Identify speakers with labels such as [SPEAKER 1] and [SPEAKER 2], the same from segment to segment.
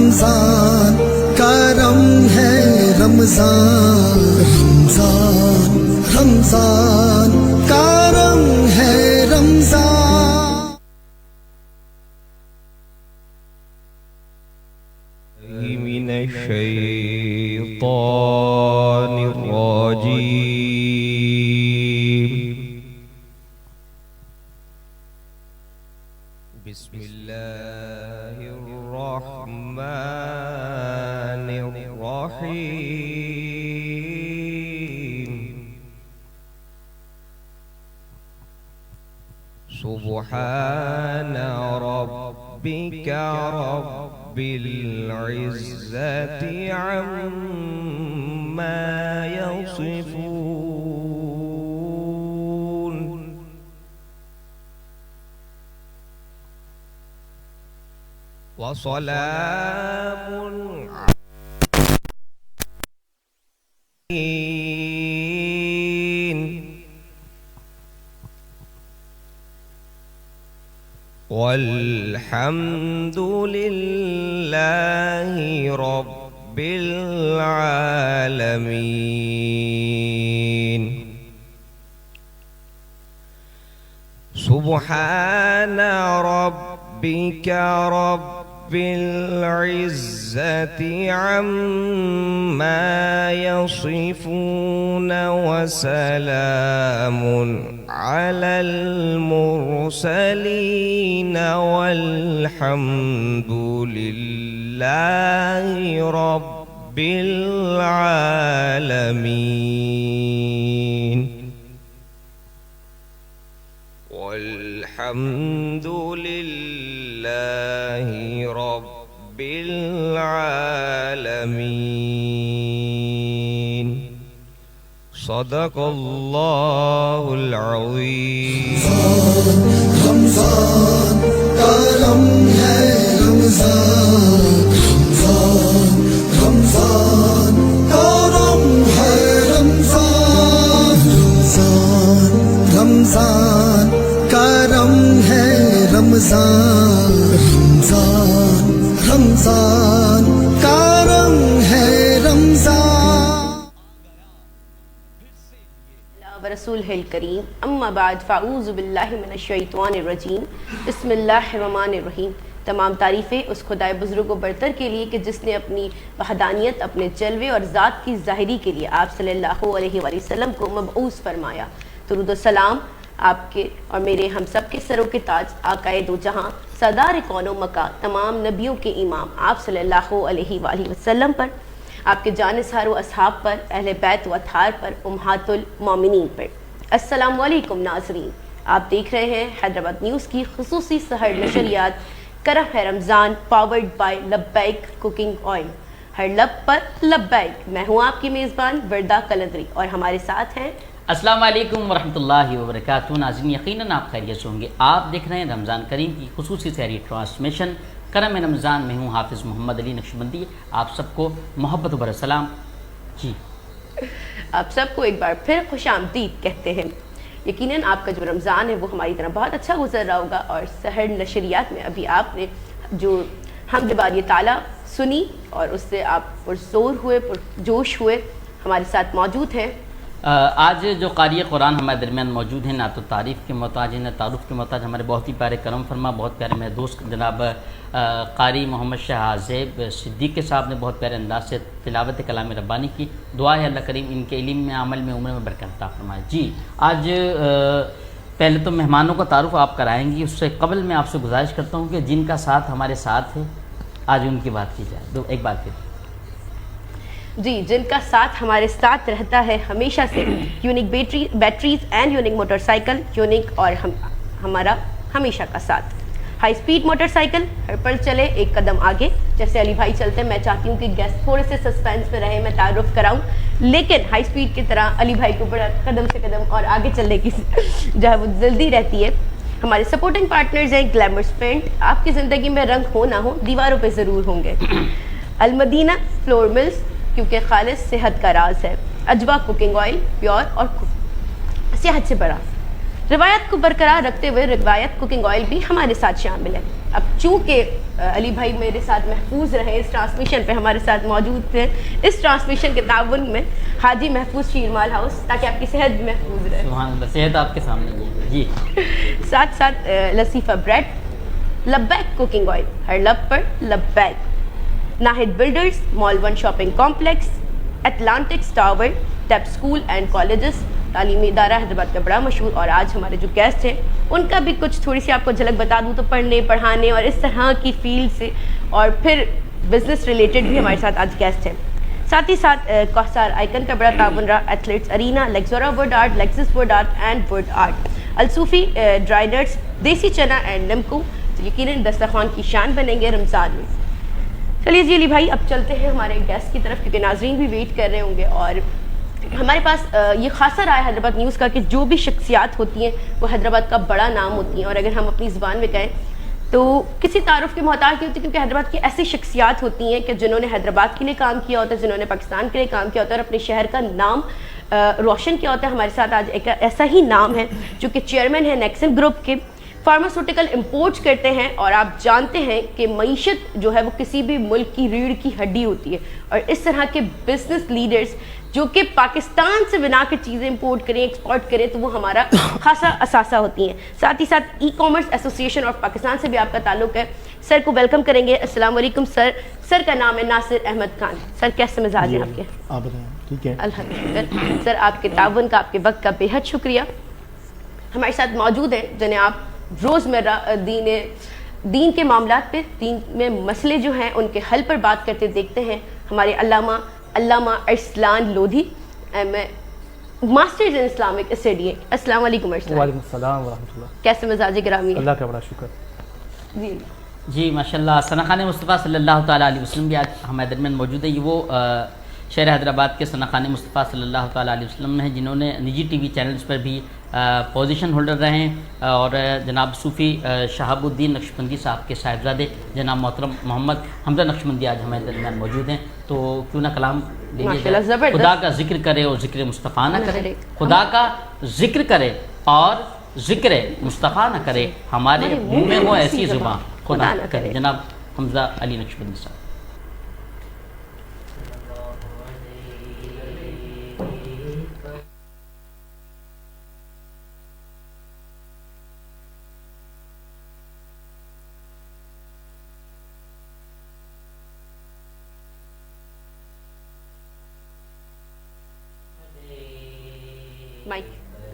[SPEAKER 1] رمضان کرم ہے رمضان رمضان رمضان کرم ہے رمضان
[SPEAKER 2] من الشیطان الرجیم بسم اللہ الرحمن الرحیم سبحان ربک رب العزة عما يصفون وسلام والحمد لله رب العالمين سبحان ربك رب العزة عما يصفون وسلام على المرسلين والحمد لله رب العالمين والحمد لله رب العالمين صدق الله العظيم
[SPEAKER 1] رمضان کرم ہے رمضان رمضان رمضان کرم ہے رمضان رمضان رمضان کرم ہے رمضان رمضان رمضان کرم ہے رمضان
[SPEAKER 3] رسول الکریم اما بعد فاعوذ باللہ من الشیطان الرجیم بسم اللہ الرحمن الرحیم۔ تمام تعریفیں اس خدائے بزرگ و برتر کے لیے کہ جس نے اپنی وحدانیت اپنے جلوے اور ذات کی ظاہری کے لیے آپ صلی اللہ علیہ وآلہ وسلم کو مبعوث فرمایا۔ درود و سلام آپ کے اور میرے ہم سب کے سروں کے تاج آقائے دو جہاں سردار کون و مکہ تمام نبیوں کے امام آپ صلی اللہ علیہ وآلہ وسلم پر، آپ کے جانثار و اصحاب پر، اہل بیت و اطہار پر، امہات المومنین پر۔ السلام علیکم ناظرین، آپ دیکھ رہے ہیں حیدرآباد نیوز کی خصوصی سحر نشریات کرم ہے رمضان پاورڈ بائی لبیک کوکنگ آئل۔ ہر لب پر لبیک۔ میں ہوں آپ کی میزبان وردہ کلندری اور ہمارے ساتھ ہیں
[SPEAKER 4] السلام علیکم ورحمۃ اللہ وبرکاتہ۔ ناظرین یقیناً آپ خیریت سے ہوں گے۔ آپ دیکھ رہے ہیں رمضان کریم کی خصوصی سحری ٹرانسمیشن کرم رمضان میں ہوں حافظ محمد علی نقشبندی۔ آپ سب کو محبت و برسلام۔ جی
[SPEAKER 3] آپ سب کو ایک بار پھر خوش آمدید کہتے ہیں۔ یقیناً آپ کا جو رمضان ہے وہ ہماری طرح بہت اچھا گزر رہا ہوگا، اور سحر نشریات میں ابھی آپ نے جو حمد باری تعالیٰ سنی اور اس سے آپ پرزور ہوئے، پرجوش ہوئے، ہمارے ساتھ موجود ہیں۔
[SPEAKER 4] آج جو قاری قرآن ہمارے درمیان موجود ہیں، نہ تو تعریف کے محتاج ہیں نہ تعارف کے محتاج، ہمارے بہت ہی پیارے کرم فرما، بہت پیارے میرے دوست جناب قاری محمد شاہ زیب صدیقی صاحب نے بہت پیارے انداز سے تلاوت کلام ربانی کی۔ دعا ہے اللہ کریم ان کے علم میں، عمل میں، عمر میں برکت عطا فرمائے۔ جی آج پہلے تو مہمانوں کا تعارف آپ کرائیں گی، اس سے قبل میں آپ سے گزارش کرتا ہوں کہ جن کا ساتھ ہمارے ساتھ ہے آج ان کی بات کی جائے۔ ایک بات پھر
[SPEAKER 3] جی، جن کا ساتھ ہمارے ساتھ رہتا ہے ہمیشہ سے، unique batteries and unique motor cycle, unique اور ہمارا ہمیشہ کا ساتھ۔ ہائی سپیڈ موٹر سائیکل، ہر پل چلے ایک قدم آگے۔ جیسے علی بھائی چلتے ہیں، میں چاہتی ہوں کہ گیسٹ تھوڑے سے سسپینس میں رہے، میں تعارف کراؤں، لیکن ہائی سپیڈ کی طرح علی بھائی کو بڑا قدم سے قدم اور آگے چلنے کی جو ہے وہ جلدی رہتی ہے۔ ہمارے سپورٹنگ پارٹنرز ہیں گلیمرس پینٹ۔ آپ کی زندگی میں رنگ ہو نہ ہو، دیواروں پہ ضرور ہوں گے۔ المدینہ فلور ملز، کیونکہ خالص صحت کا راز ہے۔ اجوا کوکنگ آئل، پیور اور صحت سے بڑا۔ روایت کو برقرار رکھتے ہوئے روایت کوکنگ آئل بھی ہمارے ساتھ شامل ہے۔ اب چونکہ علی بھائی میرے ساتھ محفوظ رہے اس ٹرانسمیشن پہ، ہمارے ساتھ موجود تھے اس ٹرانسمیشن کے تعاون میں حاجی محفوظ شیرمال ہاؤس، تاکہ آپ کی صحت بھی محفوظ رہے.
[SPEAKER 4] سبحان اللہ، صحت آپ کے سامنے ہے جی.
[SPEAKER 3] ساتھ ساتھ لطیفہ بریڈ، لبیک کوکنگ آئل، ہر لب پر لبیک، Naheed builders, mall 1 shopping complex, Atlantics tower, ٹیپ اسکول اینڈ کالجز، تعلیمی ادارہ حیدرآباد کا بڑا مشہور. اور آج ہمارے جو گیسٹ ہیں ان کا بھی کچھ تھوڑی سی آپ کو جھلک بتا دوں تو پڑھنے پڑھانے اور اس طرح کی فیلڈ سے اور پھر بزنس ریلیٹڈ بھی ہمارے ساتھ آج گیسٹ ہیں. ساتھ ہی ساتھ کوثر آئیکن کا بڑا تعاون رہا، athletes arena, Luxora wood art, Lexus wood art and wood art, الصوفی dry nuts, Desi Chana and نمکو، تو یقیناً دسترخوان کی شان بنیں گے رمضان میں. چلیے جی علی بھائی، اب چلتے ہیں ہمارے گیسٹ کی طرف، کیونکہ ناظرین بھی ویٹ کر رہے ہوں گے. اور ہمارے پاس یہ خاصا رہا ہے حیدرآباد نیوز کا کہ جو بھی شخصیات ہوتی ہیں وہ حیدرآباد کا بڑا نام ہوتی ہیں، اور اگر ہم اپنی زبان میں کہیں تو کسی تعارف کے محتاج نہیں ہوتی، کیونکہ حیدرآباد کی ایسی شخصیات ہوتی ہیں کہ جنہوں نے حیدرآباد کے لیے کام کیا ہوتا ہے، جنہوں نے پاکستان کے لیے کام کیا ہوتا ہے اور اپنے شہر کا نام روشن کیا ہوتا ہے. ہمارے ساتھ آج ایک ایسا ہی نام ہے جو کہ چیئرمین ہے نیکسن گروپ کے، فارماسوٹیکل امپورٹس کرتے ہیں. اور آپ جانتے ہیں کہ معیشت جو ہے وہ کسی بھی ملک کی ریڑھ کی ہڈی ہوتی ہے، اور اس طرح کے بزنس لیڈرز جو کہ پاکستان سے بنا کے چیزیں امپورٹ کریں، ایکسپورٹ کریں، تو وہ ہمارا خاصا اثاثہ ہوتی ہیں. ساتھ ہی ساتھ ای کامرس ایسوسی ایشن آف پاکستان سے بھی آپ کا تعلق ہے. سر کو ویلکم کریں گے. السلام علیکم سر. سر کا نام ہے ناصر احمد خان. سر کیسے مزاج ہیں آپ کے؟
[SPEAKER 5] آپ بتائیں. ٹھیک ہے
[SPEAKER 3] الحمدللہ. سر آپ کے تعاون کا، آپ کے وقت کا بے حد شکریہ. ہمارے ساتھ موجود ہیں جنہیں آپ روزمرہ دین کے معاملات پہ، دین میں مسئلے جو ہیں ان کے حل پر بات کرتے دیکھتے ہیں. ہمارے علامہ Arsalan Lodhi, masters in Islamic study. السلام علیکم ارسلان.
[SPEAKER 5] وعلیکم السلام ورحمۃ اللہ.
[SPEAKER 3] کیسے مزاج گرامی ہے؟
[SPEAKER 5] اللہ کا بڑا شکر.
[SPEAKER 3] جی
[SPEAKER 4] جی ماشاء اللہ. ثناخان مصطفیٰ صلی اللہ تعالیٰ علیہ وسلم بھی آج ہمارے درمیان موجود ہے. یہ وہ شہر حیدرآباد کے ثناخان مصطفیٰ صلی اللہ تعالیٰ علیہ وسلم ہیں جنہوں نے نجی ٹی وی چینلز پر بھی پوزیشن ہولڈر رہے ہیں. اور جناب صوفی شہاب الدین نقشبندی صاحب کے صاحبزادے جناب محترم محمد حمزہ نقشبندی آج ہمارے درمیان موجود ہیں. تو کیوں نہ کلام
[SPEAKER 3] ماشاءاللہ زبردست.
[SPEAKER 4] خدا کا ذکر کرے اور ذکر مصطفیٰ نہ کرے، خدا کا ذکر کرے اور ذکر مصطفیٰ نہ کرے، ہمارے منہ میں وہ ایسی زبان خدا نہ کرے. جناب حمزہ علی نقشبندی صاحب.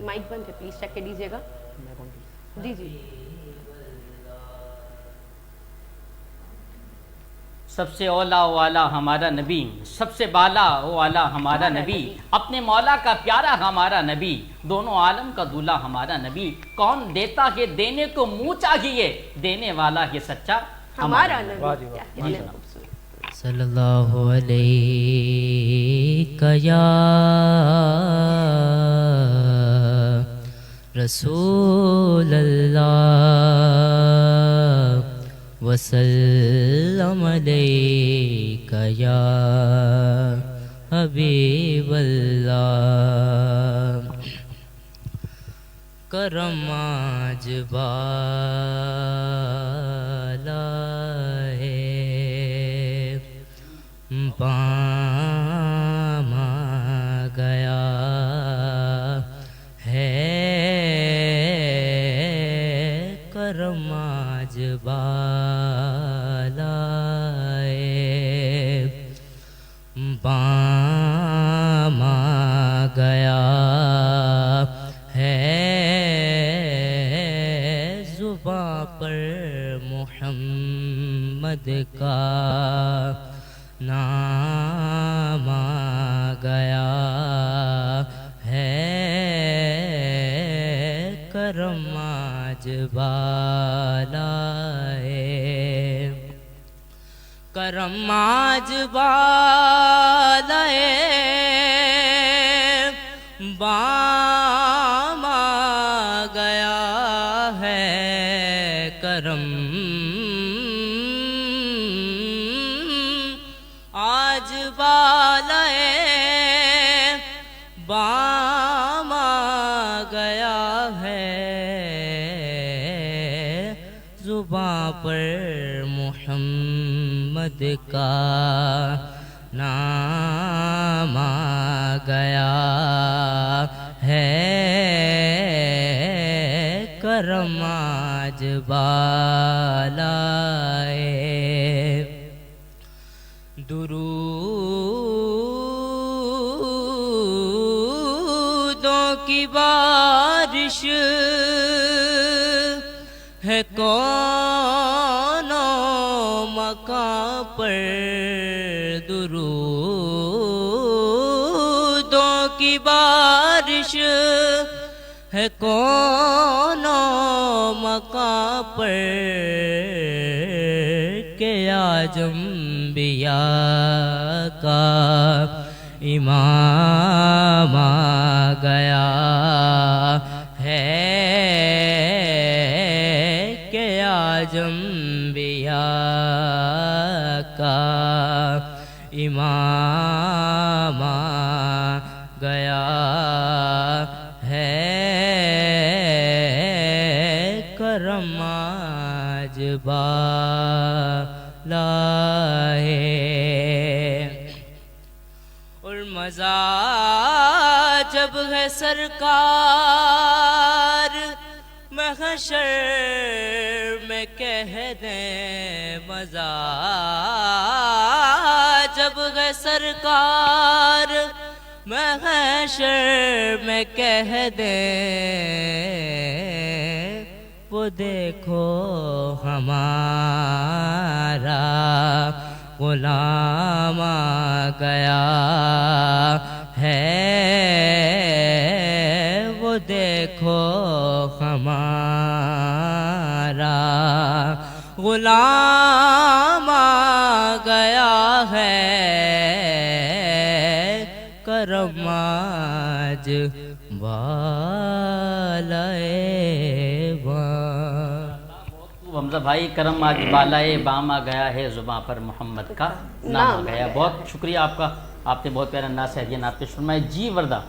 [SPEAKER 3] مائک بند ہے، پلیز چیک کر لیجیے گا. جی جی.
[SPEAKER 4] سب سے اولا والا ہمارا نبی، سب سے بالا والا ہمارا نبی، اپنے مولا کا پیارا ہمارا نبی، دونوں عالم کا دولہ ہمارا نبی. کون دیتا ہے دینے کو منہ چاہیے، دینے والا ہے سچا
[SPEAKER 3] ہمارا نبی.
[SPEAKER 6] صلی اللہ علیہ یا رسول اللہ وسلم علیک یا حبیب اللہ. کرم آج بالا ہے، بام آ گیا ہے، کرم آج بالا ہے، بام آ گیا ہے، زباں پر محمد کا نام آ گیا ہے، کرم آج بالا ہے، کرم آج بالا ہے، بام آ گیا ہے، کرم آج بالا ہے، بام آ گیا ہے، زباں پر محمد کا نام آ گیا ہے کرم آج بالائے درودوں کی بارش ہے کونوں مکان پر درودوں کی بارش ہے کونوں مکان پر کہ آج انبیاء کا امام آ گیا ہے کہ آج انبیاء کا امام آ گیا ہے کرم آج بالائے اور مزہ جب ہے سرکار محشر میں کہہ دیں مزہ جب ہے سرکار محشر میں کہہ دیں وہ دیکھو ہمارا غلام آ گیا ہے وہ دیکھو ہمارا غلام آ گیا ہے کرم آج بالائے
[SPEAKER 4] حمزہ بھائی، کرم آج بالائے بام آ گیا ہے، زباں پر محمد کا نام آ گیا. بہت شکریہ آپ کا، آپ نے بہت پیارا انداز سے ہدیہ نعت پیش فرمائے. جی وردہ.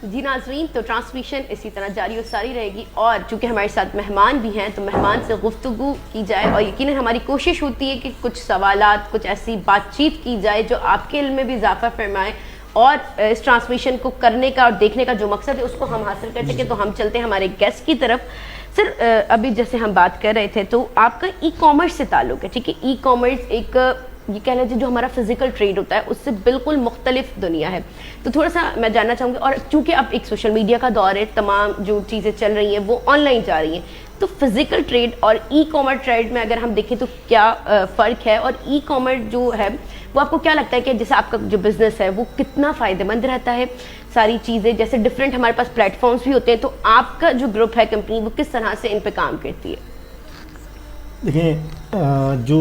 [SPEAKER 3] جی ناظرین، تو ٹرانسمیشن اسی طرح جاری و ساری رہے گی، اور چونکہ ہمارے ساتھ مہمان بھی ہیں تو مہمان سے گفتگو کی جائے، اور یقیناً ہماری کوشش ہوتی ہے کہ کچھ سوالات، کچھ ایسی بات چیت کی جائے جو آپ کے علم میں بھی اضافہ فرمائے، اور اس ٹرانسمیشن کو کرنے کا اور دیکھنے کا جو مقصد ہے اس کو ہم حاصل کر سکیں. تو ہم چلتے ہیں ہمارے گیسٹ کی طرف. سر، ابھی جیسے ہم بات کر رہے تھے تو آپ کا ای کامرس سے تعلق ہے، ٹھیک ہے؟ ای کامرس ایک یہ کہہ لیجیے جو ہمارا فزیکل ٹریڈ ہوتا ہے اس سے بالکل مختلف دنیا ہے. تو تھوڑا سا میں جاننا چاہوں گی، اور چونکہ اب ایک سوشل میڈیا کا دور ہے، تمام جو چیزیں چل رہی ہیں وہ آن لائن جا رہی ہیں، تو فزیکل ٹریڈ اور ای کامرس ٹریڈ میں اگر ہم دیکھیں تو کیا فرق ہے؟ اور ای کامرس جو ہے وہ آپ کو کیا لگتا ہے کہ جیسے آپ کا جو بزنس ہے وہ کتنا فائدہ مند رہتا ہے؟ ساری چیزیں جیسے ڈفرینٹ ہمارے پاس پلیٹ فارمز بھی ہوتے ہیں، تو آپ کا جو گروپ ہے کمپنی وہ کس طرح سے ان پہ کام کرتی ہے؟
[SPEAKER 5] دیکھیں، جو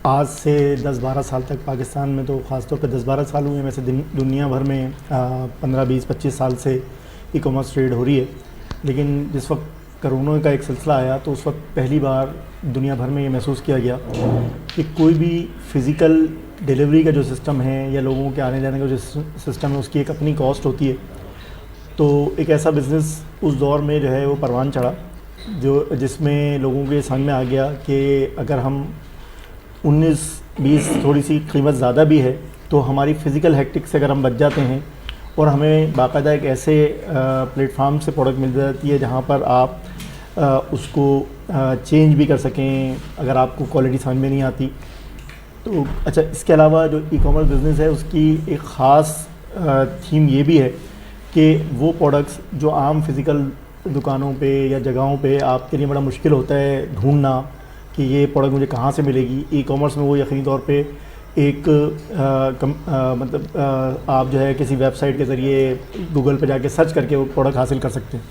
[SPEAKER 5] آج سے 10-12 سال تک پاکستان میں، تو خاص طور پہ 10-12 سال ہوئے ہیں، ویسے دنیا بھر میں 15-20-25 سال سے ای کامرس ٹریڈ ہو رہی ہے. لیکن جس وقت کرونا کا ایک سلسلہ آیا تو اس وقت پہلی بار دنیا بھر میں یہ محسوس کیا گیا کہ کوئی بھی فزیکل ڈیلیوری کا جو سسٹم ہے یا لوگوں کے آنے جانے کا جو سسٹم ہے اس کی ایک اپنی کاسٹ ہوتی ہے. تو ایک ایسا بزنس اس دور میں جو ہے وہ پروان چڑھا جس میں لوگوں کے سمجھ میں آ گیا کہ اگر ہم 19-20 تھوڑی سی قیمت زیادہ بھی ہے تو ہماری فزیکل ہیکٹک سے اگر ہم بچ جاتے ہیں اور ہمیں باقاعدہ ایک ایسے پلیٹ فارم سے پروڈکٹ مل جاتی ہے جہاں پر آپ اس کو چینج بھی کر سکیں اگر آپ کو کوالٹی سمجھ میں نہیں آتی. تو اچھا، اس کے علاوہ جو ای کامرس بزنس ہے اس کی ایک خاص تھیم یہ بھی ہے کہ وہ پروڈکٹس جو عام فزیکل دکانوں پہ یا جگہوں پہ آپ کے لیے بڑا مشکل ہوتا ہے ڈھونڈنا کہ یہ پروڈکٹ مجھے کہاں سے ملے گی، ای کامرس میں وہ یقینی طور پہ ایک مطلب آپ جو ہے کسی ویب سائٹ کے ذریعے گوگل پہ جا کے سرچ کر کے وہ پروڈکٹ حاصل کر سکتے ہیں.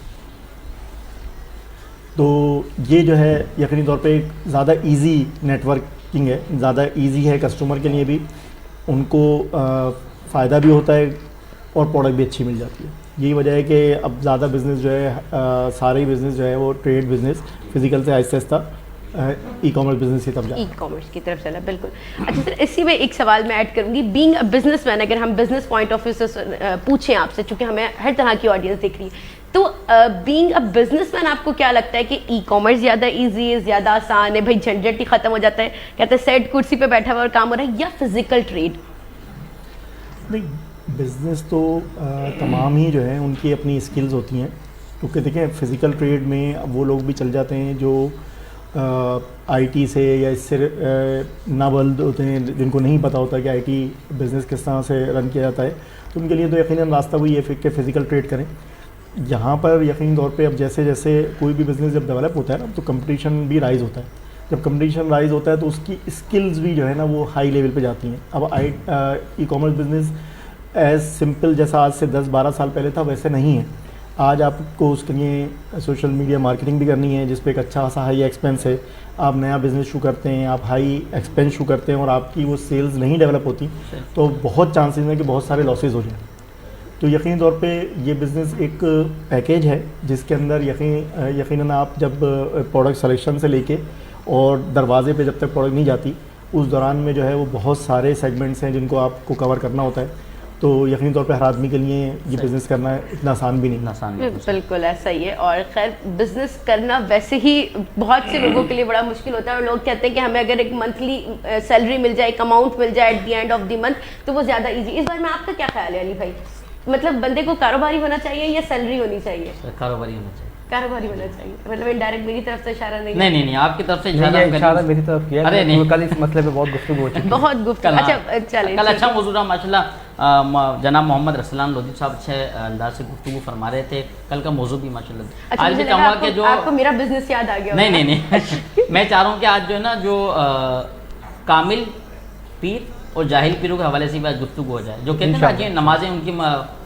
[SPEAKER 5] تو یہ جو ہے یقینی طور پہ ایک زیادہ ایزی نیٹ ورکنگ ہے، زیادہ ایزی ہے کسٹمر کے لیے بھی، ان کو فائدہ بھی ہوتا ہے اور پروڈکٹ بھی اچھی مل جاتی ہے. یہی وجہ ہے کہ اب زیادہ بزنس جو ہے سارے بزنس جو ہے وہ ٹریڈ بزنس فزیکل سے آہستہ آہستہ ای کامرس بزنس کی طرف جائیں.
[SPEAKER 3] ای کامرس کی طرف چلا, بالکل. اچھا سر, اسی میں ایک سوال میں ایڈ کروں گی. بینگ اے بزنس مین, اگر ہم بزنس پوائنٹ آف ویو سے پوچھیں آپ سے, چونکہ ہمیں ہر طرح کی آڈینس دیکھ رہی ہے, تو بینگ اے بزنس مین آپ کو کیا لگتا ہے کہ ای کامرس زیادہ ایزی ہے, زیادہ آسان ہے, بھائی جھنجھٹ ہی ختم ہو جاتا ہے, کہتے ہیں سیٹ کرسی پہ بیٹھا ہوا اور کام ہو رہا ہے, یا فزیکل ٹریڈ؟
[SPEAKER 5] نہیں, بزنس تو تمام ہی جو ہیں ان کی اپنی اسکلز ہوتی ہیں, کیونکہ دیکھیں فزیکل ٹریڈ میں وہ لوگ بھی چل جاتے ہیں جو آئی ٹی سے یا اس سے نابلد ہوتے ہیں, جن کو نہیں پتہ ہوتا کہ آئی ٹی بزنس کس طرح سے رن کیا جاتا ہے, تو ان کے لیے تو یقیناً راستہ وہی ہے کہ فزیکل ٹریڈ کریں. یہاں پر یقینی طور پہ اب جیسے جیسے کوئی بھی بزنس جب ڈیولپ ہوتا ہے نا, تو کمپٹیشن بھی رائز ہوتا ہے. جب کمپٹیشن رائز ہوتا ہے تو اس کی اسکلز بھی جو ہے نا وہ ہائی لیول پہ جاتی ہیں. اب e commerce business as simple جیسا آج سے 10-12 سال پہلے تھا ویسے نہیں ہے. آج آپ کو اس کے لیے سوشل میڈیا مارکیٹنگ بھی کرنی ہے, جس پہ ایک اچھا خاصا ہائی ایکسپینس ہے. آپ نیا بزنس شروع کرتے ہیں, آپ ہائی ایکسپینس شروع کرتے ہیں اور آپ کی وہ سیلز نہیں ڈیولپ ہوتی, تو بہت چانسز ہیں کہ بہت سارے لاسز ہو جائیں. تو یقینی طور پہ یہ بزنس ایک پیکیج ہے جس کے اندر یقیناً آپ جب پروڈکٹ سلیکشن سے لے کے اور دروازے پہ جب تک پروڈکٹ نہیں جاتی, اس دوران میں جو ہے وہ بہت سارے سیگمنٹس ہیں جن کو آپ کو کور کرنا ہوتا ہے. تو یقینی طور پہ ہر آدمی کے لیے یہ بزنس کرنا اتنا آسان بھی نہیں.
[SPEAKER 3] بالکل ایسا ہی ہے. اور خیر بزنس کرنا ویسے ہی بہت سے لوگوں کے لیے بڑا مشکل ہوتا ہے, اور لوگ کہتے ہیں کہ ہمیں اگر ایک منتھلی سیلری مل جائے, ایک اماؤنٹ مل جائے at the end of the month, تو وہ زیادہ ایزی. اس بارے میں آپ کا کیا خیال ہے علی بھائی؟ مطلب بندے کو کاروباری ہونا چاہیے یا سیلری ہونی چاہیے؟
[SPEAKER 4] کاروباری ہونا چاہیے.
[SPEAKER 3] کاروباری ہونا چاہیے, مطلب انڈائریکٹ میری طرف سے اشارہ نہیں.
[SPEAKER 4] نہیں, آپ کی طرف سے
[SPEAKER 7] اشارہ میری طرف کیا.
[SPEAKER 4] ارے نہیں,
[SPEAKER 7] کل اس مسئلے پہ بہت گفتگو ہو چکی ہے.
[SPEAKER 3] بہت گفتگو. اچھا چلیں,
[SPEAKER 4] کل اچھا موضوع رہا ماشاء اللہ. جناب محمد رسلان لودھی صاحب اچھے انداز سے گفتگو فرما رہے تھے. کل کا موضوع بھی ماشاء اللہ. آج بھی چاہوں گا کہ جو
[SPEAKER 3] آپ کو میرا بزنس یاد آ گیا.
[SPEAKER 4] نہیں, میں چاہ رہا ہوں کہ آج جو ہے نا جو کامل پیر اور جاہل پیروں کے حوالے سے بھی آج گفتگو ہو جائے. جو کہتے ہیں نا کہ نمازیں ان کی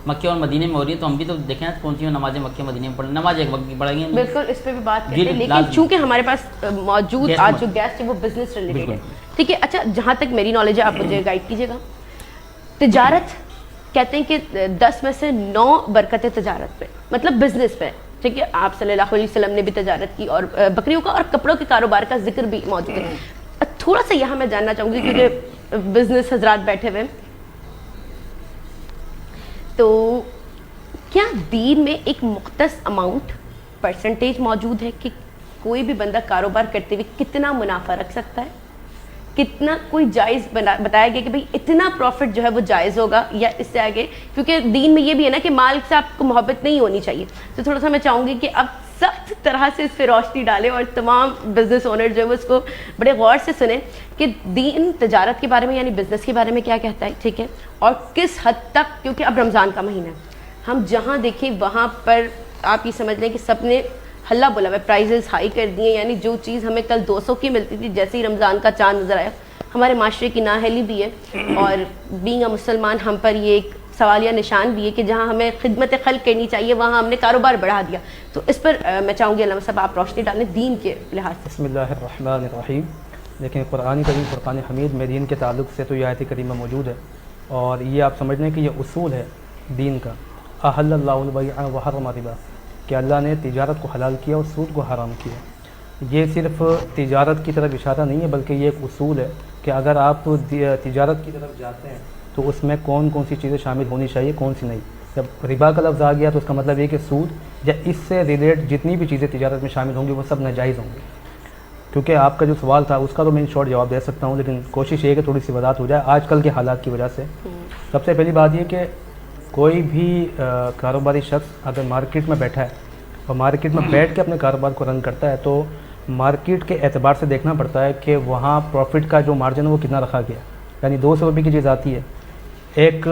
[SPEAKER 4] مکے اور مدینے میں ہو رہی ہے, تو ہم بھی تو دیکھیں کون سی نمازیں مکے اور مدینے میں پڑھیں. نماز ایک وقت کی پڑھیں گے,
[SPEAKER 3] بالکل اس پہ بھی بات کرتے ہیں, لیکن چونکہ ہمارے پاس موجود آج جو گیسٹ ہے وہ بزنس ریلیٹڈ ہے. ٹھیک ہے. اچھا جہاں تک میری نالج ہے آپ مجھے گائیڈ کیجیے گا. تجارت کہتے ہیں کہ 10 میں سے 9 برکتیں تجارت پہ, مطلب بزنس پہ. ٹھیک ہے, آپ صلی اللہ علیہ وسلم نے بھی تجارت کی, اور بکریوں کا اور کپڑوں کے کاروبار کا ذکر بھی موجود ہے. تھوڑا سا یہاں میں جاننا چاہوں گی کیونکہ بزنس حضرات بیٹھے ہوئے, تو کیا دین میں ایک مختص اماؤنٹ پرسنٹیج موجود ہے کہ کوئی بھی بندہ کاروبار کرتے ہوئے کتنا منافع رکھ سکتا ہے, کتنا کوئی جائز بتایا گیا کہ بھئی اتنا پروفٹ جو ہے وہ جائز ہوگا, یا اس سے آگے؟ کیونکہ دین میں یہ بھی ہے نا کہ مال سے آپ کو محبت نہیں ہونی چاہیے. تو تھوڑا سا میں چاہوں گی کہ اب سخت طرح سے اس پہ روشنی ڈالیں اور تمام بزنس اونر جو ہے وہ اس کو بڑے غور سے سنیں کہ دین تجارت کے بارے میں یعنی بزنس کے بارے میں کیا کہتا ہے. ٹھیک ہے, اور کس حد تک, کیونکہ اب رمضان کا مہینہ ہے, ہم جہاں دیکھیں وہاں پر آپ یہ سمجھ لیں کہ سب نے ہلا بولا ہے, پرائزز ہائی کر دیے. یعنی جو چیز ہمیں کل 200 کی ملتی تھی, جیسے ہی رمضان کا چاند نظر آیا, ہمارے معاشرے کی نااہلی بھی ہے, اور بینگ اے مسلمان ہم پر یہ ایک سوالیہ نشان بھی ہے کہ جہاں ہمیں خدمت خلق کرنی چاہیے وہاں ہم نے کاروبار بڑھا دیا. تو اس پر میں چاہوں گی علامہ صاحب آپ روشنی ڈالیں دین کے لحاظ سے.
[SPEAKER 7] بسم اللہ الرحمن الرحیم. لیکن قرآن کریم فرقان حمید میں دین کے تعلق سے تو یہ آیت کریمہ موجود ہے, اور یہ آپ سمجھ لیں کہ یہ اصول ہے دین کا. احل اللہ البیع وحرم الربا, کہ اللہ نے تجارت کو حلال کیا اور سود کو حرام کیا. یہ صرف تجارت کی طرف اشارہ نہیں ہے, بلکہ یہ ایک اصول ہے کہ اگر آپ تجارت کی طرف جاتے ہیں تو اس میں کون کون سی چیزیں شامل ہونی چاہیے, کون سی نہیں. جب ربا کا لفظ آ گیا تو اس کا مطلب یہ کہ سود یا اس سے ریلیٹ جتنی بھی چیزیں تجارت میں شامل ہوں گی وہ سب ناجائز ہوں گی. کیونکہ آپ کا جو سوال تھا اس کا تو میں شارٹ جواب دے سکتا ہوں, لیکن کوشش یہ ہے کہ تھوڑی سی وضاحت ہو جائے آج کل کے حالات کی وجہ سے. سب سے پہلی بات یہ کہ کوئی بھی کاروباری شخص اگر مارکیٹ میں بیٹھا ہے اور مارکیٹ میں بیٹھ کے اپنے کاروبار کو رن کرتا ہے, تو مارکیٹ کے اعتبار سے دیکھنا پڑتا ہے کہ وہاں پروفٹ کا جو مارجن ہے وہ کتنا رکھا گیا. یعنی 200 روپے کی چیز آتی ہے, ایک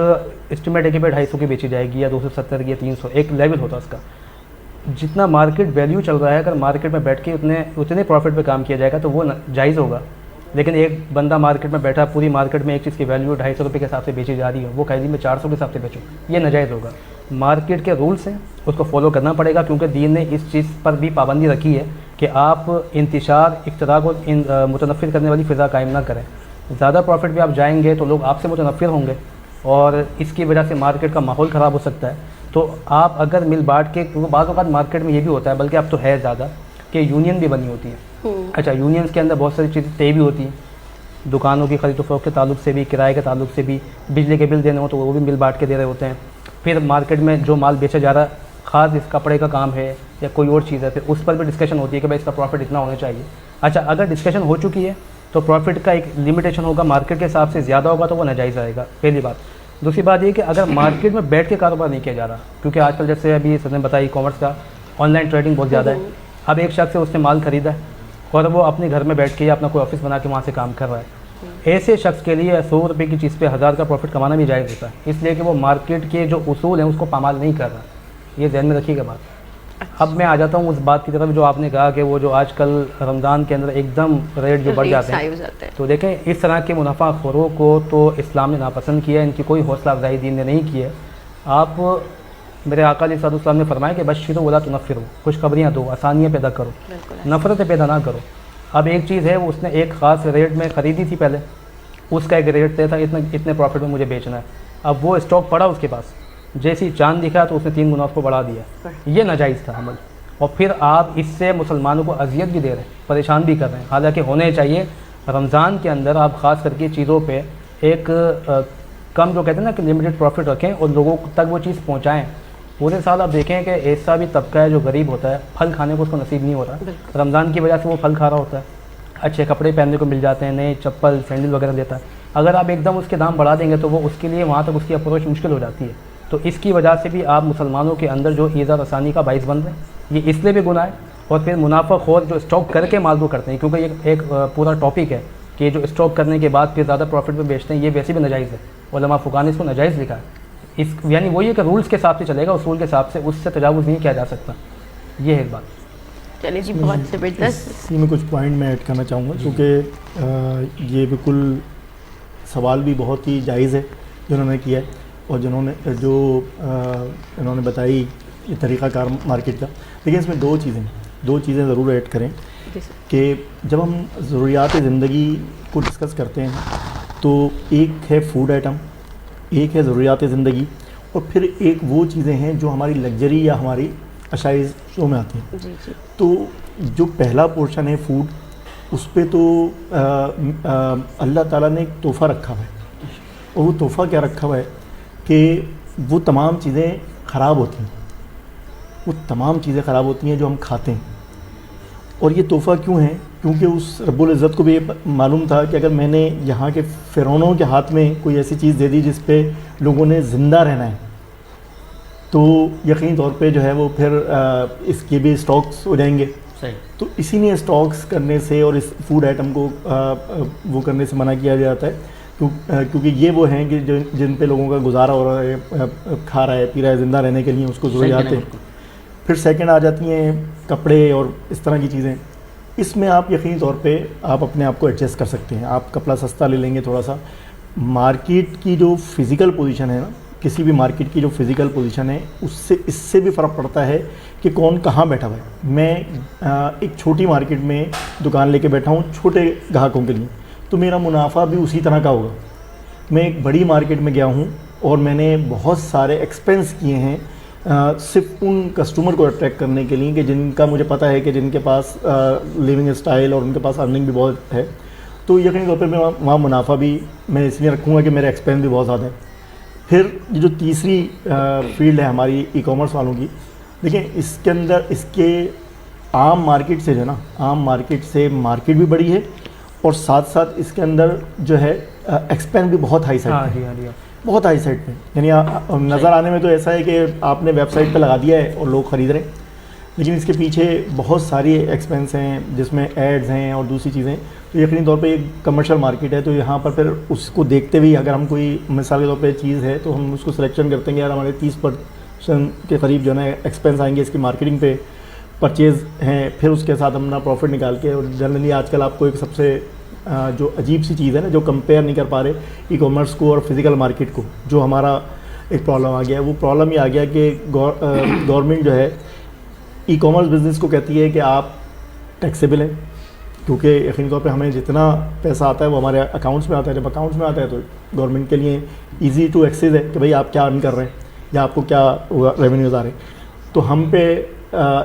[SPEAKER 7] اسٹیمیٹ ہے کہ 250 کی بیچی جائے گی یا 270 کی یا 300, ایک لیول ہوتا ہے اس کا. جتنا مارکیٹ ویلیو چل رہا ہے, اگر مارکیٹ میں بیٹھ کے اتنے پروفٹ پہ کام کیا جائے گا تو وہ جائز ہوگا. لیکن ایک بندہ مارکیٹ میں بیٹھا, پوری مارکیٹ میں ایک چیز کی ویلیو 250 روپے کے حساب سے بیچی جا رہی ہے, وہ قیدی میں 400 کے حساب سے بیچو, یہ ناجائز ہوگا. مارکیٹ کے رولس ہیں, اس کو فالو کرنا پڑے گا, کیونکہ دین نے اس چیز پر بھی پابندی رکھی ہے کہ آپ انتشار, اختراع کو متنفر کرنے والی فضا قائم نہ کریں. زیادہ پروفٹ پہ آپ جائیں گے تو لوگ آپ سے متنفر ہوں گے, اور اس کی وجہ سے مارکیٹ کا ماحول خراب ہو سکتا ہے. تو آپ اگر مل بانٹ کے, کیونکہ بعض اوقات مارکیٹ میں یہ بھی ہوتا ہے, بلکہ اب تو ہے زیادہ, کہ یونین بھی بنی ہوتی ہے. اچھا, یونینس کے اندر بہت ساری چیزیں طے بھی ہوتی ہیں, دکانوں کی خرید و فروخت کے تعلق سے بھی, کرائے کے تعلق سے بھی, بجلی کے بل دینے ہو تو وہ بھی بل بانٹ کے دے رہے ہوتے ہیں. پھر مارکیٹ میں جو مال بیچا جا رہا ہے, خاص اس کپڑے کا کام ہے یا کوئی اور چیز ہے, پھر اس پر بھی ڈسکشن ہوتی ہے کہ بھائی اس کا پروفٹ اتنا ہونا چاہیے. اچھا, اگر ڈسکشن ہو چکی ہے تو پروفٹ کا ایک لمیٹیشن ہوگا, مارکیٹ کے حساب سے زیادہ ہوگا تو وہ ناجائز آئے گا, پہلی بات. دوسری بات یہ کہ اگر مارکیٹ میں بیٹھ کے کاروبار نہیں کیا جا رہا, کیونکہ آج کل جیسے ابھی سر نے بتایا ای کامرس کا آن لائن ٹریڈنگ بہت زیادہ ہے. اب ایک شخص سے اس نے مال خریدا ہے اور وہ اپنے گھر میں بیٹھ کے یا اپنا کوئی آفس بنا کے وہاں سے کام کر رہا ہے, ایسے شخص کے لیے 100 روپے کی چیز پہ 1000 کا پروفٹ کمانا بھی جائز ہوتا ہے, اس لیے کہ وہ مارکیٹ کے جو اصول ہیں اس کو پامال نہیں کر رہا. یہ ذہن میں رکھیے گا بات. اب میں آ جاتا ہوں اس بات کی طرف جو آپ نے کہا کہ وہ جو آج کل رمضان کے اندر ایک دم ریٹ جو بڑھ جاتے ہیں, تو دیکھیں اس طرح کے منافع خوروں کو تو اسلام نے ناپسند کیا ہے, ان کی کوئی حوصلہ افزائی دین نے نہیں کی ہے. آپ میرے آقا علیہ السلام نے فرمایا کہ بشروا ولا تنفروا, خوشخبریاں دو, آسانیاں پیدا کرو, نفرتیں پیدا نہ کرو. اب ایک چیز ہے, وہ اس نے ایک خاص ریٹ میں خریدی تھی پہلے, اس کا ایک ریٹ طے تھا اتنے پروفٹ میں مجھے بیچنا ہے. اب وہ اسٹاک پڑا اس کے پاس, جیسی چاند دکھا تو اس نے 3 گنا اس کو بڑھا دیا. یہ ناجائز تھا عمل, اور پھر آپ اس سے مسلمانوں کو اذیت بھی دے رہے ہیں, پریشان بھی کر رہے ہیں. حالانکہ ہونے چاہیے رمضان کے اندر آپ خاص کر کے چیزوں پہ ایک کم جو کہتے ہیں نا کہ لمیٹڈ پروفٹ رکھیں اور لوگوں تک وہ چیز پہنچائیں. پورے سال آپ دیکھیں کہ ایسا بھی طبقہ ہے جو غریب ہوتا ہے, پھل کھانے کو اس کو نصیب نہیں ہوتا, رمضان کی وجہ سے وہ پھل کھا رہا ہوتا ہے, اچھے کپڑے پہننے کو مل جاتے ہیں, نئے چپل سینڈل وغیرہ دیتا ہے. اگر آپ ایک دم اس کے دام بڑھا دیں گے تو وہ اس کے لیے وہاں تک اس کی اپروچ مشکل ہو جاتی ہے. تو اس کی وجہ سے بھی آپ مسلمانوں کے اندر جو ایذا رسانی کا باعث بن رہے ہیں, یہ اس لیے بھی گناہ ہے. اور پھر منافع خور جو اسٹاک کر کے مال کو کرتے ہیں, کیونکہ یہ ایک پورا ٹاپک ہے کہ جو اسٹاک کرنے کے بعد پھر زیادہ پروفٹ میں بیچتے ہیں, یہ ویسے بھی ناجائز ہے. علماء فقہاء نے اس کو ناجائز لکھا ہے. اس یعنی وہی ہے کہ رولز کے حساب سے چلے گا, اصول کے حساب سے, اس سے تجاوز نہیں کیا جا سکتا. یہ ہے ایک بات.
[SPEAKER 3] چلے جی, بہت زبردست.
[SPEAKER 5] اسی میں کچھ پوائنٹ میں ایڈ کرنا چاہوں گا, کیونکہ یہ بالکل سوال بھی بہت ہی جائز ہے جو انہوں نے کیا ہے, اور جو انہوں نے بتائی یہ طریقہ کار مارکیٹ کا. لیکن اس میں دو چیزیں ضرور ایڈ کریں کہ جب ہم ضروریات زندگی کو ڈسکس کرتے ہیں تو ایک ہے فوڈ آئٹم, ایک ہے ضروریات زندگی, اور پھر ایک وہ چیزیں ہیں جو ہماری لگژری یا ہماری اشائز شو میں آتی ہیں. تو جو پہلا پورشن ہے فوڈ, اس پہ تو اللہ تعالیٰ نے ایک تحفہ رکھا ہوا ہے, اور وہ تحفہ کیا رکھا ہوا ہے کہ وہ تمام چیزیں خراب ہوتی ہیں, وہ تمام چیزیں خراب ہوتی ہیں جو ہم کھاتے ہیں. اور یہ تحفہ کیوں ہے؟ کیونکہ اس رب العزت کو بھی یہ معلوم تھا کہ اگر میں نے یہاں کے فرعونوں کے ہاتھ میں کوئی ایسی چیز دے دی جس پہ لوگوں نے زندہ رہنا ہے, تو یقینی طور پہ جو ہے وہ پھر اس کے بھی اسٹاکس ہو جائیں گے. تو اسی لیے اسٹاکس کرنے سے اور اس فوڈ آئٹم کو وہ کرنے سے منع کیا جاتا ہے, کیونکہ یہ وہ ہیں کہ جن پہ لوگوں کا گزارا ہو رہا ہے, کھا رہا ہے, پی رہا ہے, زندہ رہنے کے لیے اس کو ضروریات ہیں. پھر سیکنڈ آ جاتی ہیں کپڑے اور اس طرح کی چیزیں. اس میں آپ یقینی طور پہ آپ اپنے آپ کو ایڈجسٹ کر سکتے ہیں. آپ کپڑا سستا لے لیں گے تھوڑا سا. مارکیٹ کی جو فزیکل پوزیشن ہے نا, کسی بھی مارکیٹ کی جو فزیکل پوزیشن ہے, اس سے بھی فرق پڑتا ہے کہ کون کہاں بیٹھا ہوا ہے. میں ایک چھوٹی مارکیٹ میں دکان لے کے بیٹھا ہوں چھوٹے گاہکوں کے لیے, تو میرا منافع بھی اسی طرح کا ہوگا. میں ایک بڑی مارکیٹ میں گیا ہوں اور میں نے بہت سارے ایکسپینس کیے ہیں صرف ان کسٹمر کو اٹریکٹ کرنے کے لیے کہ جن کا مجھے پتہ ہے کہ جن کے پاس لیونگ اسٹائل اور ان کے پاس ارننگ بھی بہت ہے. تو یقینی طور پہ میں وہاں منافع بھی میں اس لیے رکھوں گا کہ میرا ایکسپینس بھی بہت زیادہ ہے. پھر یہ جو تیسری فیلڈ ہے ہماری ای کامرس والوں کی, دیکھیں اس کے اندر اس کے عام مارکیٹ سے جو ہے نا, عام مارکیٹ سے مارکیٹ بھی بڑی ہے, اور ساتھ ساتھ اس کے اندر جو ہے ایکسپینس بھی بہت ہائی سائٹ پہ, بہت ہائی سائٹ پہ. یعنی نظر آنے میں تو ایسا ہے کہ آپ نے ویب سائٹ پہ لگا دیا ہے اور لوگ خرید رہے ہیں, لیکن اس کے پیچھے بہت ساری ایکسپینس ہیں جس میں ایڈز ہیں اور دوسری چیزیں. تو یقینی طور پہ ایک کمرشل مارکیٹ ہے, تو یہاں پر پھر اس کو دیکھتے ہوئے اگر ہم کوئی مثال کے طور پہ چیز ہے تو ہم اس کو سلیکشن کرتے ہیں کہ یار ہمارے 30% کے قریب جو ہے نا ایکسپینس آئیں گے اس کی مارکیٹنگ پہ, پرچیز ہیں, پھر اس کے ساتھ ہم اپنا پروفٹ نکال کے. اور جنرلی آج کل آپ کو ایک سب سے جو عجیب سی چیز ہے نا, جو کمپیئر نہیں کر پا رہے ای کامرس کو اور فزیکل مارکیٹ کو, جو ہمارا ایک پرابلم آ گیا ہے, وہ پرابلم یہ آ گیا کہ گورنمنٹ جو ہے ای کامرس بزنس کو کہتی ہے کہ آپ ٹیکسیبل ہیں, کیونکہ یقینی طور پہ ہمیں جتنا پیسہ آتا ہے وہ ہمارے اکاؤنٹس میں آتا ہے. جب اکاؤنٹس میں آتا ہے تو گورنمنٹ کے لیے ایزی ٹو ایکسیز ہے کہ بھئی آپ کیا ارن کر رہے ہیں یا آپ کو کیا ریونیوز آ رہے ہیں. تو ہم پہ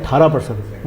[SPEAKER 5] 18%,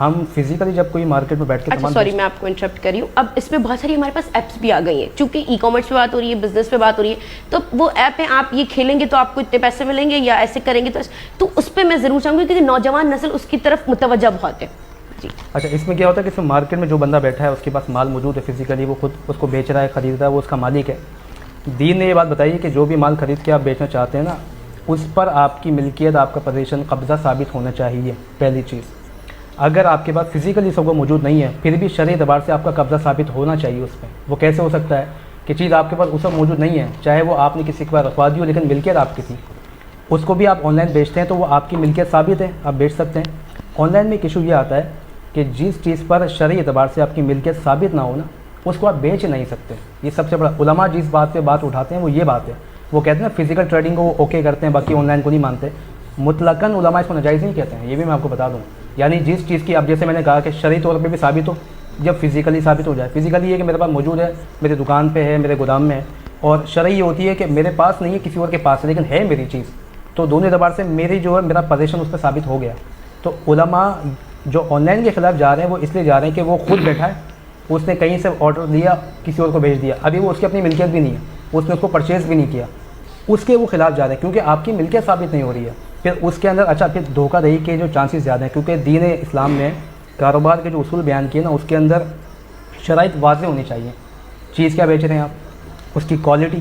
[SPEAKER 7] ہم فزیکلی جب کوئی مارکیٹ میں بیٹھ کے
[SPEAKER 3] اچھا سوری میں آپ کو انٹرپٹ کر رہی ہوں. اب اس میں بہت ساری ہمارے پاس ایپس بھی آ گئی ہیں, چونکہ ای کامرس پہ بات ہو رہی ہے, بزنس پہ بات ہو رہی ہے, تو وہ ایپ ہیں آپ یہ کھیلیں گے تو آپ کو اتنے پیسے ملیں گے, یا ایسے کریں گے تو اس پہ میں ضرور چاہوں گی کہ نوجوان نسل اس کی طرف متوجہ بہت ہے. جی
[SPEAKER 7] اچھا, اس میں کیا ہوتا ہے کہ اس میں مارکیٹ میں جو بندہ بیٹھا ہے اس کے پاس مال موجود ہے فزیکلی, وہ خود اس کو بیچ رہا ہے, خرید رہا ہے, وہ اس کا مالک ہے. دین نے یہ بات بتائی ہے کہ جو بھی مال خرید کے آپ بیچنا چاہتے ہیں نا, اس پر آپ کی ملکیت, آپ کا پوزیشن, قبضہ ثابت ہونا چاہیے. پہلی چیز, اگر آپ کے پاس فزیکلی سب وہ موجود نہیں ہے پھر بھی شرعی اعتبار سے آپ کا قبضہ ثابت ہونا چاہیے اس پہ. وہ کیسے ہو سکتا ہے کہ چیز آپ کے پاس اس وقت موجود نہیں ہے, چاہے وہ آپ نے کسی کے پاس رکھوا دی ہو لیکن ملکیت آپ کی تھی, اس کو بھی آپ آن لائن بیچتے ہیں تو وہ آپ کی ملکیت ثابت ہے, آپ بیچ سکتے ہیں. آن لائن میں ایک ایشو یہ آتا ہے کہ جس چیز پر شرعی اعتبار سے آپ کی ملکیت ثابت نہ ہو نا, اس کو آپ بیچ نہیں سکتے. یہ سب سے بڑا, علماء جس بات پہ بات اٹھاتے ہیں وہ یہ بات ہے. وہ کہتے ہیں نا فزیکل ٹریڈنگ کو وہ اوکے کرتے ہیں, باقی آن لائن کو نہیں مانتے. مطلقاً علماء اس کو ناجائز نہیں کہتے ہیں, یہ بھی میں آپ کو بتا دوں. یعنی جس چیز کی, اب جیسے میں نے کہا کہ شرعی طور پہ بھی ثابت ہو, جب فزیکلی ثابت ہو جائے. فزیکلی یہ کہ میرے پاس موجود ہے, میری دکان پہ ہے, میرے گودام میں ہے, اور شرعی یہ ہوتی ہے کہ میرے پاس نہیں ہے, کسی اور کے پاس ہے لیکن ہے میری چیز, تو دونوں اعتبار سے میری جو ہے میرا پوزیشن اس پہ ثابت ہو گیا. تو علماء جو آن لائن کے خلاف جا رہے ہیں وہ اس لیے جا رہے ہیں کہ وہ خود بیٹھا ہے, اس نے کہیں سے آرڈر دیا, کسی اور کو بھیج دیا, ابھی وہ اس کی اپنی ملکیت بھی نہیں ہے, اس نے اس کو پرچیز بھی نہیں کیا, اس کے وہ خلاف جا رہے ہیں کیونکہ آپ کی ملکیت ثابت نہیں ہو رہی ہے. پھر اس کے اندر اچھا پھر دھوکہ دہی کے جو چانسز زیادہ ہیں, کیونکہ دین اسلام نے کاروبار کے جو اصول بیان کیے نا, اس کے اندر شرائط واضح ہونی چاہیے. چیز کیا بیچ رہے ہیں آپ, اس کی کوالٹی,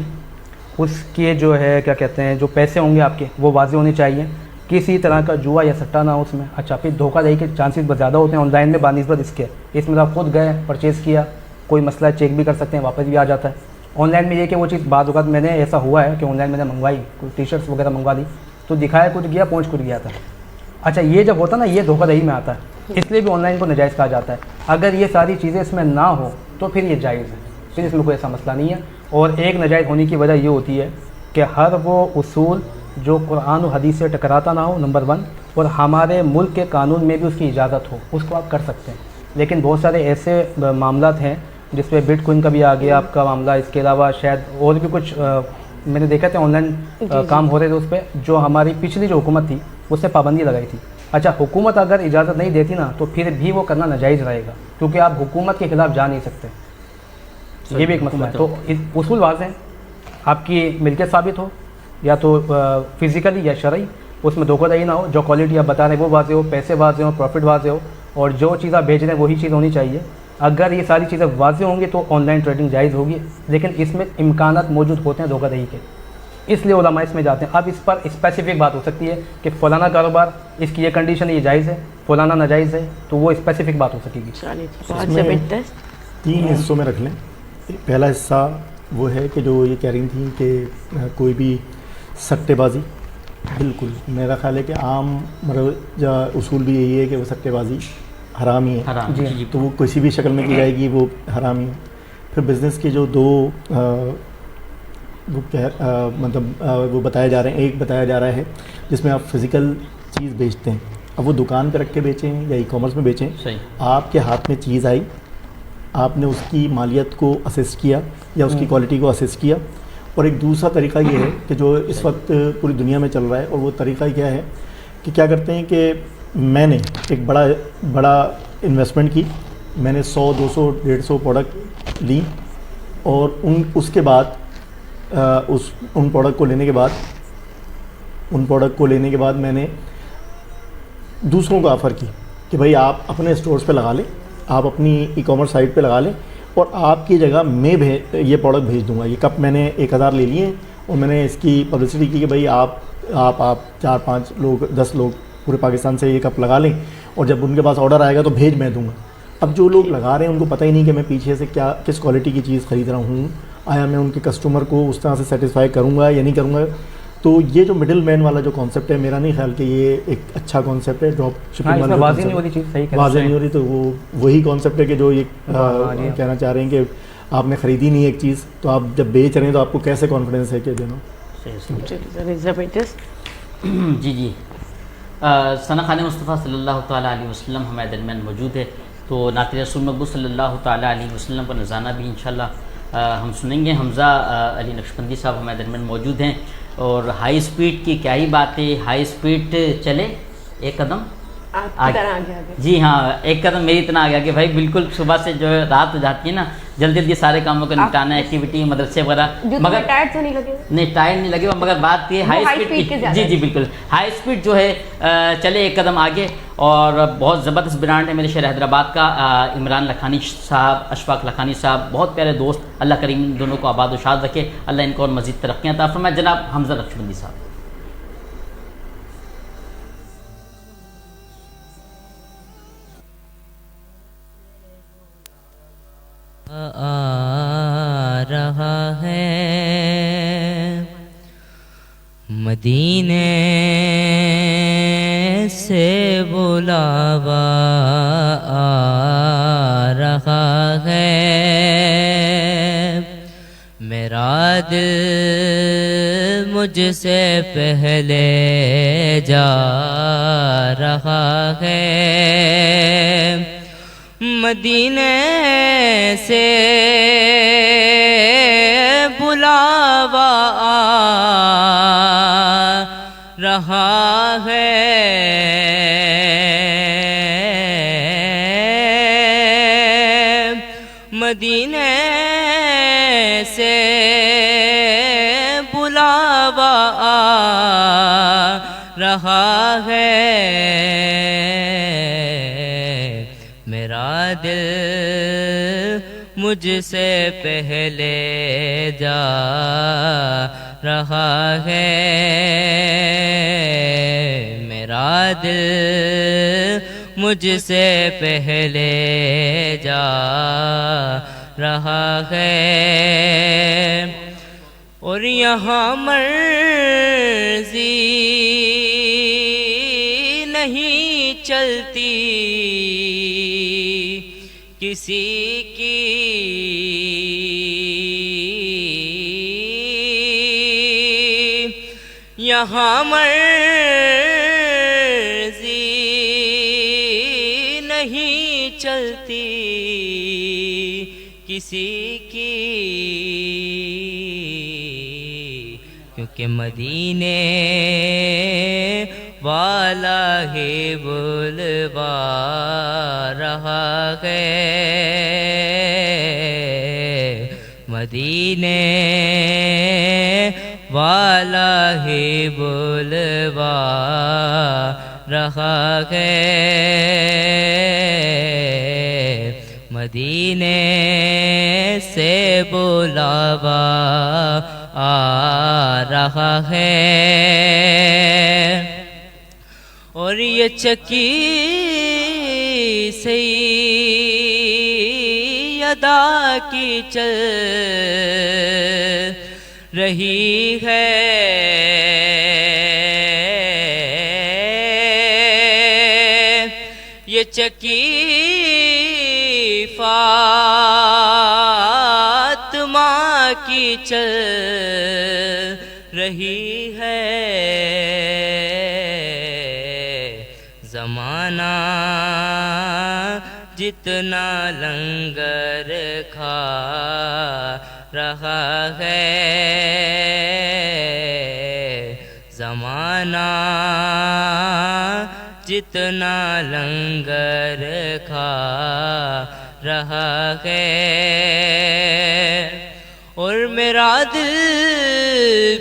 [SPEAKER 7] اس کے جو ہے کیا کہتے ہیں جو پیسے ہوں گے آپ کے وہ واضح ہونے چاہیے, کسی طرح کا جوا یا سٹا نہ ہو اس میں. اچھا پھر دھوکہ دہی کے چانسز بہت زیادہ ہوتے ہیں آن لائن میں بانسبت اس کے. اس میں آپ خود گئے, پرچیز کیا, کوئی مسئلہ چیک بھی کر سکتے ہیں, واپس بھی آ جاتا ہے. آن لائن میں یہ کہ وہ چیز بعض اوقات میں نے ایسا ہوا ہے کہ آن لائن میں نے منگوائی, کوئی ٹی شرٹس وغیرہ منگوا دی, تو دکھایا کچھ گیا, پہنچ کچھ گیا تھا. اچھا یہ جب ہوتا نا, یہ دھوکہ دہی میں آتا ہے, اس لیے بھی آن لائن کو ناجائز کہا جاتا ہے. اگر یہ ساری چیزیں اس میں نہ ہو تو پھر یہ جائز ہے, پھر اس میں کوئی ایسا مسئلہ نہیں ہے. اور ایک ناجائز ہونے کی وجہ یہ ہوتی ہے کہ ہر وہ اصول جو قرآن و حدیث سے ٹکراتا نہ ہو, نمبر 1, اور ہمارے ملک کے قانون میں بھی اس کی اجازت ہو, اس کو آپ کر سکتے ہیں. لیکن بہت سارے ایسے معاملات ہیں جس پہ بٹ کوئن کا بھی آ گیا آپ کا معاملہ, اس کے علاوہ شاید اور بھی کچھ میں نے دیکھا تھا آن لائن کام ہو رہے تھے اس پہ, جو ہماری پچھلی جو حکومت تھی اس نے پابندی لگائی تھی. اچھا حکومت اگر اجازت نہیں دیتی نا تو پھر بھی وہ کرنا ناجائز رہے گا, کیونکہ آپ حکومت کے خلاف جا نہیں سکتے. یہ بھی ایک مسئلہ ہے. تو اصول واضح ہیں, آپ کی ملکیت ثابت ہو یا تو فزیکلی یا شرعی, اس میں دھوکہ دہی نہ ہو, جو کوالٹی آپ بتا رہے ہیں وہ واضح ہو, پیسے واضح ہوں, پروفٹ واضح ہو, اور جو چیز آپ بھیج رہے ہیں وہی چیز ہونی چاہیے. اگر یہ ساری چیزیں واضح ہوں گی تو آن لائن ٹریڈنگ جائز ہوگی, لیکن اس میں امکانات موجود ہوتے ہیں دھوکہ دہی کے, اس لیے علماء اس میں جاتے ہیں. اب اس پر اسپیسیفک بات ہو سکتی ہے کہ فلانا کاروبار اس کی یہ کنڈیشن یہ جائز ہے, فلانا ناجائز ہے, تو وہ اسپیسیفک بات ہو سکے گی.
[SPEAKER 3] بہت زبردست.
[SPEAKER 5] 3 حصوں میں رکھ لیں. پہلا حصہ وہ ہے کہ جو یہ کہہ رہی تھیں کہ کوئی بھی سٹے بازی, بالکل میرا خیال ہے کہ عام مروجہ اصول بھی یہی ہے کہ وہ سٹے بازی حرام ہی ہے,
[SPEAKER 4] جی
[SPEAKER 5] تو وہ کسی بھی شکل میں کی جائے گی وہ حرام ہی ہے. پھر بزنس کے جو دو مطلب وہ بتائے جا رہے ہیں, ایک بتایا جا رہا ہے جس میں آپ فزیکل چیز بیچتے ہیں, اب وہ دکان پہ رکھ کے بیچیں یا ای کامرس میں بیچیں, آپ کے ہاتھ میں چیز آئی, آپ نے اس کی مالیت کو اسیس کیا یا اس کی کوالٹی کو اسیس کیا. اور ایک دوسرا طریقہ یہ ہے کہ جو اس وقت پوری دنیا میں چل رہا ہے, اور وہ طریقہ کیا ہے کہ کیا کرتے ہیں کہ میں نے ایک بڑا انویسٹمنٹ کی, میں نے 100 200 150 پروڈکٹ لی, اور اس کے بعد ان پروڈکٹ کو لینے کے بعد میں نے دوسروں کو آفر کی کہ بھائی آپ اپنے اسٹورز پہ لگا لیں, آپ اپنی ای کامرس سائٹ پہ لگا لیں, اور آپ کی جگہ میں یہ پروڈکٹ بھیج دوں گا. یہ کپ میں نے 1000 لے لیے, اور میں نے اس کی پبلسٹی کی کہ بھائی آپ 4-5 لوگ 10 لوگ پورے پاکستان سے یہ کپ لگا لیں, اور جب ان کے پاس آرڈر آئے گا تو بھیج میں دوں گا. اب جو لوگ لگا رہے ہیں ان کو پتہ ہی نہیں کہ میں پیچھے سے کس کوالٹی کی چیز خرید رہا ہوں, آیا میں ان کے کسٹمر کو اس طرح سے سیٹسفائی کروں گا یا نہیں کروں گا. تو یہ جو مڈل مین والا جو کانسیپٹ ہے, میرا نہیں خیال کہ یہ ایک اچھا کانسیپٹ ہے. ڈراپ شپنگ والا
[SPEAKER 7] واضح نہیں ہو رہی چیز, صحیح
[SPEAKER 5] واضح نہیں ہو رہی, تو وہ وہی کانسیپٹ ہے کہ جو یہ کہنا چاہ رہے ہیں کہ آپ نے خریدی نہیں ایک چیز, تو آپ جب بیچ رہے ہیں تو آپ کو کیسے کانفیڈنس ہے کہ جو نا.
[SPEAKER 3] زبردست.
[SPEAKER 4] جی ثنا خان مصطفیٰ صلی اللہ تعالیٰ علیہ وسلم ہمارے درمیان موجود ہے, تو نعت رسول مقبول صلی اللہ تعالیٰ علیہ وسلم پر نذرانہ بھی انشاءاللہ ہم سنیں گے. حمزہ علی نقشبندی صاحب ہمارے درمیان موجود ہیں, اور ہائی اسپیڈ کی کیا ہی بات ہے, ہائی اسپیڈ چلے ایک قدم
[SPEAKER 3] آپ کی طرح آگے آگے.
[SPEAKER 4] جی ہاں، ایک قدم میری اتنا آ گیا کہ بھائی بالکل صبح سے جو ہے رات ہو جاتی ہے نا، جلدی جلدی سارے کاموں کو نپٹانا ہے، ایکٹیویٹی مدرسے وغیرہ. مگر
[SPEAKER 3] ٹائر تو نہیں لگے؟
[SPEAKER 4] نہیں ٹائر نہیں لگے، مگر بات یہ ہائی اسپیڈ کی. جی جی بالکل ہائی اسپیڈ جو ہے چلے ایک قدم آگے. اور بہت زبردست برانڈ ہے میرے شہر حیدرآباد کا. عمران لکھانی صاحب، اشفاق لکھانی صاحب، بہت پیارے دوست. اللہ کریم ان دونوں کو آباد و شاد رکھے، اللہ ان کو اور مزید ترقیاں عطا فرمائے. جناب حمزہ نقشبندی صاحب.
[SPEAKER 6] آ رہا ہے مدینے سے بلاوا، آ رہا ہے میرا دل مجھ سے پہلے جا رہا ہے. مدینے سے بلاوا آ رہا ہے مدینے سے بلاوا آ رہا ہے میرا دل مجھ سے پہلے جا رہا ہے میرا دل مجھ سے پہلے جا رہا ہے. اور یہاں مرضی نہیں چلتی کسی کی، یہاں مرضی نہیں چلتی کسی کی، کیونکہ مدینے والا ہی بلوا رہا ہے مدینے والا ہی بلوا رہا ہے مدینے سے بلاوا آ رہا ہے. اور یہ چکی سیدہ کی چل رہی ہے یہ چکی فاطمہ کی چل رہی ہے زمانہ جتنا لنگر کھا رہا ہے زمانہ جتنا لنگر کھا رہا ہے اور میرا دل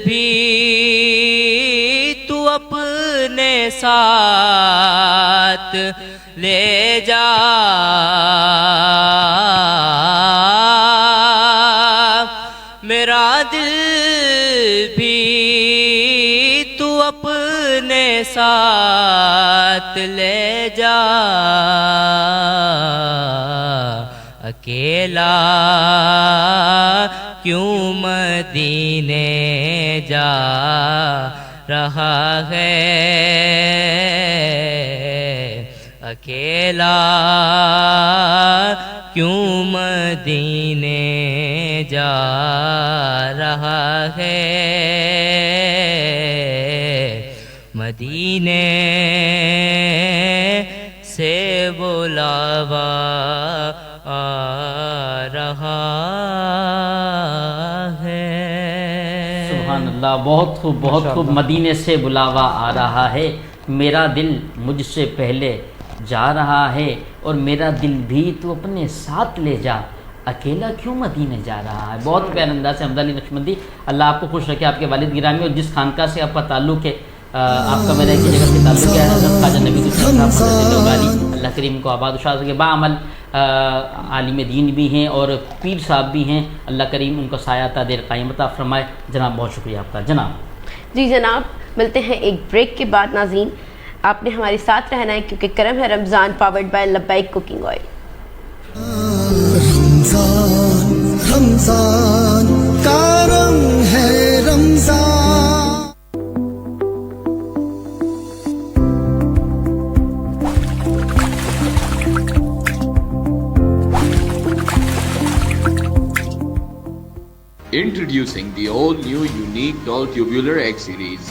[SPEAKER 6] بھی تو اپنے ساتھ لے جا میرا دل بھی تو اپنے ساتھ لے جا اکیلا کیوں مدینے جا رہا ہے اکیلا کیوں مدینے جا رہا ہے مدینے سے بلاوا آ رہا ہے.
[SPEAKER 4] سبحان اللہ، بہت خوب بہت خوب. مدینے سے بلاوا آ رہا ہے میرا دل مجھ سے پہلے جا رہا ہے اور میرا دل بھی تو اپنے ساتھ لے جا، اکیلا کیوں مدینے جا رہا ہے۔ بہت پیارے انداز سے حمزہ علی نقشبندی، اللہ آپ کو خوش رکھے، آپ کے والد گرامی، اور جس خانقاہ سے آپ کا تعلق ہے، آپ کا میرا ایک جگہ سے تعلق ہے، حضرت خواجہ نوید الدین صاحب رضی اللہ عنہ، اللہ کریم کو آباد و شاد رکھے۔ بعمل عالم دین بھی ہیں اور پیر صاحب بھی ہیں، اللہ کریم ان کا سایہ تا دیر قائم عطا فرمائے۔ جناب بہت شکریہ آپ کا۔ جناب
[SPEAKER 3] جی جناب، ملتے ہیں ایک بریک کے بعد۔ ناظرین آپ نے ہمارے ساتھ رہنا ہے کیونکہ کرم ہے رمضان، پاورڈ بائی لبیک کوکنگ آئل۔
[SPEAKER 1] رمضان رمضان کا رنگ ہے رمضان۔
[SPEAKER 8] Introducing the all-new Unique Doll Tubular Egg Series.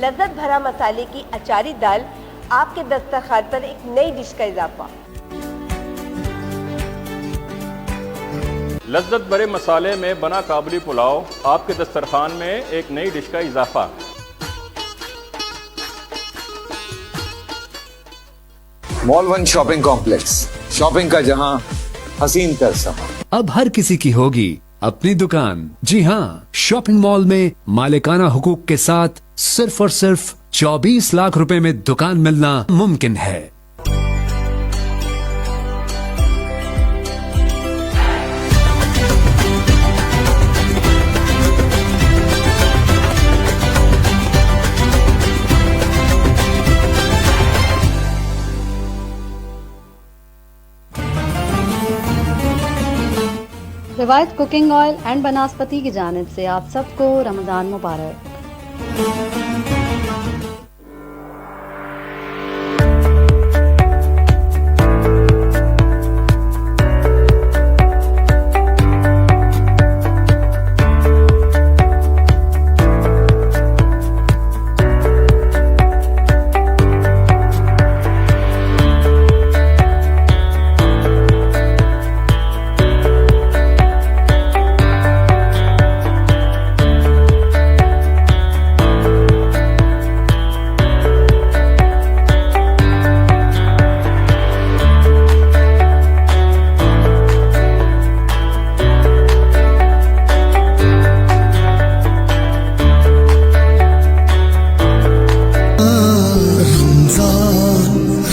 [SPEAKER 9] لذت بھرا مسالے کی اچاری دال، آپ کے دسترخوان پر ایک نئی ڈش کا اضافہ۔
[SPEAKER 10] لذت بھرے مسالے میں بنا کابلی پلاؤ، آپ کے دسترخوان میں ایک نئی ڈش کا اضافہ۔
[SPEAKER 11] مال ون شاپنگ کمپلیکس، شاپنگ کا جہاں، حسین تر سما۔
[SPEAKER 12] اب ہر کسی کی ہوگی اپنی دکان۔ جی ہاں، شاپنگ مال میں مالکانہ حقوق کے ساتھ صرف اور صرف 24 لاکھ روپے میں دکان ملنا ممکن ہے۔
[SPEAKER 13] روایت کوکنگ آئل اینڈ بناسپتی کی جانب سے آپ سب کو رمضان مبارک۔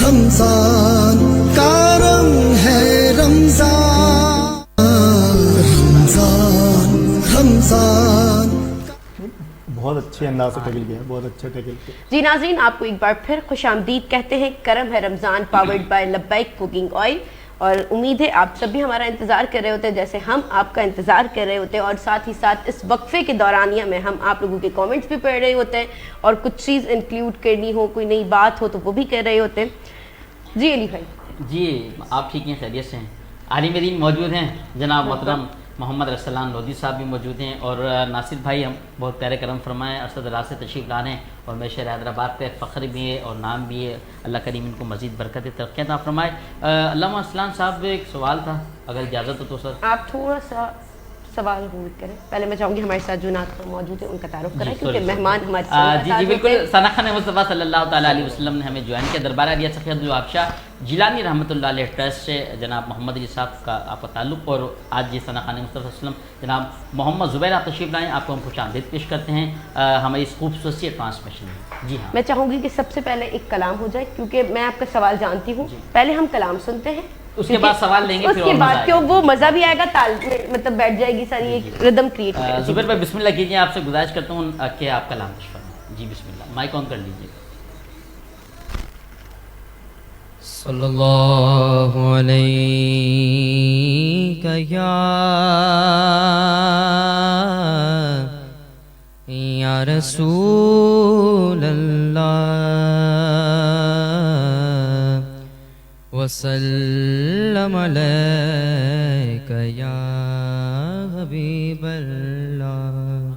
[SPEAKER 1] رمضان کا رنگ ہے رمضان، رمضان رمضان۔
[SPEAKER 5] بہت اچھے انداز سے ٹیکل کیا ہے، بہت اچھا ٹیکل کیا۔
[SPEAKER 3] جی ناظرین، آپ کو ایک بار پھر خوش آمدید کہتے ہیں۔ کرم ہے رمضان، پاورڈ بائی لبیک کوکنگ آئل، اور امید ہے آپ سب بھی ہمارا انتظار کر رہے ہوتے ہیں جیسے ہم آپ کا انتظار کر رہے ہوتے ہیں، اور ساتھ ہی ساتھ اس وقفے کے دورانیہ میں ہم آپ لوگوں کے کامنٹس بھی پڑھ رہے ہوتے ہیں، اور کچھ چیز انکلیوڈ کرنی ہو، کوئی نئی بات ہو تو وہ بھی کر رہے ہوتے ہیں۔ جی علی بھائی۔
[SPEAKER 4] جی آپ ٹھیک ہیں، خیریت سے ہیں؟ عالم دین موجود ہیں، جناب محترم محمد رسلان لودھی صاحب بھی موجود ہیں، اور ناصر بھائی ہم بہت پیارے کرم فرمائیں، ارشد راز سے تشریف لا رہے ہیں، اور میں شہر حیدرآباد پہ فخر بھی ہے اور نام بھی ہے، اللہ کریم ان کو مزید برکت ترقیاں عطا فرمائے۔ علامہ رسلان صاحب ایک سوال تھا، اگر اجازت ہو تو سر۔
[SPEAKER 3] آپ تھوڑا سا سوال ہولڈ کریں. پہلے میں چاہوں گی ہمارے ساتھ جو نعت خواں موجود ہیں ان کا تعارف کرائیں کیونکہ
[SPEAKER 4] sorry.
[SPEAKER 3] مہمان ہمارے ساتھ
[SPEAKER 4] جی بالکل. ثنا خان مصطفیٰ صلی اللہ تعالیٰ علیہ وسلم نے ہمیں جوائن کیا. دربار عالیہ سخی عبدالوہاب جیلانی رحمۃ اللہ علیہ ٹرسٹ سے جناب محمد علی صاحب کا آپ کا تعلق, اور آج یہ ثنا خان مصطفیٰ صلی اللہ علیہ وسلم جناب محمد زبیر آپ تشریف لائیں, آپ کو ہم خوش آمدید پیش کرتے ہیں ہماری اس خوبصورت سی ٹرانسمیشن میں. جی ہاں,
[SPEAKER 3] میں چاہوں گی کہ سب سے پہلے ایک کلام ہو جائے کیونکہ میں آپ کا سوال جانتی ہوں. پہلے ہم کلام سنتے ہیں,
[SPEAKER 4] اس کے بعد سوال لیں گے,
[SPEAKER 3] اس کے بعد کیوں وہ مزہ بھی آئے گا, تال میں مطلب بیٹھ جائے گی ساری ایک ردم کریٹ.
[SPEAKER 4] زبیر بھائی بسم اللہ کیجیے, آپ سے گزارش کرتا ہوں کہ آپ کلام پیش فرمائیں. جی بسم اللہ, مائک آن کر لیجیے.
[SPEAKER 6] صلی اللہ علیہ یا رسول اللہ وسلم علیک یا حبیب اللہ.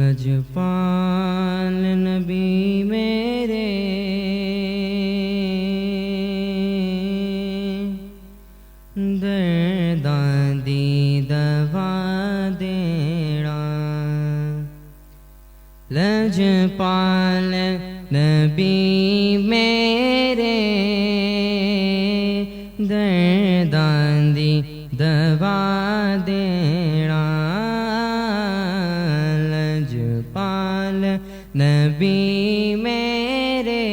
[SPEAKER 6] لجپال نبی میرے درداں دی دوا دینا. لجپال نبی میرے درداں دی دوا دینا. لجپال نبی میرے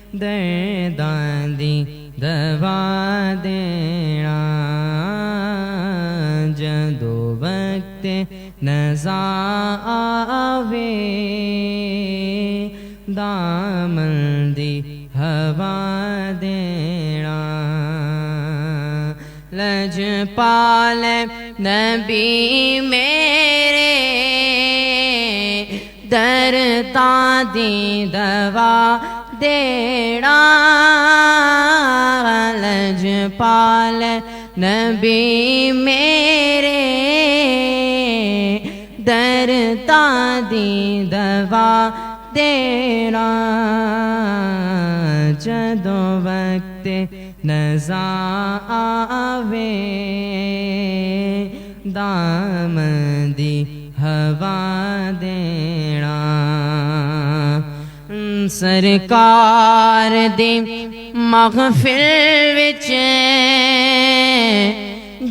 [SPEAKER 6] درداں دی دوا دینا. جدو وقت نزا آوے دامن دی ہوا دینا. لجپال نبی میرے درداں دی دوا دینا. لجپال نبی میرے درداں دی دوا دینا. جدو وقت نزا آوے دامن دی ہوا دینا. سرکار دی محفل وچ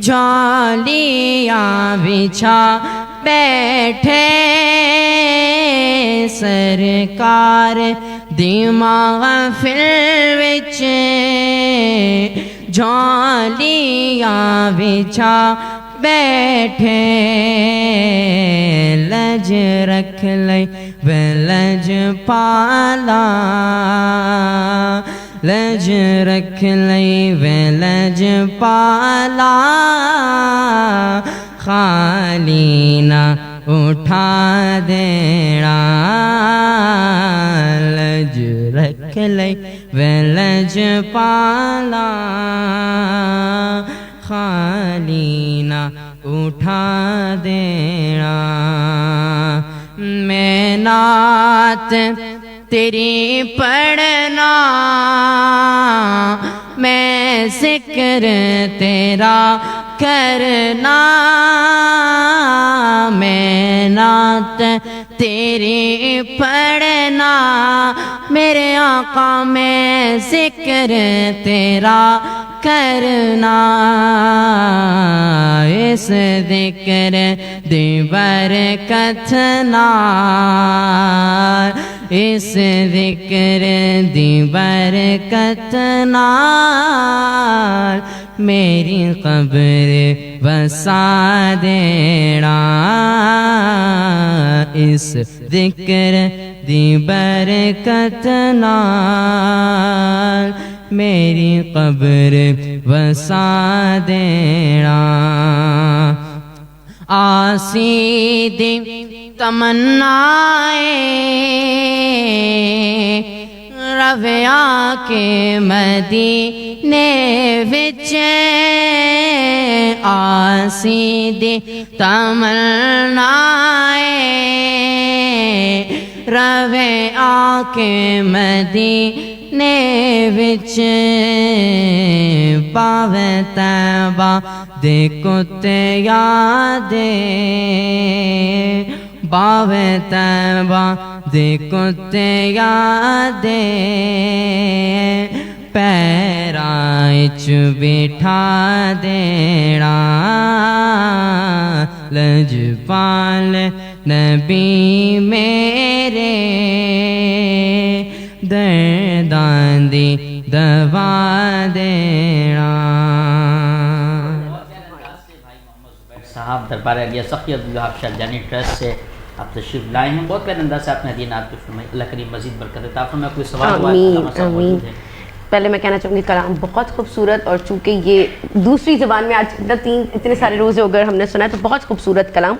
[SPEAKER 6] جالیاں بچھا بیٹھے. سرکار دی محفل وچ جالیاں بچھا بیٹھے. لج رکھ لئی وے لج پالا, لج رکھ لئی وے لج پالا. خالی نہ اٹھا دینا. لج رکھ لئی وے لج پالا. خالی نہ اٹھا دینا. میں نعت تیری پڑھنا, میں ذکر تیرا کرنا. میں نعت تیری پڑھنا, میرے آقا میں ذکر تیرا کرنا. اس ذکر دی برکت نال, اس ذکر دی برکت نال میری قبر بسا دینا. اس ذکر دی برکت نال میری قبر بسا دینا. آسی دی تمنائے رویا کے مدینے وچ. آسی دی تمنائے رویا کے مدینے مدینے وچ پاوے تیبہ دے کتے یادے باوے تیبہ دے کتے یادے پیرائچ بٹھا دینا لجپال نبی میرے دردان دی دوا دینا.
[SPEAKER 4] صاحب دربار عالیہ سخی عبدالوہاب شادیانی ٹرسٹ سے آپ تشریف لائے ہیں. بہت پیارے انداز سے آپ نے ہدیہ نعت پیش فرمائی. اللہ کریم مزید برکت عطا فرمائے. کوئی سوال ہوا ہے؟
[SPEAKER 3] آمین. پہلے میں کہنا چاہوں گی کلام بہت خوبصورت، اور چونکہ یہ دوسری زبان میں آج اتنے سارے روزے اگر ہم نے سنا ہے تو بہت خوبصورت کلام.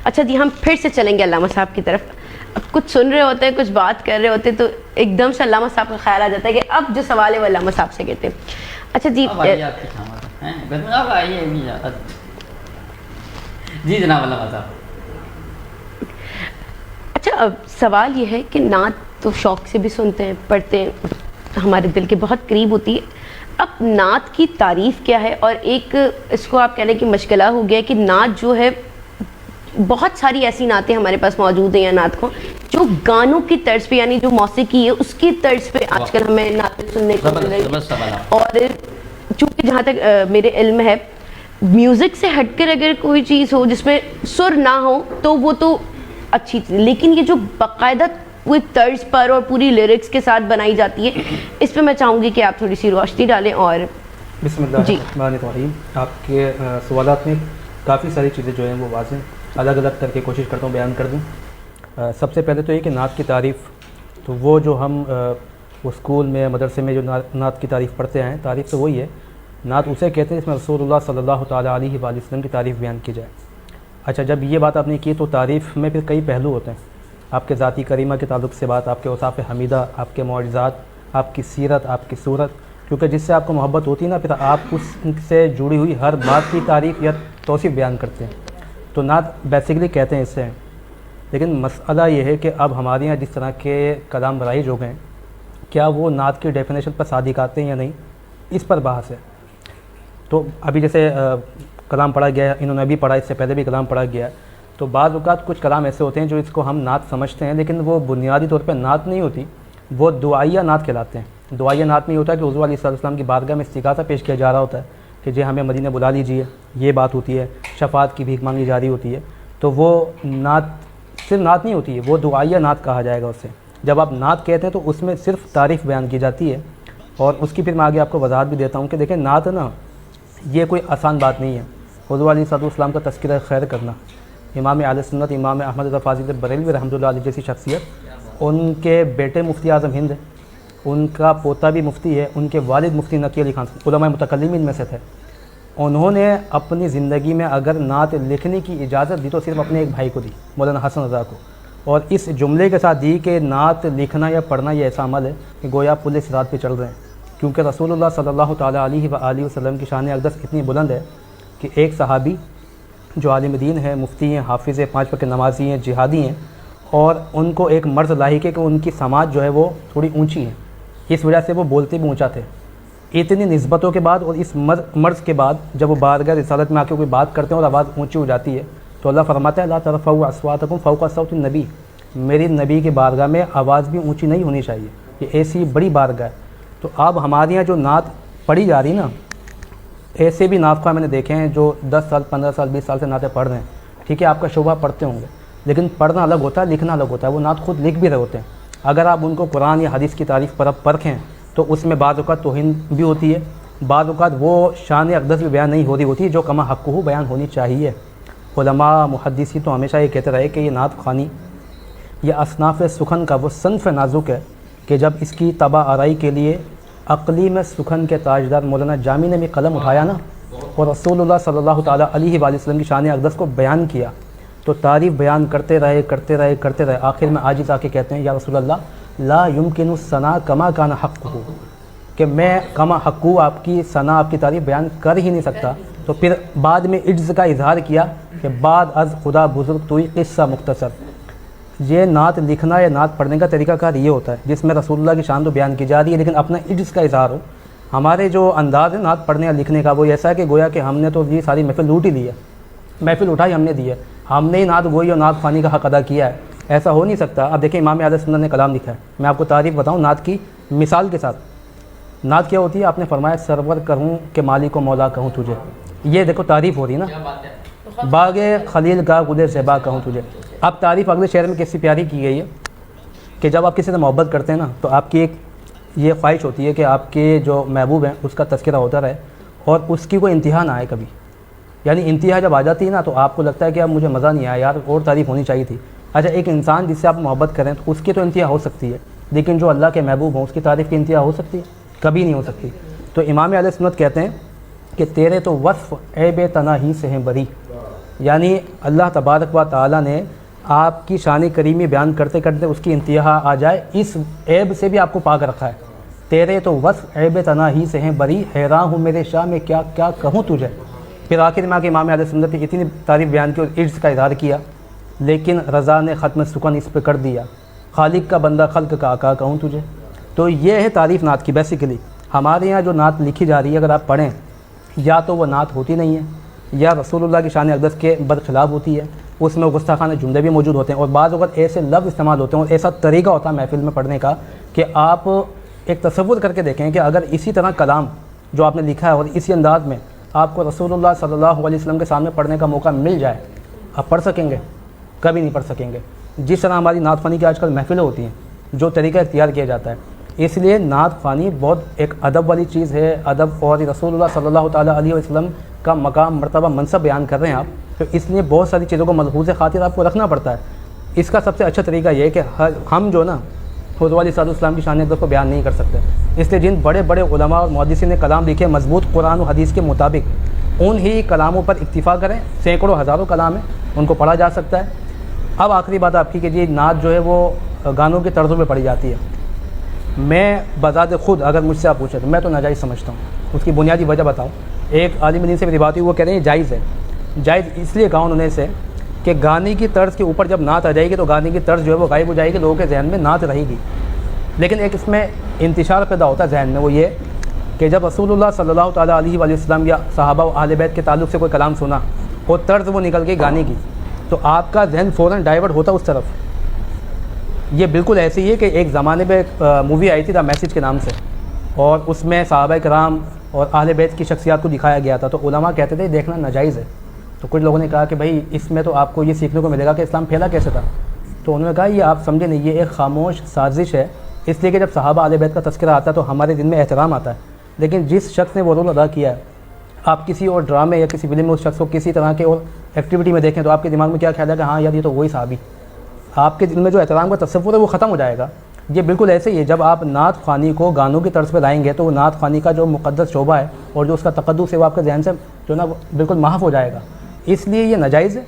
[SPEAKER 3] اچھا جی، ہم پھر سے چلیں گے علامہ صاحب کی طرف. اب کچھ سن رہے ہوتے ہیں، کچھ بات کر رہے ہوتے ہیں، تو ایک دم سے علامہ صاحب کا خیال آ جاتا ہے کہ اب جو سوال ہے وہ علامہ صاحب سے کہتے ہیں. اچھا جی
[SPEAKER 4] جی جناب علامہ صاحب.
[SPEAKER 3] اچھا اب سوال یہ ہے کہ نعت تو شوق سے بھی سنتے ہیں، پڑھتے ہیں، ہمارے دل کے بہت قریب ہوتی ہے. اب نعت کی تعریف کیا ہے؟ اور ایک اس کو آپ کہنے کی مشغلہ ہو گیا کہ نعت جو ہے، بہت ساری ایسی نعتیں ہمارے پاس موجود ہیں یا نعت کو جو گانوں کی طرز پہ، یعنی جو موسیقی ہے اس کی طرز پہ آج کل ہمیں نعتیں سننے کو مل رہی ہیں. اور چونکہ جہاں تک میرے علم ہے، میوزک سے ہٹ کر اگر کوئی چیز ہو جس میں سر نہ ہو تو وہ تو اچھی چیز، لیکن یہ جو باقاعدہ وہ طرز پر اور پوری لیرکس کے ساتھ بنائی جاتی ہے، اس پہ میں چاہوں گی کہ آپ تھوڑی سی روشنی ڈالیں. اور
[SPEAKER 7] بسم اللہ الرحمن الرحیم. آپ کے سوالات میں کافی ساری چیزیں جو ہیں وہ واضح الگ الگ کر کے کوشش کرتا ہوں بیان کر دوں. سب سے پہلے تو یہ کہ نعت کی تعریف، تو وہ جو ہم اسکول میں مدرسے میں جو نعت کی تعریف پڑھتے ہیں، تعریف تو وہی ہے. نعت اسے کہتے ہیں جس میں رسول اللہ صلی اللہ تعالیٰ علیہ وآلہ وسلم کی تعریف بیان کی جائے. اچھا، جب یہ بات آپ نے کی تو تعریف میں پھر کئی پہلو ہوتے ہیں. آپ کے ذاتی کریمہ کے تعلق سے بات، آپ کے اوصاف حمیدہ، آپ کے معجزات، آپ کی سیرت، آپ کی صورت، کیونکہ جس سے آپ کو محبت ہوتی ہے نا، پھر آپ اس سے جڑی ہوئی ہر بات کی تعریف یا توصیف بیان کرتے ہیں. تو نعت بیسیکلی کہتے ہیں اس سے. لیکن مسئلہ یہ ہے کہ اب ہمارے یہاں جس طرح کے کلام رائج ہو گئے ہیں، کیا وہ نعت کی ڈیفینیشن پر صادق آتے ہیں یا نہیں، اس پر بحث ہے. تو ابھی جیسے کلام پڑھا گیا ہے، انہوں نے ابھی پڑھا، اس سے پہلے بھی کلام پڑھا گیا ہے. تو بعض اوقات کچھ کلام ایسے ہوتے ہیں جو اس کو ہم نعت سمجھتے ہیں، لیکن وہ بنیادی طور پہ نعت نہیں ہوتی، وہ دعائیہ نعت کہلاتے ہیں. دعائیہ نعت میں یہ ہوتا ہے کہ حضور علیہ السلام کی بارگاہ میں استغاثہ پیش کیا جا رہا ہوتا ہے کہ جی ہمیں مدینہ بلا لیجیے، یہ بات ہوتی ہے. شفاعت کی بھیک مانگی جا رہی ہوتی ہے. تو وہ نعت صرف نعت نہیں ہوتی ہے، وہ دعائیہ نعت کہا جائے گا اسے. جب آپ نعت کہتے ہیں تو اس میں صرف تعریف بیان کی جاتی ہے. اور اس کی پھر میں آگے آپ کو وضاحت بھی دیتا ہوں کہ دیکھیں نعت نا، یہ کوئی آسان بات نہیں ہے. حضور علیہ السلام کا تذکرہ خیر کرنا، امام اہل سنت امام احمد رضا فاضل بریلوی رحمۃ اللہ علیہ جیسی شخصیت، ان کے بیٹے مفتی اعظم ہند ہے، ان کا پوتا بھی مفتی ہے، ان کے والد مفتی نقی علی خان علماء متکلمین میں سے تھے. انہوں نے اپنی زندگی میں اگر نعت لکھنے کی اجازت دی تو صرف اپنے ایک بھائی کو دی، مولانا حسن رضا کو، اور اس جملے کے ساتھ دی کہ نعت لکھنا یا پڑھنا یہ ایسا عمل ہے کہ گویا پل صراط پہ چل رہے ہیں. کیونکہ رسول اللہ صلی اللہ تعالیٰ علیہ وآلہ وسلم کی شان اقدس اتنی بلند ہے کہ ایک صحابی جو عالم دین ہے، مفتی ہیں، حافظ ہیں، 5 وقت نمازی ہیں، جہادی ہیں، اور ان کو ایک مرض لاحق ہے کہ ان کی سماعت جو ہے وہ تھوڑی اونچی ہے، اس وجہ سے وہ بولتے بھی اونچا تھے. اتنی نسبتوں کے بعد اور اس مرض کے بعد جب وہ بارگاہ رسالت میں آ کے کوئی بات کرتے ہیں اور آواز اونچی ہو جاتی ہے تو اللہ فرماتا ہے لا ترفعوا اصواتکم فوق صوت النبی، میری نبی کی بارگاہ میں آواز بھی اونچی نہیں ہونی چاہیے. یہ ایسی بڑی بارگاہ ہے. تو اب ہمارے یہاں جو نعت پڑھی جا رہی نا، ایسے بھی نعت خواہ میں نے دیکھے ہیں جو 10 سال 15 سال 20 سال سے نعتیں پڑھ رہے ہیں. ٹھیک ہے، آپ کا شعبہ پڑھتے ہوں گے، لیکن پڑھنا الگ ہوتا ہے، لکھنا الگ ہوتا ہے. وہ نعت خود لکھ بھی رہے ہوتے ہیں. اگر آپ ان کو قرآن یا حدیث کی تعریف پر اب پرکھیں تو اس میں بعض اوقات توہین بھی ہوتی ہے، بعض اوقات وہ شان اقدس بھی بیان نہیں ہو رہی ہوتی جو کما حقہ بیان ہونی چاہیے. علماء محدثین تو ہمیشہ یہ کہتے رہے کہ یہ نعت خوانی یہ اصناف سخن کا وہ صنف نازک ہے کہ جب اس کی طبع آرائی کے لیے عقلی میں سخن کے تاجدار مولانا جامی نے بھی قلم اٹھایا نا اور رسول اللہ صلی اللہ تعالیٰ علیہ وآلہ وسلم کی شان اقدس کو بیان کیا تو تعریف بیان کرتے رہے آخر میں عاجز آ کے کہتے ہیں یا رسول اللہ لا یمکن الثناء کما کان حقہ، کہ میں کما حقہ آپ کی ثنا آپ کی تعریف بیان کر ہی نہیں سکتا. تو پھر بعد میں عجز کا اظہار کیا کہ بعد از خدا بزرگ توئی قصہ مختصر، یہ نعت لکھنا یا نعت پڑھنے کا طریقہ کار یہ ہوتا ہے جس میں رسول اللہ کی شان تو بیان کی جا رہی ہے لیکن اپنا عجز کا اظہار ہو. ہمارے جو انداز ہے نعت پڑھنے یا لکھنے کا وہ ایسا ہے کہ گویا کہ ہم نے تو یہ ساری محفل لوٹ ہی لی ہے, محفل اٹھائی ہم نے دی ہے, ہم نے ہی نعت گوئی اور نعت خوانی کا حق ادا کیا ہے. ایسا ہو نہیں سکتا. اب دیکھیں امام اہل سنت نے کلام لکھا ہے, میں آپ کو تعریف بتاؤں نعت کی مثال کے ساتھ. نعت کیا ہوتی ہے؟ آپ نے فرمایا سرور کروں کہ مالک و مولا کہوں تجھے, یہ دیکھو تعریف ہو رہی نا. باغ خلیل کا گل زیبا کہوں تجھے. اب تعریف اگلے شعر میں کیسی پیاری کی گئی ہے کہ جب آپ کسی سے محبت کرتے ہیں نا تو آپ کی ایک یہ خواہش ہوتی ہے کہ آپ کے جو محبوب ہیں اس کا تذکرہ ہوتا رہے اور اس کی کوئی انتہا نہ آئے کبھی. یعنی انتہا جب آ جاتی ہے نا تو آپ کو لگتا ہے کہ اب مجھے مزہ نہیں آیا یار, اور تعریف ہونی چاہیے تھی. اچھا ایک انسان جس سے آپ محبت کریں تو اس کی تو انتہا ہو سکتی ہے, لیکن جو اللہ کے محبوب ہوں اس کی تعریف کی انتہا ہو سکتی ہے؟ کبھی نہیں ہو سکتی. تو امام اہل سنت کہتے ہیں کہ تیرے تو وصف عیب تناہی سے ہیں بری, یعنی اللہ تبارک و تعالیٰ نے آپ کی شان کریمی بیان کرتے کرتے اس کی انتہا آ جائے, اس عیب سے بھی آپ کو پاک رکھا ہے. تیرے تو وصف عیب تناہی سے ہیں بری, حیران ہوں میرے شاہ میں کیا کیا کہوں تجھے. پھر آخر میں آ کے امام اہل سنت نے اتنی تعریف بیان کی اور عجز کا اظہار کیا, لیکن رضا نے ختم سکن اس پہ کر دیا, خالق کا بندہ خلق کا آقا کہوں تجھے. تو یہ ہے تعریف نعت کی. بیسیکلی ہمارے یہاں جو نعت لکھی جا رہی ہے اگر آپ پڑھیں یا تو وہ نعت ہوتی نہیں ہے یا رسول اللہ کی شان اقدس کے برخلاف ہوتی ہے, اس میں گستاخانہ جملے بھی موجود ہوتے ہیں اور بعض اوقات ایسے لفظ استعمال ہوتے ہیں اور ایسا طریقہ ہوتا ہے محفل میں پڑھنے کا کہ آپ ایک تصور کر کے دیکھیں کہ اگر اسی طرح کلام جو آپ نے لکھا ہے اور اسی انداز میں آپ کو رسول اللہ صلی اللہ علیہ وسلم کے سامنے پڑھنے کا موقع مل جائے, آپ پڑھ سکیں گے؟ کبھی نہیں پڑھ سکیں گے. جس طرح ہماری نعت خوانی کی آج کل محفلیں ہوتی ہیں, جو طریقہ اختیار کیا جاتا ہے, اس لیے نعت خوانی بہت ایک ادب والی چیز ہے. ادب اور رسول اللہ صلی اللہ تعالیٰ علیہ وسلم کا مقام مرتبہ منصب بیان کر رہے ہیں آپ, تو اس لیے بہت ساری چیزوں کو ملحوظ خاطر آپ کو رکھنا پڑتا ہے. اس کا سب سے اچھا طریقہ یہ ہے کہ ہم جو نا حضور علیہ السلام کی شان اقدس کو بیان نہیں کر سکتے, اس لیے جن بڑے بڑے علماء اور محدثین نے کلام لکھے مضبوط قرآن و حدیث کے مطابق, ان ہی کلاموں پر اکتفا کریں. سینکڑوں ہزاروں کلام ہیں, ان کو پڑھا جا سکتا ہے. اب آخری بات آپ کی کہ یہ نعت جو ہے وہ گانوں کے طرزوں پہ پڑھی جاتی ہے. میں بذات خود اگر مجھ سے آپ پوچھیں تو میں تو ناجائز سمجھتا ہوں. اس کی بنیادی وجہ بتاؤں. ایک عالم دین سے میری بات ہوئی, وہ کہہ رہے ہیں جائز ہے. جائز اس لیے کہا انہوں نے سے کہ گانے کی طرز کے اوپر جب نعت آ جائے گی تو گانے کی طرز جو ہے وہ غائب ہو جائے گی, لوگوں کے ذہن میں نعت رہے گی. لیکن ایک اس میں انتشار پیدا ہوتا ہے ذہن میں, وہ یہ کہ جب رسول اللہ صلی اللہ تعالیٰ علیہ وسلم یا صحابہ و اہل بیت کے تعلق سے کوئی کلام سنا اور طرز وہ نکل گئی گانے کی, تو آپ کا ذہن فوراً ڈائیورٹ ہوتا اس طرف. یہ بالکل ایسے ہی ہے کہ ایک زمانے میں مووی آئی تھی دا میسج کے نام سے, اور اس میں صحابہ کرام اور اہل بیت کی شخصیات کو دکھایا گیا تھا. تو علماء کہتے تھے دیکھنا ناجائز ہے. تو کچھ لوگوں نے کہا کہ بھائی اس میں تو آپ کو یہ سیکھنے کو ملے گا کہ اسلام پھیلا کیسے تھا. تو انہوں نے کہا یہ آپ سمجھے نہیں, یہ ایک خاموش سازش ہے, اس لیے کہ جب صحابہ اہل بیت کا تذکرہ آتا ہے تو ہمارے دل میں احترام آتا ہے. لیکن جس شخص نے وہ رول ادا کیا ہے, آپ کسی اور ڈرامے یا کسی فلم میں اس شخص کو کسی طرح کے اور ایکٹیویٹی میں دیکھیں تو آپ کے دماغ میں کیا خیال ہے کہ ہاں یار یہ تو وہی صحابی, آپ کے دل میں جو احترام کا تصور ہے وہ ختم ہو جائے گا. یہ بالکل ایسے ہی ہے, جب آپ نعت خوانی کو گانوں کی طرز پہ لائیں گے تو وہ نعت خوانی کا جو مقدس شعبہ ہے اور جو اس کا تقدس ہے وہ آپ کے ذہن سے جو نا بالکل محو ہو جائے گا. اس لیے یہ ناجائز ہے.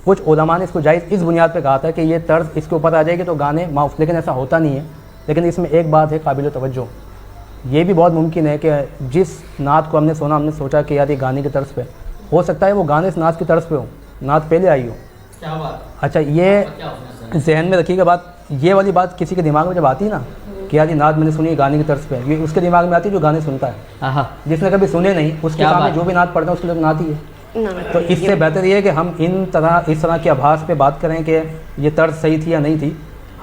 [SPEAKER 7] کچھ علماء نے اس کو جائز اس بنیاد پہ کہا تھا کہ یہ طرز اس کے اوپر آ جائے گی تو گانے معاف, لیکن ایسا ہوتا نہیں ہے. لیکن اس میں ایک بات ہے قابل توجہ, یہ بھی بہت ممکن ہے کہ جس نعت کو ہم نے سنا, ہم نے سوچا کہ یار یہ گانے کی طرز پہ, ہو سکتا ہے وہ گانے اس نعت کی طرز پہ ہوں, نعت پہلے آئی ہو.
[SPEAKER 4] کیا بات.
[SPEAKER 7] اچھا یہ ذہن میں رکھیے گا بات, یہ والی بات کسی کے دماغ میں جب آتی ہے نا کہ یار یہ نعت میں نے سنی ہے گانے کی طرز پہ, یہ اس کے دماغ میں آتی ہے جو گانے سنتا ہے. جس نے کبھی سنے نہیں اس کے سامنے جو بھی نعت پڑھتا ہے اس کے لیے نعت ہی ہے. تو اس سے بہتر یہ ہے کہ ہم اس طرح کے آبھاس پہ بات کریں کہ یہ طرز صحیح تھی یا نہیں تھی,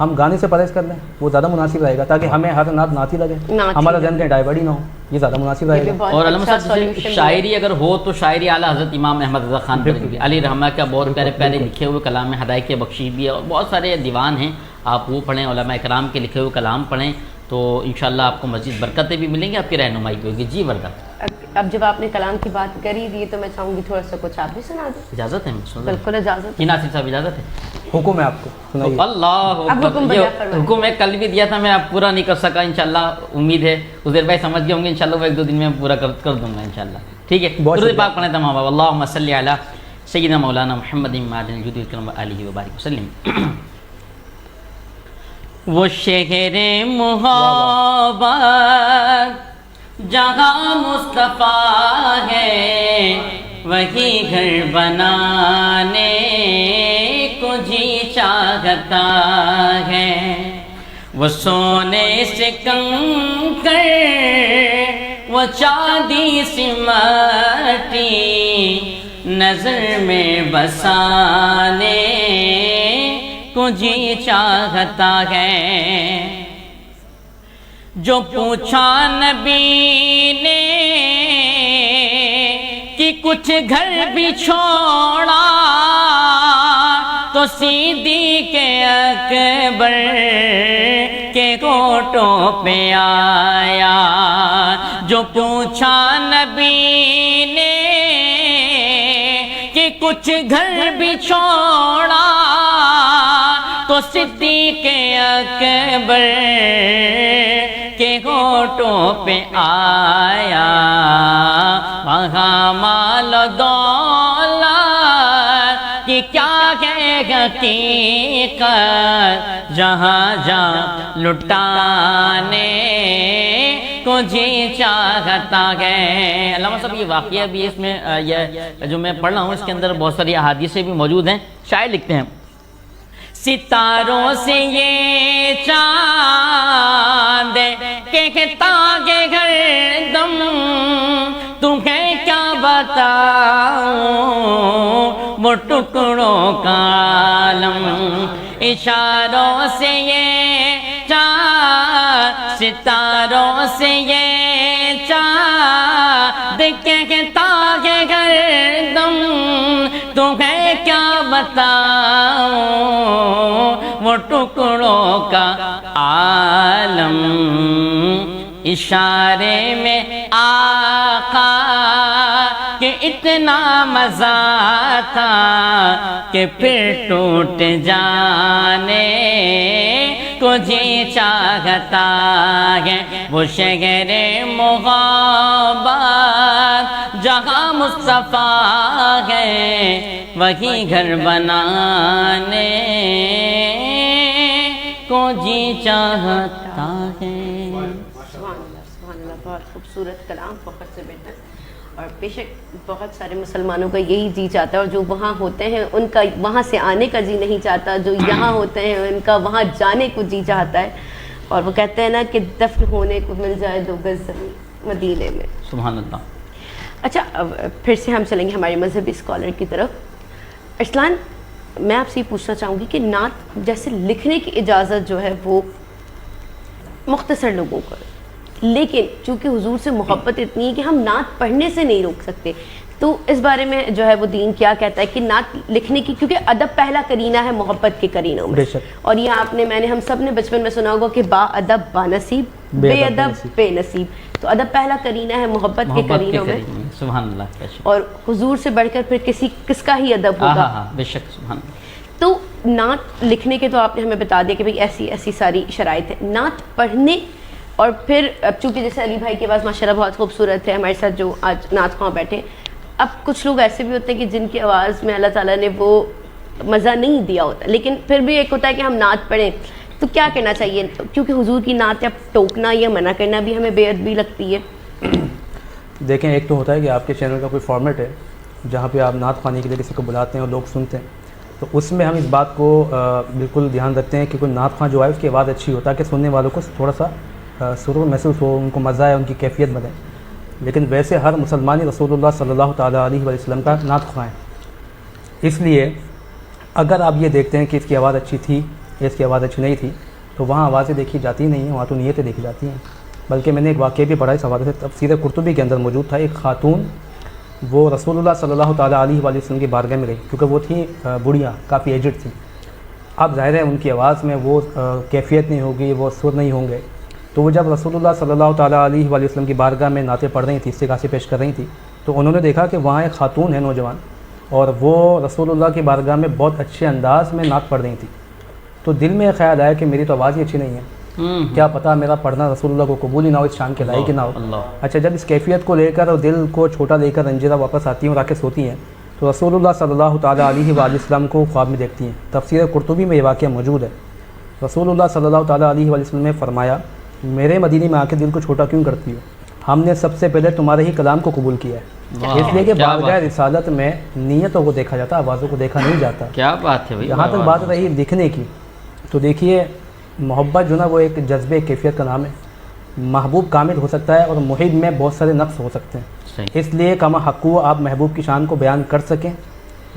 [SPEAKER 7] ہم گانے سے پرہیز کر لیں, وہ زیادہ مناسب رہے گا, تاکہ ہمیں ہر نعت ہی لگے, ہمارا ذہن کہیں ڈائیورٹ ہی نہ ہو, یہ زیادہ مناسب رہے گا.
[SPEAKER 4] اور علامہ صاحب شاعری اگر ہو تو شاعری اعلیٰ حضرت امام احمد رضا خان علی رحمہ کا بہت پیارے پیارے لکھے ہوئے کلام حدائق بخشی بھی ہے, اور بہت سارے دیوان ہیں, آپ وہ پڑھیں, علماء کرام کے لکھے ہوئے کلام پڑھیں, تو انشاءاللہ آپ کو مزید برکتیں بھی ملیں گی, آپ کی رہنمائی بھی ہوگی. جی وردہ.
[SPEAKER 3] اب جب آپ نے کلام کی بات کری دی تو میں چاہوں گی تھوڑا سا کچھ آپ بھی سنا دیں.
[SPEAKER 4] اجازت ہے؟
[SPEAKER 3] بالکل اجازت ہے.
[SPEAKER 4] ناصر صاحب اجازت ہے؟
[SPEAKER 7] حکم ہے آپ کو, سنائیے.
[SPEAKER 4] اللہ حکم ہے, کل بھی دیا تھا میں, آپ پورا نہیں کر سکا, انشاءاللہ امید ہے عزیر بھائی سمجھ گئے ہوں گے, انشاءاللہ وہ 1-2 دن میں پورا کر دوں گا انشاءاللہ. ٹھیک ہے, درود پاک پڑھیں تمام. اللہم صلی علی سیدنا مولانا محمد معدن الجود والکرم علیہ وبارک وسلم. وہ شہر محبت جہاں مصطفیٰ ہے, وہی گھر بنانے کو کو جی چاہتا ہے، وہ سونے سے کنکر، وہ چاندی سے مٹی نظر میں بسانے کو جی چاہتا ہے۔ جو پوچھا نبی نے کہ کچھ گھر بھی چھوڑا، تو صدیق اکبر کے گھوٹوں پہ آیا۔ جو پوچھا نبی نے کہ کچھ گھر بھی چھوڑا، تو صدیق اکبر کے گھوٹوں پہ آیا۔ وہاں مال و دولت کی کیا ہے حقیقت، جہاں جہاں لٹانے کو جی چاہتا ہے۔ علامہ صاحب یہ واقعہ بھی اس میں یہ جو میں پڑھ رہا ہوں اس کے اندر بہت ساری احادیثیں بھی موجود ہیں۔ شاعر لکھتے ہیں، ستاروں سے یہ چاند کہتا کہ ہر دم تمہیں کیا بتاؤں، وہ ٹکڑوں کا عالم۔ اشاروں سے یہ چاند، ستاروں سے یہ چاند کہتا کہ ہر دم تمہیں کیا بتاؤں، وہ ٹکڑوں کا عالم۔ اشارے میں آقا کہ اتنا مزہ تھا کہ پھر ٹوٹ جانے کو جی چاہتا ہے۔ وہ شہر محبت جہاں مصطفیٰ ہے، وہی گھر بنانے کو جی چاہتا ہے۔
[SPEAKER 3] سبحان اللہ، بہت خوبصورت کلام، بہت سے بہتر، اور بے شک بہت سارے مسلمانوں کا یہی جی چاہتا ہے، اور جو وہاں ہوتے ہیں ان کا وہاں سے آنے کا جی نہیں چاہتا، جو یہاں ہوتے ہیں ان کا وہاں جانے کو جی چاہتا ہے۔ اور وہ کہتے ہیں نا کہ دفن ہونے کو مل جائے 2 گز زمین مدینے میں۔
[SPEAKER 4] سبحان اللہ۔
[SPEAKER 3] اچھا، اب پھر سے ہم چلیں گے ہمارے مذہبی اسکالر کی طرف۔ ارسلان، میں آپ سے یہ پوچھنا چاہوں گی کہ نعت جیسے لکھنے کی اجازت جو ہے وہ مختصر لوگوں کو، لیکن چونکہ حضور سے محبت اتنی ہے کہ ہم نعت پڑھنے سے نہیں روک سکتے، تو اس بارے میں جو ہے وہ دین کیا کہتا ہے کہ نعت لکھنے کی، کیونکہ ادب پہلا کرینہ ہے محبت کے کرینوں میں، اور یہ آپ نے، میں نے، ہم سب نے بچپن میں سنا ہوگا کہ با ادب با نصیب، بے ادب بے نصیب، تو ادب پہلا کرینہ ہے محبت کے کرینوں میں۔
[SPEAKER 4] سبحان اللہ۔
[SPEAKER 3] اور حضور سے بڑھ کر پھر کس کا ہی ادب ہوگا۔
[SPEAKER 4] بے شک، سبحان اللہ۔
[SPEAKER 3] تو نعت لکھنے کے تو آپ نے ہمیں بتا دیا کہ بھئی ایسی ایسی ساری شرائط ہیں، نعت پڑھنے، اور پھر اب چونکہ جیسے علی بھائی کی آواز ماشاءاللہ بہت خوبصورت ہے، ہمارے ساتھ جو آج نعت خواں بیٹھے، اب کچھ لوگ ایسے بھی ہوتے ہیں کہ جن کی آواز میں اللہ تعالیٰ نے وہ مزہ نہیں دیا ہوتا، لیکن پھر بھی ایک ہوتا ہے کہ ہم نعت پڑھیں، تو کیا کرنا چاہیے؟ کیونکہ حضور کی نعت اب ٹوکنا یا منع کرنا بھی ہمیں بے ادبی لگتی ہے۔
[SPEAKER 7] دیکھیں، ایک تو ہوتا ہے کہ آپ کے چینل کا کوئی فارمیٹ ہے جہاں پہ آپ نعت خوانی کے لیے کسی کو بلاتے ہیں اور لوگ سنتے ہیں، تو اس میں ہم اس بات کو بالکل دھیان رکھتے ہیں کہ کوئی نعت خواں جو ہے اس کی آواز اچھی ہوتا ہے کہ سننے والوں کو تھوڑا سا سرور محسوس ہو، ان کو مزہ آئے، ان کی کیفیت بنے۔ لیکن ویسے ہر مسلمانی رسول اللہ صلی اللہ تعالیٰ علیہ وسلم کا نعت خواں ہے، اس لیے اگر آپ یہ دیکھتے ہیں کہ اس کی آواز اچھی تھی یا اس کی آواز اچھی نہیں تھی، تو وہاں آوازیں دیکھی جاتی نہیں ہیں، وہاں تو نیتیں دیکھی جاتی ہیں۔ بلکہ میں نے ایک واقعہ بھی پڑھا اس حوالے سے، تفسیر قرطبی کے اندر موجود تھا، ایک خاتون وہ رسول اللہ صلی اللہ تعالیٰ علیہ وسلم کی بارگاہ میں گئی، کیونکہ وہ تھیں بوڑھیاں، کافی ایجڈ تھیں۔ اب ظاہر ہے ان کی آواز میں وہ کیفیت نہیں ہوگی، وہ سر نہیں ہوں گے، تو وہ جب رسول اللہ صلی اللہ تعالیٰ علیہ وسلم کی بارگاہ میں نعتیں پڑھ رہی تھیں، استغاثے پیش کر رہی تھیں، تو انہوں نے دیکھا کہ وہاں ایک خاتون ہے نوجوان، اور وہ رسول اللہ کی بارگاہ میں بہت اچھے انداز میں نعت پڑھ رہی تھیں۔ تو دل میں خیال آیا کہ میری تو آواز ہی اچھی نہیں ہے، کیا پتہ میرا پڑھنا رسول اللہ کو قبول ہی نہ ہو، اس شان کے لائق ہی نہ ہو۔ اچھا، جب اس کیفیت کو لے کر اور دل کو چھوٹا لے کر رنجیدہ واپس آتی ہیں اور آ کے سوتی ہیں، تو رسول اللہ صلی اللہ تعالیٰ علیہ وسلم کو خواب میں دیکھتی ہیں۔ تفسیر قرطبی میں یہ واقعہ موجود ہے۔ رسول اللہ صلی اللہ تعالیٰ علیہ وسلم نے فرمایا، میرے مدینے میں آ کے دل کو چھوٹا کیوں کرتی ہو؟ ہم نے سب سے پہلے تمہارے ہی کلام کو قبول کیا ہے، اس لیے کہ بارگاہ رسالت میں نیتوں کو دیکھا جاتا، آوازوں کو دیکھا نہیں جاتا.
[SPEAKER 4] کیا بات ہے بھائی.
[SPEAKER 7] جہاں تک بات رہی لکھنے کی، تو دیکھیے محبت جو نا وہ ایک جذبے کیفیت کا نام ہے. محبوب کامل ہو سکتا ہے اور محب میں بہت سارے نقص ہو سکتے ہیں. اس لیے کما حقو آپ محبوب کی شان کو بیان کر سکیں،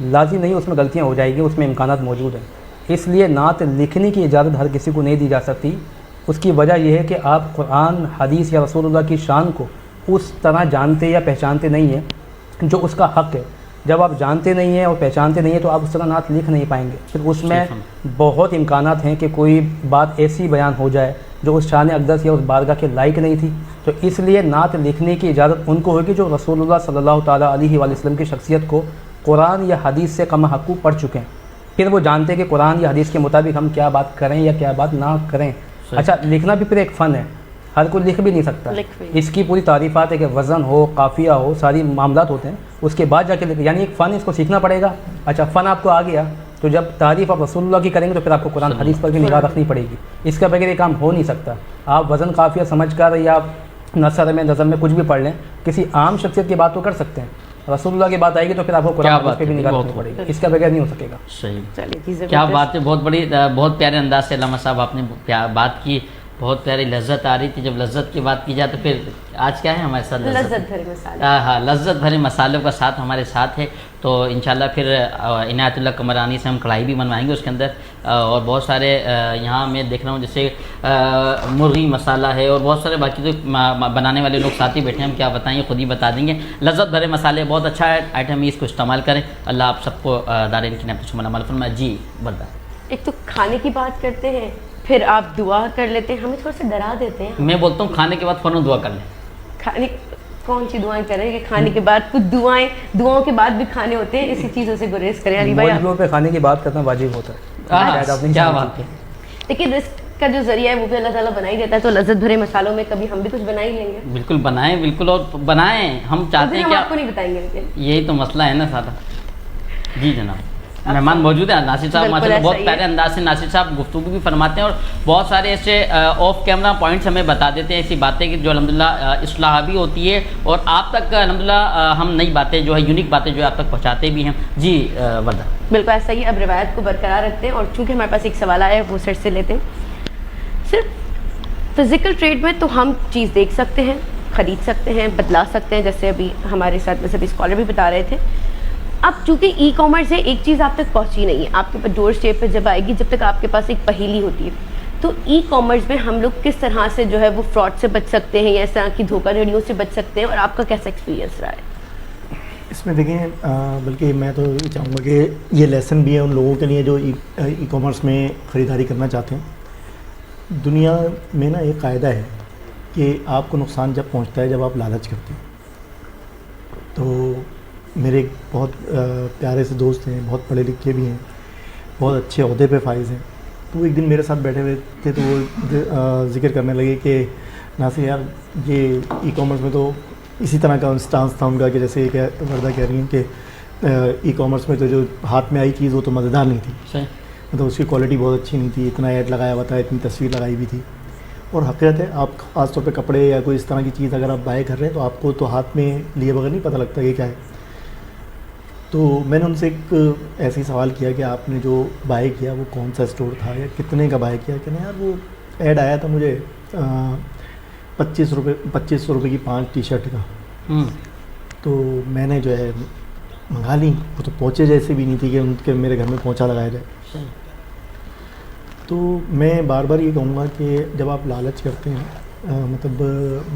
[SPEAKER 7] لازم نہیں اس میں غلطیاں ہو جائیں گی، اس میں امکانات موجود ہیں. اس لیے نعت لکھنے کی اجازت ہر کسی کو نہیں دی جا سکتی. اس کی وجہ یہ ہے کہ آپ قرآن، حدیث یا رسول اللہ کی شان کو اس طرح جانتے یا پہچانتے نہیں ہیں جو اس کا حق ہے. جب آپ جانتے نہیں ہیں اور پہچانتے نہیں ہیں تو آپ اس طرح نعت لکھ نہیں پائیں گے. پھر اس میں بہت امکانات ہیں کہ کوئی بات ایسی بیان ہو جائے جو اس شان اقدس یا اس بارگاہ کے لائق نہیں تھی. تو اس لیے نعت لکھنے کی اجازت ان کو ہوگی جو رسول اللہ صلی اللہ تعالیٰ علیہ وآلہ وسلم کی شخصیت کو قرآن یا حدیث سے کم حقوق پڑھ چکے ہیں. پھر وہ جانتے ہیں کہ قرآن یا حدیث کے مطابق ہم کیا بات کریں یا کیا بات نہ کریں. اچھا لکھنا بھی پھر ایک فن ہے، ہر کوئی لکھ بھی نہیں سکتا. اس کی پوری تعریفات ہے کہ وزن ہو، قافیہ ہو، ساری معاملات ہوتے ہیں. اس کے بعد جا کے یعنی ایک فن، اس کو سیکھنا پڑے گا. اچھا فن آپ کو آ گیا تو جب تعریف آپ رسول اللہ کی کریں گے تو پھر آپ کو قرآن حدیث پر بھی نگاہ رکھنی پڑے گی. اس کا بغیر یہ کام ہو نہیں سکتا. آپ وزن قافیہ سمجھ کر یا نثر میں نظم میں کچھ بھی پڑھ لیں، کسی عام شخصیت کی بات تو کر سکتے ہیں. رسول اللہ کی بات آئے گی تو پھر آپ کو قرآن پہ بھی نگاہ رکھنی پڑے گی. اس کا بغیر نہیں ہو سکے گا.
[SPEAKER 4] صحیح، کیا بات ہے. بہت بڑی، بہت پیارے انداز سے علامہ صاحب آپ نے بات کی. بہت پیاری لذت آ رہی تھی. جب لذت کی بات کی جائے تو پھر آج کیا ہے ہمارے ساتھ؟
[SPEAKER 3] لذت بھرے مسالے.
[SPEAKER 4] ہاں، لذت بھرے مسالوں کا ساتھ ہمارے ساتھ ہے. تو انشاءاللہ پھر عنایت اللہ قمرانی سے ہم کڑھائی بھی بنوائیں گے اس کے اندر. اور بہت سارے یہاں میں دیکھ رہا ہوں جیسے مرغی مسالہ ہے اور بہت سارے باقی تو بنانے والے لوگ ساتھ ہی بیٹھے ہیں. ہم کیا بتائیں، خود ہی بتا دیں گے. لذت بھرے مسالے بہت اچھا آئٹم ہے، اس کو استعمال کریں. اللہ آپ سب کو دارین کی نعمت شمار عمل فرمائے. جی بردہ.
[SPEAKER 3] ایک تو کھانے کی بات کرتے ہیں، پھر آپ دعا کر لیتے ہیں، ہمیں تھوڑا سا ڈرا دیتے ہیں.
[SPEAKER 4] میں بولتا ہوں کھانے کے بعد فوراً دعا کر لیں.
[SPEAKER 3] کھانے کون سی دعائیں کریں کہ کھانے کے بعد کچھ دعاؤں کے بعد بھی کھانے ہوتے ہیں، اسی چیزوں سے گریز کریں. علی بھائی
[SPEAKER 7] موضوع پہ کھانے کی بات کرنا واجب ہوتا ہے.
[SPEAKER 4] کیا بات ہے.
[SPEAKER 3] لیکن رزق کا جو ذریعہ ہے وہ بھی اللہ تعالیٰ بنا ہی دیتا ہے. تو لذت بھرے مسالوں میں کبھی ہم بھی کچھ بنا ہی لیں گے.
[SPEAKER 4] بالکل بنائیں، بالکل. اور بنائیں، ہم چاہتے ہیں کہ
[SPEAKER 3] آپ کو نہیں بتائیں گے.
[SPEAKER 4] یہی تو مسئلہ ہے نا سادہ. جی جناب، مہمان موجود ہیں ناصر صاحب. ماشاءاللہ بہت پیارے انداز سے ناصر صاحب گفتگو بھی فرماتے ہیں اور بہت سارے ایسے آف کیمرہ پوائنٹس ہمیں بتا دیتے ہیں، ایسی باتیں کہ جو الحمدللہ اصلاح بھی ہوتی ہے اور آپ تک الحمدللہ ہم نئی باتیں جو ہے، یونیک باتیں جو ہے آپ تک پہنچاتے بھی ہیں. جی وردہ.
[SPEAKER 3] بالکل ایسا ہی. اب روایت کو برقرار رکھتے ہیں اور چونکہ ہمارے پاس ایک سوال آیا ہے وہ سر سے لیتے ہیں. صرف فزیکل ٹریڈ میں تو ہم چیز دیکھ سکتے ہیں، خرید سکتے ہیں، بدلا سکتے ہیں، جیسے ابھی ہمارے ساتھ مذہبی اسکالر بھی بتا رہے تھے. اب چونکہ ای کامرس ہے، ایک چیز آپ تک پہنچی نہیں ہے، آپ کے پاس ڈور اسٹیپ پہ جب آئے گی، جب تک آپ کے پاس ایک پہیلی ہوتی ہے. تو ای کامرس میں ہم لوگ کس طرح سے جو ہے وہ فراڈ سے بچ سکتے ہیں یا اس طرح کی دھوکہ دھڑیوں سے بچ سکتے ہیں، اور آپ کا کیسا ایکسپیرینس رہا ہے؟
[SPEAKER 5] اس میں دیکھیں، بلکہ میں تو یہ چاہوں گا کہ یہ لیسن بھی ہے ان لوگوں کے لیے جو ای کامرس میں خریداری کرنا چاہتے ہیں. دنیا میں نا ایک قاعدہ ہے کہ آپ کو نقصان جب پہنچتا ہے جب آپ لالچ کرتے ہیں. تو میرے ایک بہت پیارے سے دوست ہیں، بہت پڑھے لکھے بھی ہیں، بہت اچھے عہدے پہ فائز ہیں. تو وہ ایک دن میرے ساتھ بیٹھے ہوئے تھے تو وہ ذکر کرنے لگے کہ ناصر یار یہ ای کامرس میں تو اسی طرح کا اسٹانس تھا ان کا کہ جیسے کہ وردہ کہہ رہی ہیں کہ ای کامرس میں تو جو ہاتھ میں آئی چیز وہ تو مزیدار نہیں تھی، مطلب اس کی کوالٹی بہت اچھی نہیں تھی، اتنا ایڈ لگایا ہوا تھا، اتنی تصویر لگائی ہوئی تھی. اور حقیقت ہے، آپ خاص طور پہ کپڑے یا کوئی اس طرح کی چیز اگر آپ بائی کر رہے ہیں تو آپ کو تو ہاتھ میں لیے بغیر نہیں پتہ لگتا کہ کیا ہے. تو میں نے ان سے ایک ایسے ہی سوال کیا کہ آپ نے جو بائی کیا وہ کون سا اسٹور تھا یا کتنے کا بائی کیا؟ کہ نہیں یار وہ ایڈ آیا تھا مجھے 2500 روپے کی 5 ٹی شرٹ کا. تو میں نے جو ہے منگا لی. وہ تو پہنچے جیسے بھی نہیں تھی کہ ان کے میرے گھر میں پہنچا لگایا جائے. تو میں بار بار یہ کہوں گا کہ جب آپ لالچ کرتے ہیں مطلب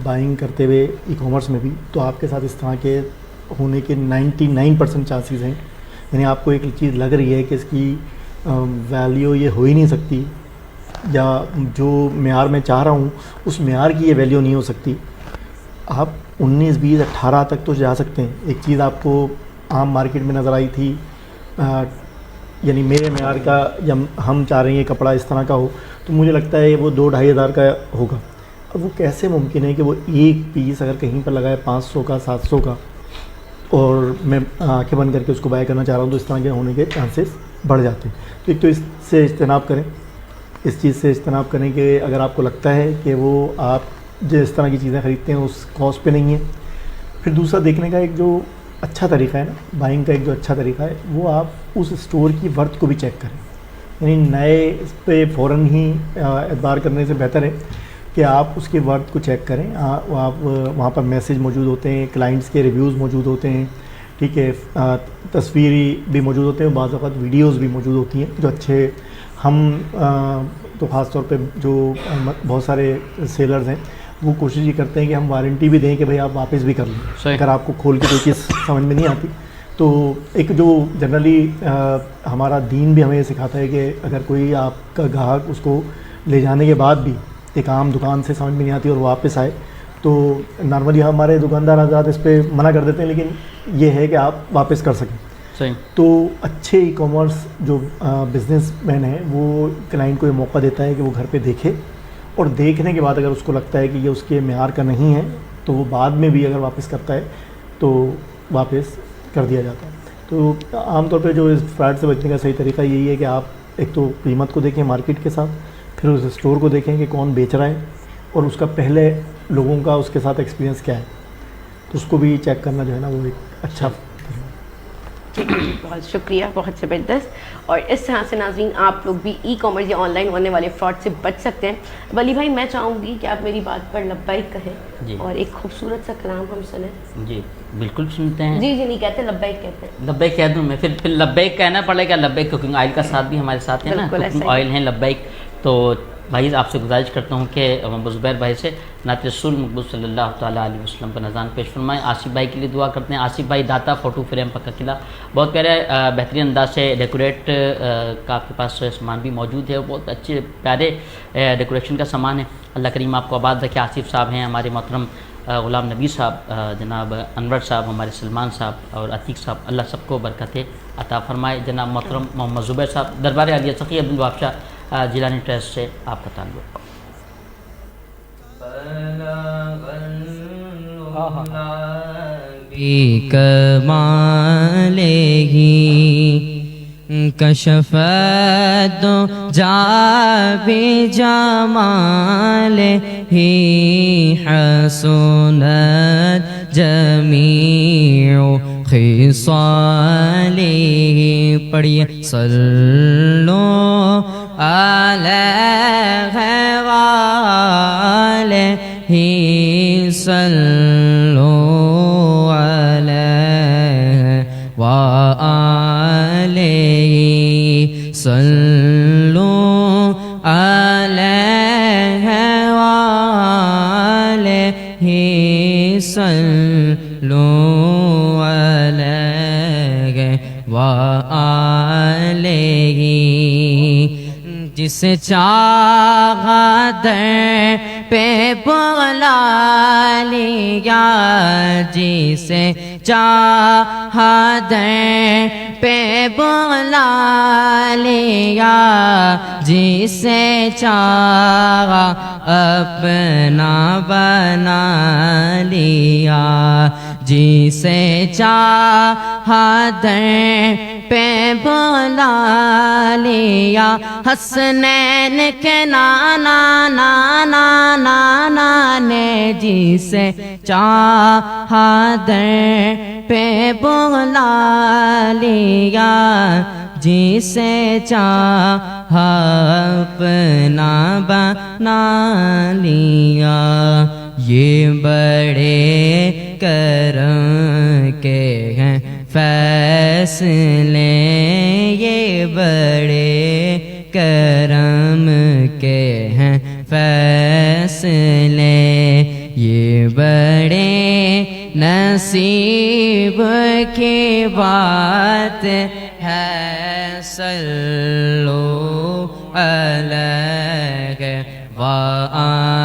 [SPEAKER 5] بائنگ کرتے ہوئے ای کامرس میں بھی، تو آپ کے ساتھ اس طرح کے ہونے کے 99% چانسز ہیں. یعنی آپ کو ایک چیز لگ رہی ہے کہ اس کی ویلیو یہ ہو ہی نہیں سکتی، یا جو معیار میں چاہ رہا ہوں اس معیار کی یہ ویلیو نہیں ہو سکتی. آپ 19, 20, 18 تک تو جا سکتے ہیں. ایک چیز آپ کو عام مارکیٹ میں نظر آئی تھی، یعنی میرے معیار کا، یا ہم چاہ رہے ہیں کپڑا اس طرح کا ہو، تو مجھے لگتا ہے وہ 2-2.5 ہزار کا ہوگا. اب وہ کیسے ممکن ہے کہ وہ ایک پیس اگر کہیں پر لگائے 500 کا 700 کا، اور میں آنکھیں بند کر کے اس کو بائی کرنا چاہ رہا ہوں، تو اس طرح کے ہونے کے چانسز بڑھ جاتے ہیں. تو ایک تو اس سے اجتناب کریں، اس چیز سے اجتناب کریں کہ اگر آپ کو لگتا ہے کہ وہ آپ جس طرح کی چیزیں خریدتے ہیں اس کاسٹ پہ نہیں ہے، پھر دوسرا دیکھنے کا ایک جو اچھا طریقہ ہے نا، بائنگ کا ایک جو اچھا طریقہ ہے، وہ آپ اس اسٹور کی ورتھ کو بھی چیک کریں. یعنی نئے اس پہ فوراً ہی اعتبار کرنے سے بہتر ہے کہ آپ اس کے ورتھ کو چیک کریں. آپ وہاں پر میسیج موجود ہوتے ہیں، کلائنٹس کے ریویوز موجود ہوتے ہیں، ٹھیک ہے، تصویری بھی موجود ہوتے ہیں، بعض اوقات ویڈیوز بھی موجود ہوتی ہیں جو اچھے. ہم تو خاص طور پہ جو بہت سارے سیلرز ہیں وہ کوشش یہ کرتے ہیں کہ ہم وارنٹی بھی دیں کہ بھئی آپ واپس بھی کر لیں اگر آپ کو کھول کے کوئی چیز سمجھ میں نہیں آتی. تو ایک جو جنرلی ہمارا دین بھی ہمیں یہ سکھاتا ہے کہ اگر کوئی آپ کا گاہک اس کو لے جانے کے بعد بھی ایک عام دکان سے سمجھ میں نہیں آتی اور واپس آئے تو نارملی ہمارے دکاندار حضرات اس پہ منع کر دیتے ہیں، لیکن یہ ہے کہ آپ واپس کر سکیں. تو اچھے ای کامرس جو بزنس مین ہے وہ کلائنٹ کو یہ موقع دیتا ہے کہ وہ گھر پہ دیکھے، اور دیکھنے کے بعد اگر اس کو لگتا ہے کہ یہ اس کے معیار کا نہیں ہے تو وہ بعد میں بھی اگر واپس کرتا ہے تو واپس کر دیا جاتا ہے. تو عام طور پہ جو اس فراڈ سے بچنے کا صحیح طریقہ یہی ہے کہ آپ ایک تو قیمت کو دیکھیں مارکیٹ کے ساتھ، پھر اس اسٹور کو دیکھیں کہ کون بیچ رہا ہے اور اس کا پہلے لوگوں کا اس کے ساتھ ایکسپیرینس کیا ہے، تو اس کو بھی چیک کرنا جو ہے نا وہ ایک اچھا.
[SPEAKER 3] بہت شکریہ، بہت زبردست. اور اس طرح سے ناظرین آپ لوگ بھی ای کامرس یا آن لائن ہونے والے فراڈ سے بچ سکتے ہیں. ولی بھائی میں چاہوں گی کہ آپ میری بات پر لبیک کہیں اور ایک خوبصورت سا کلام ہم سنیں.
[SPEAKER 4] جی بالکل سنتے ہیں.
[SPEAKER 3] جی نہیں کہتے، لبیک کہتے ہیں.
[SPEAKER 4] لبیک کہہ دوں میں، پھر لبیک کہنا پڑے گا. لبیک کوکنگ آئل کا ساتھ بھی ہمارے ساتھ ہے نا، کوکنگ آئل ہیں لبیک. تو بھائی آپ سے گزارش کرتا ہوں کہ ابو زبیر بھائی سے نعت رسول مقبول صلی اللہ تعالیٰ علیہ وسلم کا نذران پیش فرمائیں. آصف بھائی کے لیے دعا کرتے ہیں. آصف بھائی داتا فوٹو فریم پکا قلعہ، بہت پیارے بہترین انداز سے ڈیکوریٹ کا آپ کے پاس سامان بھی موجود ہے، بہت اچھے پیارے ڈیکوریشن کا سامان ہے. اللہ کریم آپ کو آباد رکھے. آصف صاحب ہیں ہمارے محترم غلام نبی صاحب، جناب انور صاحب، ہمارے سلمان صاحب اور عتیق صاحب، اللہ سب کو برکت عطا فرمائے. جناب محترم محمد زبیر صاحب، دربار عالیہ سخی عبدالوہاب شاہ جیلانی ٹرسٹ سے آپ کا تعلق.
[SPEAKER 6] بکمالہ کشف الدجى بجمالہ حسنت جمیع خصالہ. پڑھیے صلو علیہ وآلہ صلو علیہ وآلہ صلو علیہ وآلہ صلو علیہ وآلہ. جس چاہا در پہ بغلا لیا، جسے چاہا در پہ بغلا لیا، جسے چاہا اپنا بنا لیا، جسے چاہا در پہ بلا لیا. حسنین کے نانا نانا نانا نے جسے چاہا در پہ بلا لیا، جسے چاہا اپنا بنا لیا. یہ بڑے کرم کے ہیں فیصلے، یہ بڑے کرم کے ہیں فیصلے، یہ بڑے نصیب کی بات ہے. صلو علیہ وآلہ.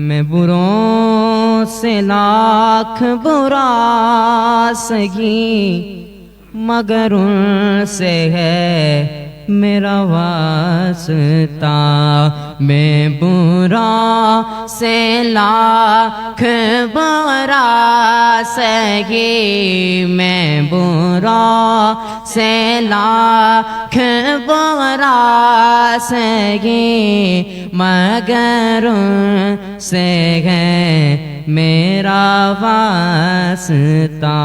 [SPEAKER 6] میں بروں سے لاکھ برا سہی، مگر ان سے ہے میرا واسطہ، میں برا سے لاکھ برا سہی، میں برا سے لاکھ برا سہی، مگر ان سے ہے میرا واسطہ،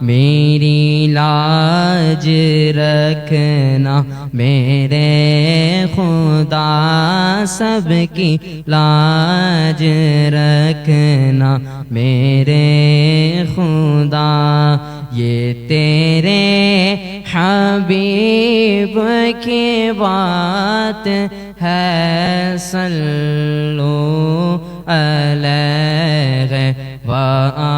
[SPEAKER 6] میری لاج رکھنا میرے خدا، سب کی لاج رکھنا میرے خدا، یہ تیرے حبیب کی بات ہے، صلو علیہ وآلہ۔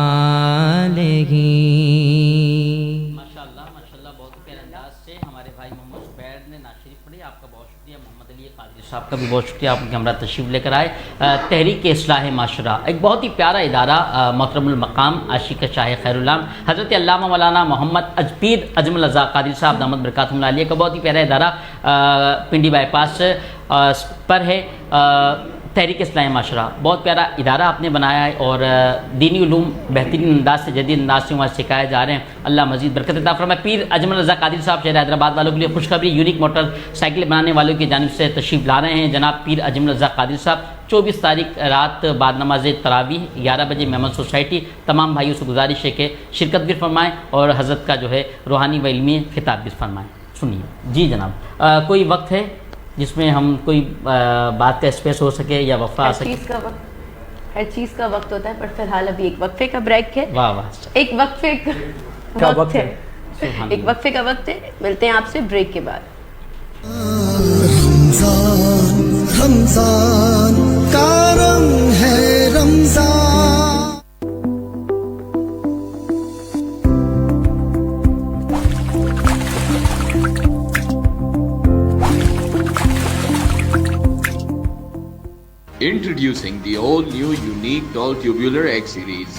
[SPEAKER 4] ماشاءاللہ ماشاءاللہ، بہت پیارے انداز سے ہمارے بھائی محمد زبیر نے نعت شریف پڑھی، آپ کا بہت شکریہ۔ محمد علی قادری صاحب کا بھی بہت شکریہ، آپ کے ہمراہ تشریف لے کر آئے۔ تحریک اصلاح معاشرہ ایک بہت ہی پیارا ادارہ، محترم المقام عاشق شاہ خیر العالم حضرت علامہ مولانا محمد پیر اجمل رضا قادری صاحب دامت برکاتہم العالیہ کا بہت ہی پیارا ادارہ پنڈی بائی پاس پر ہے۔ تحریک اصلاح معاشرہ بہت پیارا ادارہ آپ نے بنایا ہے، اور دینی علوم بہترین انداز سے، جدید انداز سے وہاں سکھائے جا رہے ہیں۔ اللہ مزید برکت عطا فرمائے۔ پیر اجمل رضا قادری صاحب شہر حیدرآباد والوں کے لیے خوشخبری، یونیک موٹر سائیکل بنانے والوں کی جانب سے تشریف لا رہے ہیں جناب پیر اجمل رضا قادری صاحب۔ 24 تاریخ رات بعد نماز تراویح 11 بجے میمن سوسائٹی، تمام بھائیوں سے گزارش ہے کہ شرکت بھی فرمائیں اور حضرت کا جو ہے روحانی و علمی خطاب بھی فرمائیں۔ سنیے جی جناب، کوئی وقت ہے جس میں ہم کوئی بات کا اسپیس ہو سکے یا وقفہ آ سکے؟
[SPEAKER 3] ہر چیز کا وقت ہوتا ہے، پر فی الحال ابھی ایک وقفے کا بریک ہے۔
[SPEAKER 4] واہ واہ،
[SPEAKER 3] ایک وقفے کا وقت ہے، ایک وقفے کا وقت ہے۔ ملتے ہیں آپ سے بریک کے بعد۔
[SPEAKER 1] رمضان رمضان کا رنگ ہے رمضان،
[SPEAKER 8] Introducing the all-new unique tall tubular X series.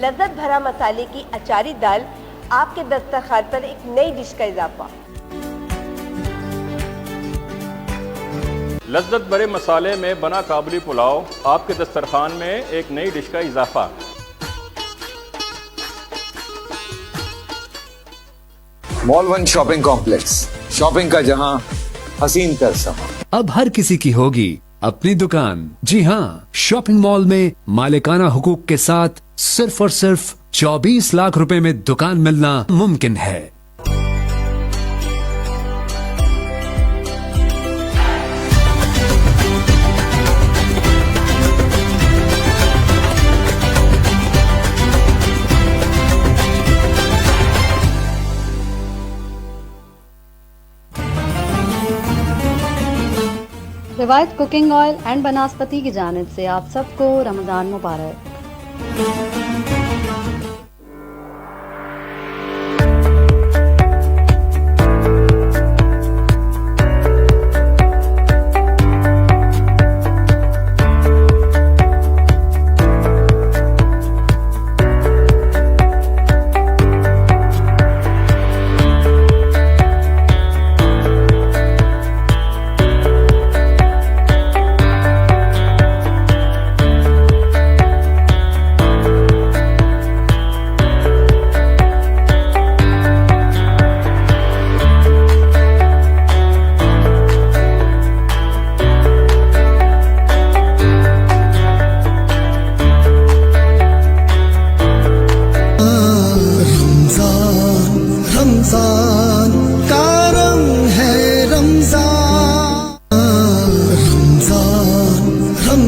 [SPEAKER 9] لذت بھرا مسالے کی اچاری دال، آپ کے دسترخوان پر ایک نئی ڈش کا اضافہ۔
[SPEAKER 10] لذت بھرے مسالے میں بنا کابلی پلاؤ، آپ کے دسترخوان میں ایک نئی ڈش کا اضافہ۔
[SPEAKER 11] مال 1 شاپنگ کمپلیکس، شاپنگ کا جہاں، حسین کا سما۔
[SPEAKER 12] اب ہر کسی کی ہوگی اپنی دکان۔ جی ہاں، شاپنگ مال میں مالکانہ حقوق کے ساتھ صرف اور صرف 24 لاکھ روپے میں دکان ملنا ممکن ہے۔
[SPEAKER 13] روایت کوکنگ آئل اینڈ بناسپتی کی جانب سے آپ سب کو رمضان مبارک۔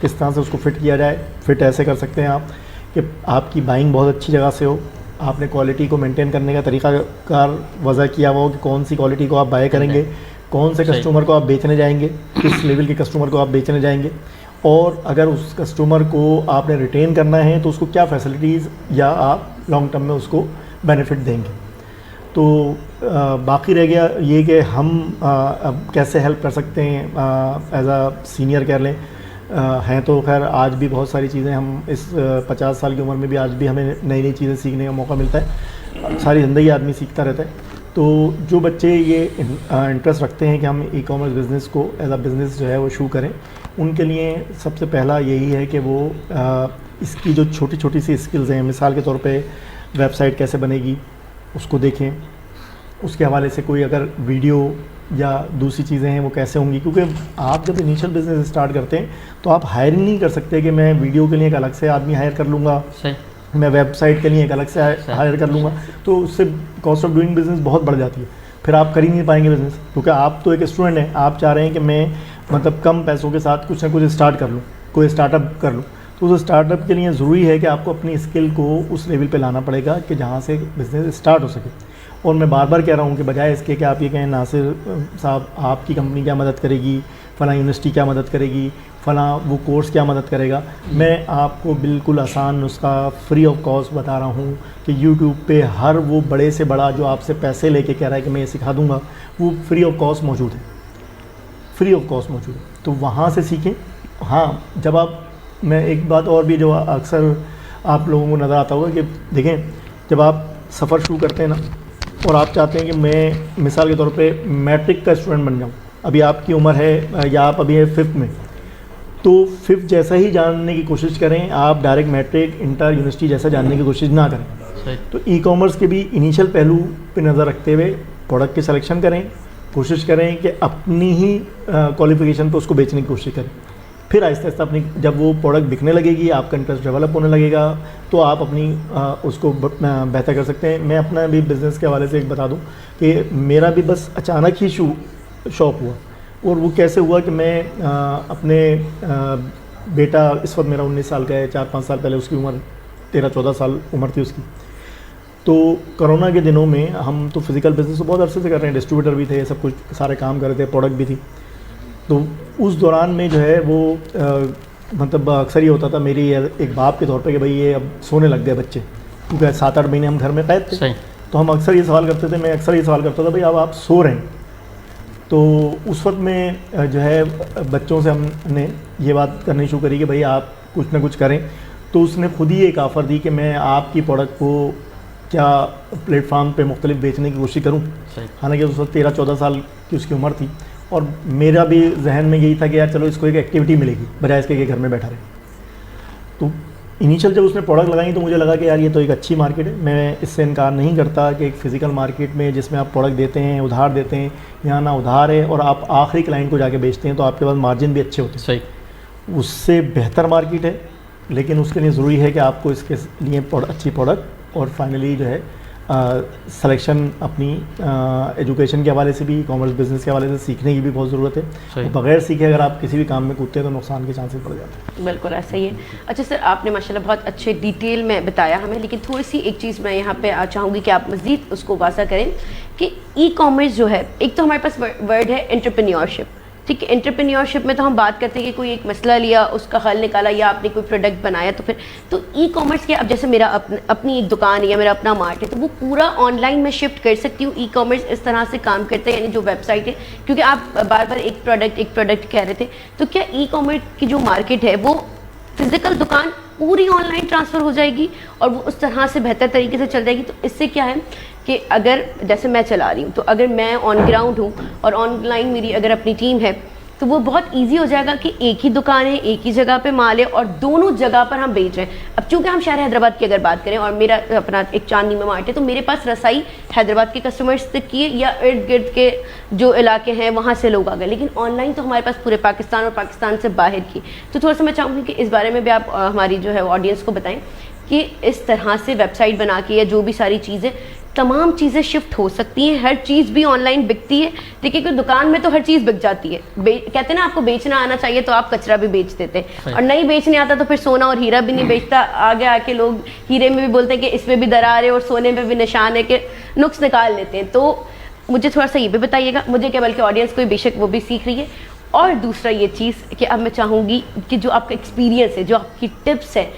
[SPEAKER 5] کس طرح سے اس کو فٹ کیا جائے. فٹ ایسے کر سکتے ہیں آپ کہ آپ کی بائنگ بہت اچھی جگہ سے ہو, آپ نے کوالٹی کو مینٹین کرنے کا طریقہ کار وضع کیا ہوا ہو کہ کون سی کوالٹی کو آپ بائی کریں گے, کون سے کسٹمر کو آپ بیچنے جائیں گے, کس لیول کے کسٹمر کو آپ بیچنے جائیں گے, اور اگر اس کسٹمر کو آپ نے ریٹین کرنا ہے تو اس کو کیا فیسلٹیز یا آپ لانگ ٹرم میں اس کو بینیفٹ دیں گے. تو باقی رہ گیا یہ کہ ہم اب کیسے ہیلپ کر سکتے ہیں ایز اے سینئر کہہ لیں. ہیں تو خیر آج بھی بہت ساری چیزیں ہم اس 50 سال کی عمر میں بھی آج بھی ہمیں نئی نئی چیزیں سیکھنے کا موقع ملتا ہے. ساری زندگی آدمی سیکھتا رہتا ہے. تو جو بچے یہ انٹرسٹ رکھتے ہیں کہ ہم ای کامرس بزنس کو ایز اے بزنس جو ہے وہ شروع کریں, ان کے لیے سب سے پہلا یہی ہے کہ وہ اس کی جو چھوٹی چھوٹی سی اسکلز ہیں, مثال کے طور پہ ویب سائٹ کیسے بنے گی اس کو دیکھیں, اس کے حوالے سے کوئی اگر ویڈیو یا دوسری چیزیں ہیں وہ کیسے ہوں گی, کیونکہ آپ جب انیشیل بزنس اسٹارٹ کرتے ہیں تو آپ ہائرنگ نہیں کر سکتے کہ میں ویڈیو کے لیے ایک الگ سے آدمی ہائر کر لوں گا, میں ویب سائٹ کے لیے ایک الگ سے ہائر کر لوں گا, تو اس سے کاسٹ آف ڈوئنگ بزنس بہت بڑھ جاتی ہے, پھر آپ کر ہی نہیں پائیں گے بزنس. کیونکہ آپ تو ایک اسٹوڈنٹ ہیں, آپ چاہ رہے ہیں کہ میں مطلب کم پیسوں کے ساتھ کچھ نہ کچھ اسٹارٹ کر لوں, کوئی اسٹارٹ اپ کر لوں. تو اس اسٹارٹ اپ کے لیے ضروری ہے کہ آپ کو اپنی اسکل کو اس لیول پہ لانا پڑے گا کہ جہاں سے بزنس اسٹارٹ ہو سکے. اور میں بار بار کہہ رہا ہوں کہ بجائے اس کے کہ آپ یہ کہیں ناصر صاحب آپ کی کمپنی کیا مدد کرے گی, فلاں یونیورسٹی کیا مدد کرے گی, فلاں وہ کورس کیا مدد کرے گا, میں آپ کو بالکل آسان نسخہ فری آف کاسٹ بتا رہا ہوں کہ یوٹیوب پہ ہر وہ بڑے سے بڑا جو آپ سے پیسے لے کے کہہ رہا ہے کہ میں یہ سکھا دوں گا, وہ فری آف کاسٹ موجود ہے, فری آف کاسٹ موجود ہے. تو وہاں سے سیکھیں. ہاں جب آپ, میں ایک بات اور بھی جو اکثر آپ لوگوں کو نظر آتا ہوگا کہ دیکھیں جب آپ سفر شروع کرتے ہیں نا اور آپ چاہتے ہیں کہ میں مثال کے طور پہ میٹرک کا اسٹوڈنٹ بن جاؤں, ابھی آپ کی عمر ہے یا آپ ابھی ہے 5th میں, تو 5th جیسا ہی جاننے کی کوشش کریں, آپ ڈائریکٹ میٹرک انٹر یونیورسٹی جیسا جاننے کی کوشش نہ کریں. تو ای کامرس کے بھی انیشیل پہلو پہ نظر رکھتے ہوئے پروڈکٹ کی سلیکشن کریں, کوشش کریں کہ اپنی ہی کوالیفیکیشن پہ اس کو بیچنے کی کوشش کریں. پھر آہستہ آہستہ اپنی جب وہ پروڈکٹ بکنے لگے گی, آپ کا انٹرسٹ ڈیولپ ہونے لگے گا, تو آپ اپنی اس کو بہتر کر سکتے ہیں. میں اپنا بھی بزنس کے حوالے سے ایک بتا دوں کہ میرا بھی بس اچانک ہی شاپ ہوا, اور وہ کیسے ہوا کہ میں اپنے بیٹا اس وقت میرا 19 سال کا ہے, 4-5 سال پہلے اس کی عمر 13-14 سال عمر تھی اس کی. تو کرونا کے دنوں میں ہم تو فزیکل بزنس تو بہت عرصے سے کر رہے ہیں, ڈسٹریبیوٹر بھی تھے, سب کچھ سارے کام کر رہے تھے, پروڈکٹ بھی تھی. تو اس دوران میں جو ہے وہ مطلب اکثر یہ ہوتا تھا میری ایک باپ کے طور پہ کہ بھئی یہ اب سونے لگ گئے بچے, کیونکہ 7-8 مہینے ہم گھر میں قید تھے. تو ہم اکثر یہ سوال کرتے تھے, میں اکثر یہ سوال کرتا تھا بھئی اب آپ سو رہے ہیں. تو اس وقت میں جو ہے بچوں سے ہم نے یہ بات کرنی شروع کری کہ بھئی آپ کچھ نہ کچھ کریں. تو اس نے خود ہی ایک آفر دی کہ میں آپ کی پروڈکٹ کو کیا پلیٹ فارم پہ مختلف بیچنے کی کوشش کروں. حالانکہ اس وقت 13-14 سال کی اس کی عمر تھی, اور میرا بھی ذہن میں یہی تھا کہ یار چلو اس کو ایک ایکٹیویٹی ملے گی بجائے اس کے کہ گھر میں بیٹھا رہے. تو انیشیل جب اس نے پروڈکٹ لگائیں تو مجھے لگا کہ یار یہ تو ایک اچھی مارکیٹ ہے, میں اس سے انکار نہیں کرتا کہ ایک فزیکل مارکیٹ میں جس میں آپ پروڈکٹ دیتے ہیں, ادھار دیتے ہیں, یہاں نہ ادھار ہے اور آپ آخری کلائنٹ کو جا کے بیچتے ہیں تو آپ کے پاس مارجن بھی اچھے ہوتے ہیں. اس سے بہتر مارکیٹ ہے, لیکن اس کے لیے ضروری ہے کہ آپ کو اس کے لیے اچھی پروڈکٹ اور فائنلی جو ہے سلیکشن اپنی ایجوکیشن کے حوالے سے بھی, کامرس بزنس کے حوالے سے سیکھنے کی بھی بہت ضرورت ہے. بغیر سیکھے اگر آپ کسی بھی کام میں کودتے ہیں تو نقصان کے چانسز بڑھ جاتے ہیں.
[SPEAKER 3] بالکل ایسا ہی ہے. اچھا سر, آپ نے ماشاءاللہ بہت اچھے ڈیٹیل میں بتایا ہمیں, لیکن تھوڑی سی ایک چیز میں یہاں پہ چاہوں گی کہ آپ مزید اس کو واضح کریں کہ ای کامرس جو ہے, ایک تو ہمارے پاس ورڈ ہے انٹرپرینیورشپ, ٹھیک ہے. انٹرپرینیورشپ میں تو ہم بات کرتے ہیں کہ کوئی ایک مسئلہ لیا, اس کا حل نکالا, یا آپ نے کوئی پروڈکٹ بنایا. تو پھر تو ای کامرس کیا, اب جیسے میرا اپنی ایک دکان ہے یا میرا اپنا مارٹ ہے, تو وہ پورا آن لائن میں شفٹ کر سکتی ہوں. ای کامرس اس طرح سے کام کرتا ہے, یعنی جو ویب سائٹ ہے, کیونکہ آپ بار بار ایک پروڈکٹ کہہ رہے تھے, تو کیا ای کامرس کی جو مارکیٹ ہے وہ فزیکل دکان پوری آن لائن ٹرانسفر ہو جائے گی اور وہ اس طرح سے بہتر طریقے سے چل جائے گی؟ تو اس سے کیا ہے کہ اگر جیسے میں چلا رہی ہوں, تو اگر میں آن گراؤنڈ ہوں اور آن لائن میری اگر اپنی ٹیم ہے, تو وہ بہت ایزی ہو جائے گا کہ ایک ہی دکان ہے, ایک ہی جگہ پہ مال ہے اور دونوں جگہ پر ہم بیچ رہے ہیں. اب چونکہ ہم شہر حیدرآباد کی اگر بات کریں اور میرا اپنا ایک چاندنی میں مارٹ ہے, تو میرے پاس رسائی حیدرآباد کے کسٹمرز تک کی ہے یا ارد گرد کے جو علاقے ہیں وہاں سے لوگ آ گئے, لیکن آن لائن تو ہمارے پاس پورے پاکستان اور پاکستان سے باہر کی. تو تھوڑا سا میں چاہوں گی کہ اس بارے میں بھی آپ ہماری جو ہے آڈینس کو بتائیں کہ اس طرح سے ویب سائٹ بنا کے یا جو بھی ساری چیزیں تمام چیزیں شفٹ ہو سکتی ہیں, ہر چیز بھی آن لائن بکتی ہے. دیکھیے کہ دکان میں تو ہر چیز بک جاتی ہے, کہتے ہیں نا آپ کو بیچنا آنا چاہیے تو آپ کچرا بھی بیچ دیتے ہیں, اور نہیں بیچنے آتا تو پھر سونا اور ہیرا بھی نہیں بیچتا. آگے آ کے لوگ ہیرے میں بھی بولتے ہیں کہ اس میں بھی درار ہے اور سونے میں بھی نشان ہے, کہ نقص نکال لیتے ہیں. تو مجھے تھوڑا سا یہ بھی بتائیے گا, مجھے کیا بلکہ آڈینس کو بے شک وہ بھی سیکھ رہی ہے. اور دوسرا یہ چیز کہ اب میں چاہوں گی کہ جو آپ کا ایکسپیرینس ہے, جو آپ کی ٹپس ہے,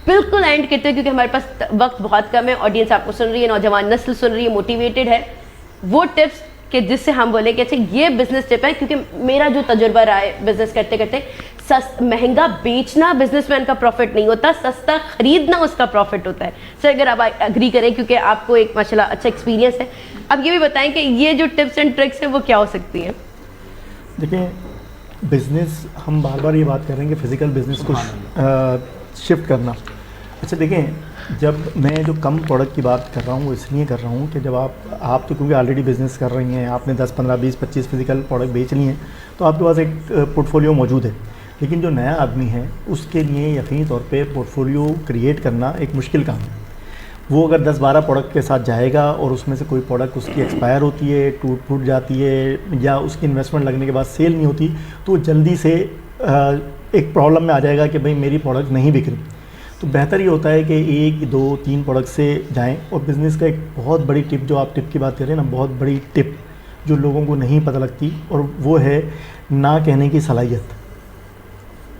[SPEAKER 3] بالکل اینڈ کرتے ہوئے, کیونکہ ہمارے پاس وقت بہت کم ہے, آڈینس آپ کو سن رہی ہے, نوجوان نسل سن رہی ہے, موٹیویٹڈ ہے, وہ ٹپس کہ جس سے ہم بولیں کہ اچھا یہ بزنس ٹپ ہے. کیونکہ میرا جو تجربہ رہا ہے بزنس کرتے کرتے, مہنگا بیچنا بزنس مین کا پروفٹ نہیں ہوتا, سستا خریدنا اس کا پروفٹ ہوتا ہے. سر اگر آپ اگری کریں, کیونکہ آپ کو ایک ماشاء اللہ اچھا ایکسپیرینس ہے, اب یہ بھی بتائیں کہ یہ جو ٹپس اینڈ ٹرکس ہیں وہ کیا ہو سکتی ہیں.
[SPEAKER 5] دیکھیں بزنس, ہم بار بار یہ بات کر رہے ہیں کہ فزیکل بزنس کو شفٹ کرنا. اچھا دیکھیں, جب میں جو کم پروڈکٹ کی بات کر رہا ہوں وہ اس لیے کر رہا ہوں کہ جب آپ تو کیونکہ آلریڈی بزنس کر رہی ہیں, آپ نے 10 15 20 25 فزیکل پروڈکٹ بیچ لیے ہیں, تو آپ کے پاس ایک پورٹ فولیو موجود ہے. لیکن جو نیا آدمی ہے اس کے لیے یقینی طور پہ پورٹ فولیو کریٹ کرنا ایک مشکل کام ہے. وہ اگر 10 12 پروڈکٹ کے ساتھ جائے گا اور اس میں سے کوئی پروڈکٹ اس کی ایکسپائر ہوتی ہے, ٹوٹ پھوٹ جاتی ہے, یا اس کی انویسٹمنٹ لگنے کے بعد سیل نہیں ہوتی, تو جلدی سے ایک پرابلم میں آ جائے گا کہ بھئی میری پروڈکٹ نہیں بک رہی. تو بہتر یہ ہوتا ہے کہ 1 2 3 پروڈکٹ سے جائیں. اور بزنس کا ایک بہت بڑی ٹپ, جو آپ ٹپ کی بات کر رہے ہیں نا, بہت بڑی ٹپ جو لوگوں کو نہیں پتہ لگتی, اور وہ ہے نہ کہنے کی صلاحیت.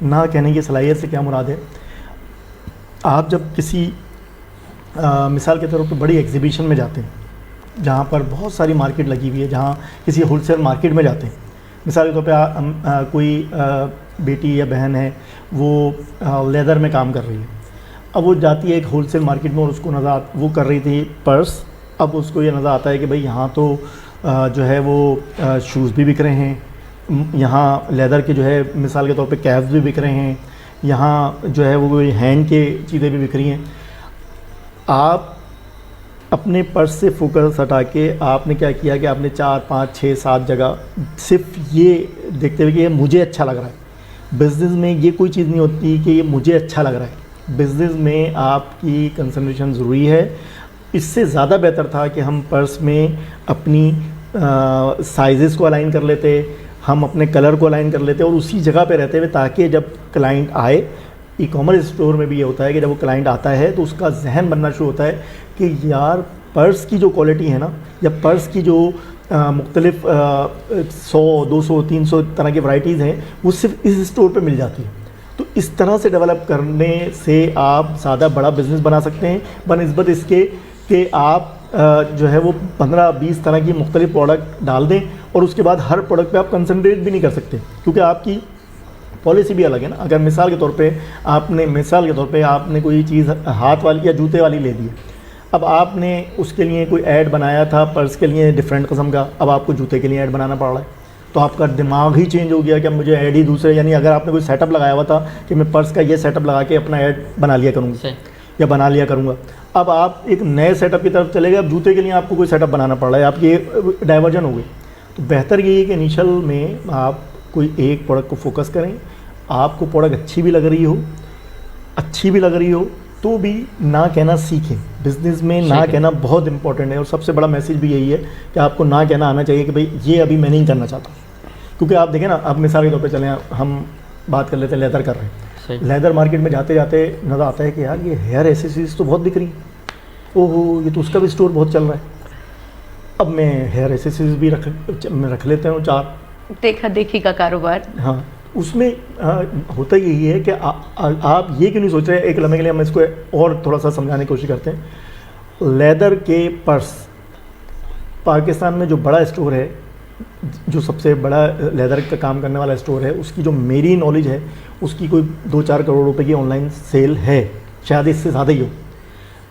[SPEAKER 5] نہ کہنے کی صلاحیت سے کیا مراد ہے؟ آپ جب کسی مثال کے طور پر بڑی ایگزیبیشن میں جاتے ہیں جہاں پر بہت ساری مارکیٹ لگی ہوئی ہے, جہاں کسی ہول سیل مارکیٹ میں جاتے ہیں, مثال کے طور پہ کوئی بیٹی یا بہن ہے وہ لیدر میں کام کر رہی ہے, اب وہ جاتی ہے ایک ہول سیل مارکیٹ میں اور اس کو نظر وہ کر رہی تھی پرس, اب اس کو یہ نظر آتا ہے کہ بھئی یہاں تو جو ہے وہ شوز بھی بک رہے ہیں, یہاں لیدر کے جو ہے مثال کے طور پہ کیپس بھی بک رہے ہیں, یہاں جو ہے وہ ہینڈ کے چیزیں بھی بک رہی ہیں. آپ اپنے پرس سے فوکس ہٹا کے آپ نے کیا کیا کہ آپ نے 4 5 6 7 جگہ صرف یہ دیکھتے ہوئے کہ یہ مجھے اچھا لگ رہا ہے. بزنس میں یہ کوئی چیز نہیں ہوتی کہ یہ مجھے اچھا لگ رہا ہے. بزنس میں آپ کی کنسنٹریشن ضروری ہے. اس سے زیادہ بہتر تھا کہ ہم پرس میں اپنی سائزز کو الائن کر لیتے, ہم اپنے کلر کو الائن کر لیتے اور اسی جگہ پہ رہتے ہوئے, تاکہ جب کلائنٹ آئے, ای کامرس اسٹور میں بھی یہ ہوتا ہے کہ جب وہ کلائنٹ آتا ہے تو اس کا ذہن بننا شروع ہوتا ہے کہ یار پرس کی جو کوالٹی ہے نا, یا پرس کی جو مختلف 100 200 300 طرح کی ورائٹیز ہیں وہ صرف اس اسٹور پہ مل جاتی ہے. تو اس طرح سے ڈیولپ کرنے سے آپ زیادہ بڑا بزنس بنا سکتے ہیں, بنسبت اس کے کہ آپ جو ہے وہ 15 20 طرح کی مختلف پروڈکٹ ڈال دیں اور اس کے بعد ہر پروڈکٹ پہ آپ کنسنٹریٹ بھی نہیں کر سکتے, کیونکہ آپ کی پالیسی بھی الگ ہے نا. اگر مثال کے طور پہ آپ نے کوئی چیز ہاتھ والی یا جوتے والی لے لی, اب آپ نے اس کے لیے کوئی ایڈ بنایا تھا پرس کے لیے ڈفرینٹ قسم کا, اب آپ کو جوتے کے لیے ایڈ بنانا پڑ رہا ہے, تو آپ کا دماغ ہی چینج ہو گیا کہ اب مجھے ایڈ ہی دوسرے, یعنی اگر آپ نے کوئی سیٹ اپ لگایا ہوا تھا کہ میں پرس کا یہ سیٹ اپ لگا کے اپنا ایڈ بنا لیا کروں گا, اب آپ ایک نئے سیٹ اپ کی طرف چلے گئے, اب جوتے کے لیے آپ کو کوئی سیٹ اپ بنانا پڑ رہا ہے, آپ کی ڈائیورجن ہو گئی. تو بہتر یہی ہے کہ انیشل میں آپ کوئی ایک پروڈکٹ کو فوکس کریں. آپ کو پروڈکٹ اچھی بھی لگ رہی ہو تو بھی نہ کہنا سیکھیں. بزنس میں نہ کہنا بہت امپورٹنٹ ہے, اور سب سے بڑا میسیج بھی یہی ہے کہ آپ کو نہ کہنا آنا چاہیے کہ بھئی یہ ابھی میں نہیں کرنا چاہتا. کیونکہ آپ دیکھیں نا, اب مثال کے طور پہ چلیں, ہم بات کر لیتے ہیں لیدر کر رہے ہیں, لیدر مارکیٹ میں جاتے جاتے نظر آتا ہے کہ یار یہ ہیئر ایسیسریز تو بہت بک رہی ہیں, اوہ یہ تو اس کا بھی اسٹور بہت چل رہا ہے, اب میں ہیئر ایسیسریز بھی رکھ لیتے ہوں 4.
[SPEAKER 3] دیکھا دیکھی کا کاروبار.
[SPEAKER 5] ہاں, اس میں ہوتا یہی ہے کہ آپ یہ کیوں نہیں سوچ رہے, ایک لمحے کے لیے ہم اس کو اور تھوڑا سا سمجھانے کی کوشش کرتے ہیں. لیدر کے پرس پاکستان میں جو بڑا اسٹور ہے, جو سب سے بڑا لیدر کا کام کرنے والا اسٹور ہے, اس کی جو میری نالج ہے اس کی کوئی 2-4 کروڑ روپے کی آن لائن سیل ہے, شاید اس سے زیادہ ہی ہو.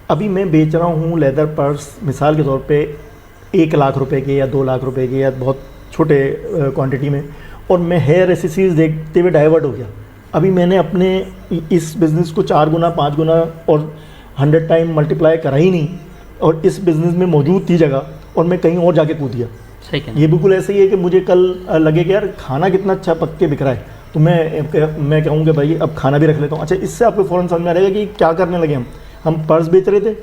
[SPEAKER 5] ابھی میں بیچ رہا ہوں لیدر پرس مثال کے طور پہ 1 لاکھ روپے کے یا 2 لاکھ روپے کے یا بہت چھوٹے کوانٹٹی میں, اور میں ہیئر ایسیسریز دیکھتے ہوئے ڈائیورٹ ہو گیا. ابھی میں نے اپنے اس بزنس کو 4 گنا 5 گنا اور 100 ٹائم ملٹیپلائی کرا ہی نہیں, اور اس بزنس میں موجود تھی جگہ اور میں کہیں اور جا کے کود دیا. یہ بالکل ایسے ہی ہے کہ مجھے کل لگے کہ یار کھانا کتنا اچھا پک کے بک رہا ہے, تو میں کہوں کہ بھائی اب کھانا بھی رکھ لیتا ہوں. اچھا, اس سے آپ کو فوراً سمجھ میں آ جائے گا کہ کیا کرنے لگے ہم پرس بیچ رہے تھے,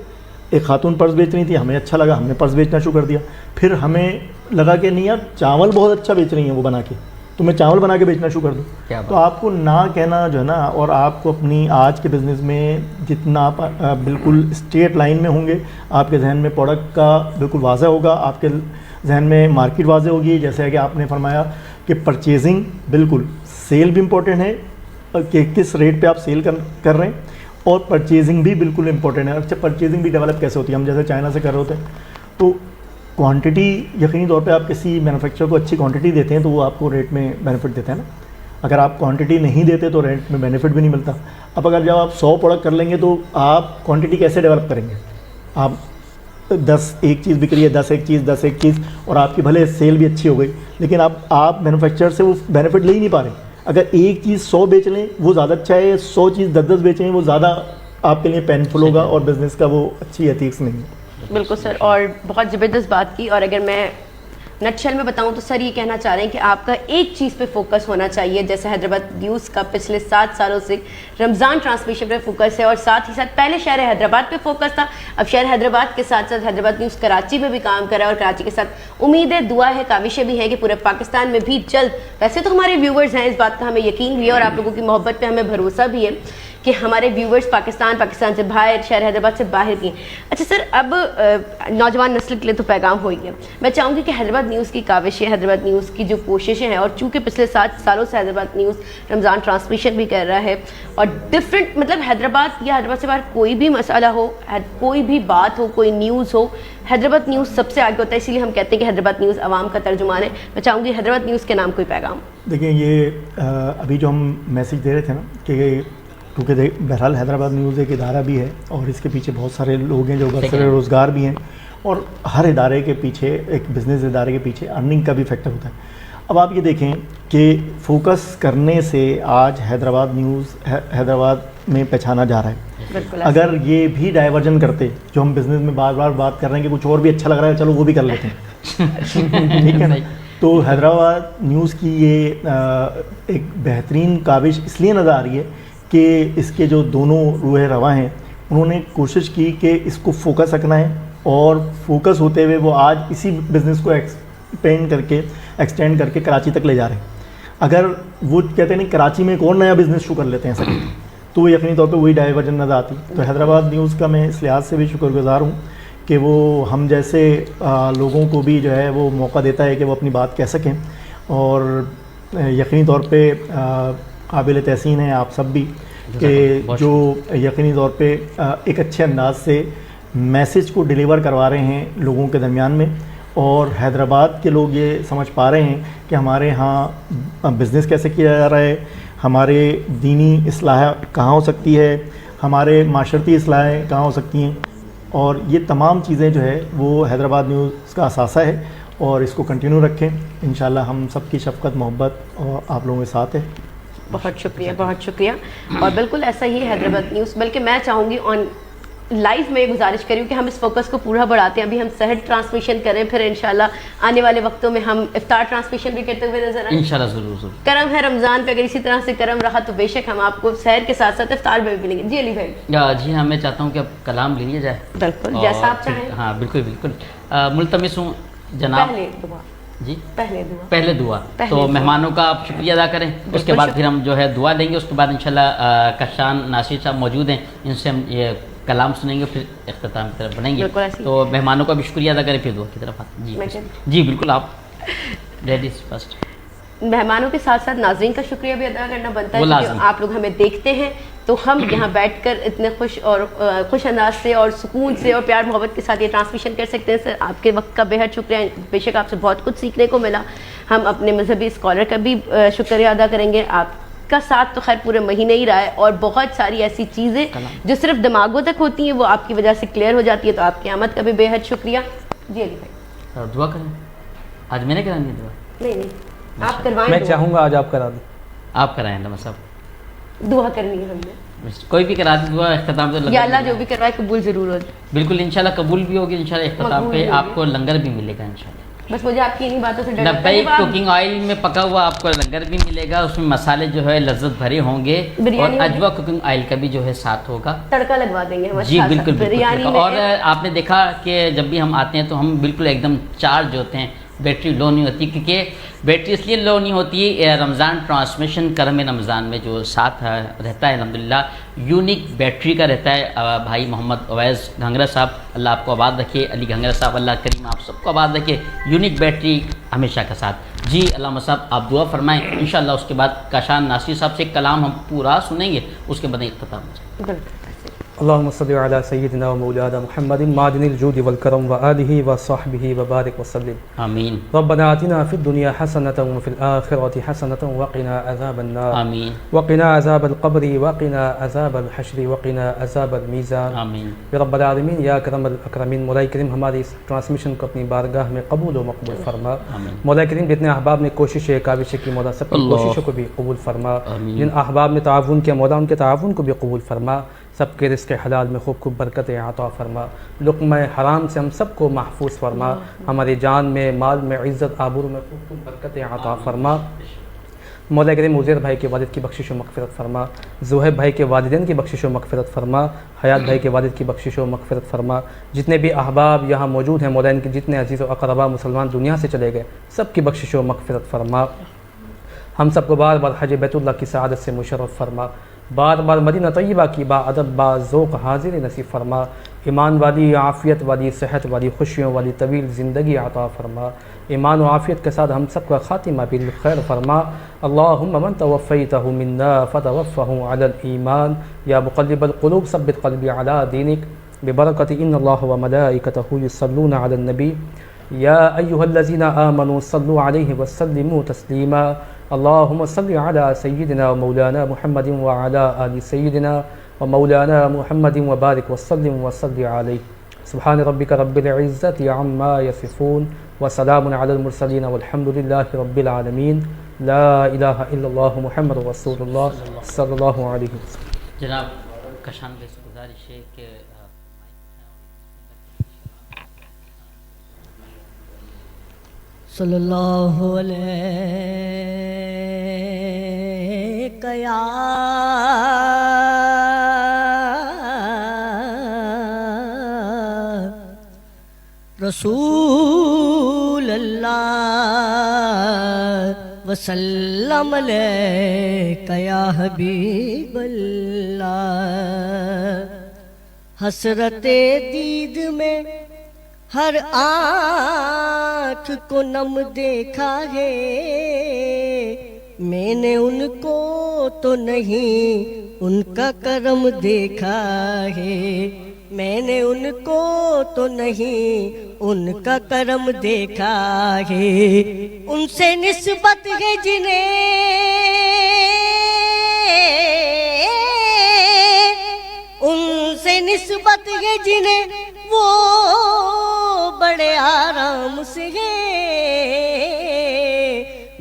[SPEAKER 5] ایک خاتون پرس بیچ رہی تھی, ہمیں اچھا لگا, ہم نے پرس بیچنا شروع کر دیا. پھر ہمیں لگا کہ نہیں یار چاول بہت اچھا بیچ رہی ہیں وہ بنا کے, تو میں چاول بنا کے بیچنا شروع کر دوں. تو آپ کو نہ کہنا جو ہے نا, اور آپ کو اپنی آج کے بزنس میں جتنا آپ بالکل اسٹریٹ لائن میں ہوں گے, آپ کے ذہن میں پروڈکٹ کا بالکل واضح ہوگا, آپ کے ذہن میں مارکیٹ واضح ہوگی. جیسے کہ آپ نے فرمایا کہ پرچیزنگ بالکل, سیل بھی امپورٹنٹ ہے کہ کس ریٹ پہ آپ سیل کر رہے ہیں, اور پرچیزنگ بھی بالکل امپورٹنٹ ہے. اچھا پرچیزنگ بھی ڈیولپ کیسے ہوتی ہے؟ ہم جیسے چائنا سے کر رہے ہوتے ہیں, تو کوانٹٹی یقینی طور پہ آپ کسی مینوفیکچرر کو اچھی کوانٹٹی دیتے ہیں تو وہ آپ کو ریٹ میں بینیفٹ دیتا ہے نا. اگر آپ کوانٹٹی نہیں دیتے تو ریٹ میں بینیفٹ بھی نہیں ملتا. اب اگر جب آپ 100 پروڈکٹ کر لیں گے تو آپ کوانٹٹی کیسے ڈیولپ کریں گے؟ آپ 10 ایک چیز بک رہی ہے, 10 ایک چیز, اور آپ کی بھلے سیل بھی اچھی ہو گئی, لیکن اب آپ مینوفیکچرر سے وہ بینیفٹ لے ہی نہیں پا رہے. اگر ایک چیز 100 بیچ لیں وہ زیادہ اچھا ہے, 100 چیز 10 بیچیں وہ زیادہ آپ کے لیے پینفل ہوگا, اور بزنس کا وہ اچھی ایتھکس نہیں ہے.
[SPEAKER 3] بالکل سر, اور بہت زبردست بات کی. اور اگر میں نٹشل میں بتاؤں تو سر یہ کہنا چاہ رہے ہیں کہ آپ کا ایک چیز پہ فوکس ہونا چاہیے. جیسے حیدرآباد نیوز کا پچھلے 7 سالوں سے رمضان ٹرانسمیشن پہ فوکس ہے, اور ساتھ ہی ساتھ پہلے شہر حیدرآباد پہ فوکس تھا, اب شہر حیدرآباد کے ساتھ ساتھ حیدرآباد نیوز کراچی میں بھی کام کر رہا ہے, اور کراچی کے ساتھ امید ہے, دعا ہے, کاوشیں بھی ہیں کہ پورے پاکستان میں بھی جلد. ویسے تو ہمارے ویورز ہیں, اس بات کا ہمیں یقین بھی ہے, اور آپ لوگوں کی محبت پہ ہمیں بھروسہ بھی ہے کہ ہمارے ویورز پاکستان سے باہر, شہر حیدرآباد سے باہر بھی ہیں. اچھا سر, اب نوجوان نسل کے لیے تو پیغام ہو ہی گیا. میں چاہوں گی کہ حیدرآباد نیوز کی کاوشیں, حیدرآباد نیوز کی جو کوششیں ہیں, اور چونکہ پچھلے 7 سالوں سے حیدرآباد نیوز رمضان ٹرانسمیشن بھی کر رہا ہے, اور ڈفرینٹ مطلب حیدرآباد یا حیدرآباد سے باہر کوئی بھی مسئلہ ہو, کوئی بھی بات ہو, کوئی نیوز ہو, حیدرآباد نیوز سب سے آگے ہوتا ہے. اسی لیے ہم کہتے ہیں کہ حیدرآباد نیوز عوام کا ترجمان ہے. میں چاہوں گی حیدرآباد نیوز کے نام کوئی پیغام.
[SPEAKER 5] دیکھیں یہ ابھی جو ہم میسیج دے رہے تھے نا, کہ کیونکہ بہرحال حیدرآباد نیوز ایک ادارہ بھی ہے, اور اس کے پیچھے بہت سارے لوگ ہیں جو برسر روزگار بھی ہیں, اور ہر ادارے کے پیچھے, ایک بزنس ادارے کے پیچھے ارننگ کا بھی فیکٹر ہوتا ہے. اب آپ یہ دیکھیں کہ فوکس کرنے سے آج حیدرآباد نیوز حیدرآباد میں پہچانا جا رہا ہے. اگر یہ بھی ڈائیورژن کرتے, جو ہم بزنس میں بار بار بات کر رہے ہیں کہ کچھ اور بھی اچھا لگ رہا ہے, چلو وہ بھی کر لیتے ہیں, ٹھیک ہے نا, تو حیدرآباد نیوز کی یہ ایک بہترین کاوش اس لیے نظر آ رہی ہے کہ اس کے جو دونوں روح رواں ہیں, انہوں نے کوشش کی کہ اس کو فوکس رکھنا ہے, اور فوکس ہوتے ہوئے وہ آج اسی بزنس کو ایکسٹینڈ کر کے کراچی تک لے جا رہے ہیں. اگر وہ کہتے ہیں نہیں کراچی میں ایک اور نیا بزنس شروع کر لیتے ہیں تو وہ یقینی طور پہ وہی ڈائیورژن نظر آتی. تو حیدرآباد نیوز کا میں اس لحاظ سے بھی شکر گزار ہوں کہ وہ ہم جیسے لوگوں کو بھی جو ہے وہ موقع دیتا ہے کہ وہ اپنی بات کہہ سکیں, اور یقینی طور پہ قابل تحسین ہیں آپ سب بھی کہ جو یقینی طور پہ ایک اچھے انداز سے میسیج کو ڈیلیور کروا رہے ہیں لوگوں کے درمیان میں, اور حیدرآباد کے لوگ یہ سمجھ پا رہے ہیں کہ ہمارے ہاں بزنس کیسے کیا جا رہا ہے, ہمارے دینی اصلاح کہاں ہو سکتی ہے, ہمارے معاشرتی اصلاحیں کہاں ہو سکتی ہیں, اور یہ تمام چیزیں جو ہے وہ حیدرآباد نیوز کا اثاثہ ہے, اور اس کو کنٹینیو رکھیں. انشاءاللہ ہم سب کی شفقت محبت اور آپ لوگوں کے ساتھ ہے.
[SPEAKER 3] بہت شکریہ, بہت شکریہ. اور بالکل ایسا ہی حیدرآباد نیوز, بلکہ میں چاہوں گی آن لائیو میں گزارش کری کہ ہم اس فوکس کو پورا بڑھاتے ہیں. ابھی ہم سحر ٹرانسمیشن کریں, پھر انشاءاللہ آنے والے وقتوں میں ہم افطار ٹرانسمیشن بھی کرتے ہوئے نظر آئیں انشاءاللہ. ضرور کرم ہے رمضان پہ, اگر اسی طرح سے کرم رہا تو بے شک ہم آپ کو سحر کے ساتھ ساتھ افطار میں بھی ملیں گے. جی علی بھائی.
[SPEAKER 4] جی ہاں, میں چاہتا ہوں کہ اب کلام لے لیا جائے.
[SPEAKER 3] بالکل جیسا آپ چاہیں.
[SPEAKER 4] ہاں بالکل بالکل. ملتمس ہوں جناب, جی پہلے دعا, تو مہمانوں کا آپ شکریہ ادا کریں, اس کے بعد پھر ہم جو ہے دعا دیں گے. اس کے بعد انشاءاللہ کشان ناصر صاحب موجود ہیں, ان سے ہم یہ کلام سنیں گے, پھر اختتام کی طرف بنیں گے. تو مہمانوں کا بھی شکریہ ادا کریں, پھر دعا کی طرف آتے ہیں. جی بالکل, آپ لیڈیز فرسٹ.
[SPEAKER 3] مہمانوں کے ساتھ ساتھ ناظرین کا شکریہ بھی ادا کرنا بنتا ہے, کہ آپ لوگ ہمیں دیکھتے ہیں تو ہم یہاں بیٹھ کر اتنے خوش انداز سے اور سکون سے اور پیار محبت کے ساتھ یہ ٹرانسمیشن کر سکتے ہیں. سر آپ کے وقت کا بے حد شکریہ, بے شک آپ سے بہت کچھ سیکھنے کو ملا. ہم اپنے مذہبی اسکالر کا بھی شکریہ ادا کریں گے. آپ کا ساتھ تو خیر پورے مہینے ہی رہا ہے, اور بہت ساری ایسی چیزیں جو صرف دماغوں تک ہوتی ہیں وہ آپ کی وجہ سے کلیئر ہو جاتی ہے, تو آپ کی آمد کا بھی بے حد شکریہ. جی علی بھائی
[SPEAKER 4] دعا کریں. آج میں نے کرانی ہے دعا؟
[SPEAKER 3] نہیں آپ کروائیں.
[SPEAKER 7] میں چاہوں گا آج آپ کرا دیں.
[SPEAKER 4] آپ کرائیں نماز صاحب.
[SPEAKER 3] دعا کرنی ہے ہم نے,
[SPEAKER 4] کوئی بھی کرا دی دعا اختتام پہ.
[SPEAKER 3] یا اللہ جو بھی کروائے قبول ضرور ہو.
[SPEAKER 4] بالکل انشاءاللہ قبول بھی ہوگی انشاءاللہ. اختتام پہ آپ کو لنگر بھی ملے گا انشاءاللہ.
[SPEAKER 3] بس مجھے آپ کی انہیں باتوں سے ڈر لگتا ہے
[SPEAKER 4] بھائی
[SPEAKER 3] جب آپ
[SPEAKER 4] کوکنگ آئل میں پکا ہوا آپ کو لنگر بھی ملے گا، اس میں مسالے جو ہے لذت بھرے ہوں گے، اور
[SPEAKER 3] بریانی
[SPEAKER 4] اجوا کوکنگ آئل کا بھی جو ہے ساتھ ہوگا،
[SPEAKER 3] تڑکا لگوا دیں گے ہمارے
[SPEAKER 4] جی
[SPEAKER 3] ساتھ
[SPEAKER 4] بالکل
[SPEAKER 3] ساتھ بریانی
[SPEAKER 4] بالکل.
[SPEAKER 3] میں.
[SPEAKER 4] اور آپ نے دیکھا کہ جب بھی ہم آتے ہیں تو ہم بالکل ایک دم چارج ہوتے ہیں، بیٹری لو نہیں ہوتی، کیونکہ بیٹری اس لیے لو نہیں ہوتی ہے، رمضان ٹرانسمیشن کرم رمضان میں جو ساتھ رہتا ہے الحمدللہ یونیک بیٹری کا رہتا ہے. بھائی محمد اویس گھنگرا صاحب اللہ آپ کو آباد رکھے، علی گھنگرا صاحب اللہ کریم آپ سب کو آباد رکھے، یونیک بیٹری ہمیشہ کا ساتھ. جی علامہ صاحب آپ دعا فرمائیں، انشاءاللہ اس کے بعد کاشان ناصری صاحب سے کلام ہم پورا سنیں گے، اس کے بعد اختتام ہو جائے.
[SPEAKER 7] اللهم صل على سيدنا ومولانا محمد معدن الجود والكرم وآله وصحبه وبارك وسلم.
[SPEAKER 4] آمين.
[SPEAKER 7] ربنا آتنا في الدنيا حسنة وفي الآخرة حسنة وقنا عذاب النار.
[SPEAKER 4] آمين.
[SPEAKER 7] وقنا عذاب القبر وقنا عذاب الحشر وقنا عذاب الميزان.
[SPEAKER 4] آمين.
[SPEAKER 7] یا رب العالمین یا اکرم الاکرمین، مولا کریم ہماری اس ٹرانسمیشن کو اپنی بارگاہ میں قبول و مقبول فرما. مولا کریم جتنے احباب نے کوششیں کاوشیں کی مولا سب کی کوششوں کو بھی قبول فرما. جن احباب نے تعاون کیا مولا ان کے تعاون کو بھی قبول فرما. سب کے رزق حلال میں خوب خوب برکتیں عطا فرما. لقمہ حرام سے ہم سب کو محفوظ فرما. ہماری جان میں، مال میں، عزت آبرو میں خوب خوب برکتیں عطا فرما. مولا کریم عزیر بھائی کے والد کی بخشش و مغفرت فرما. زہیب بھائی کے والدین کی بخشش و مغفرت فرما. حیات بھائی کے والد کی بخشش و مغفرت فرما. جتنے بھی احباب یہاں موجود ہیں مولا ان کے جتنے عزیز و اقربا مسلمان دنیا سے چلے گئے سب کی بخشش و مغفرت فرما. ہم سب کو بار بار حج بیت اللہ کی سعادت سے مشرف فرما. بار بار مدینہ طیبہ کی با ادب با ذوق حاضر نصیب فرما. ایمان والی، عافیت والی، صحت والی، خوشیوں والی طویل زندگی عطا فرما. ایمان و عافیت کے ساتھ ہم سب کا خاتمہ بالخیر فرما. اللہم من توفیتہ منا فتوفہ علی الایمان. یا مقلب القلوب ثبت قلبی علی دینک ببرکت ان اللہ وملائکتہ یصلون علی النبی. یا ایہا الذین آمنوا صلوا علیہ وسلموا تسلیما. اللهم صل على سيدنا ومولانا محمد وعلى آل سيدنا ومولانا محمد وبارك وسلم وصل عليه. سبحان ربك رب العزة عما يصفون وسلام على المرسلين والحمد لله رب العالمين. لا إله إلا الله محمد رسول الله صلى الله عليه وسلم.
[SPEAKER 4] جناب کشان سے گزارش ہے کہ
[SPEAKER 14] صلی اللہ علیہ یا رسول اللہ وسلم علیک یا حبیب اللہ. حسرت دید میں ہر آنکھ کو نم دیکھا ہے. میں نے ان کو تو نہیں ان کا کرم دیکھا ہے. میں نے ان کو تو نہیں ان کا کرم دیکھا ہے. ان سے نسبت ہے جنہیں ان سے نسبت ہے جنہیں وہ بڑے آرام سے ہیں.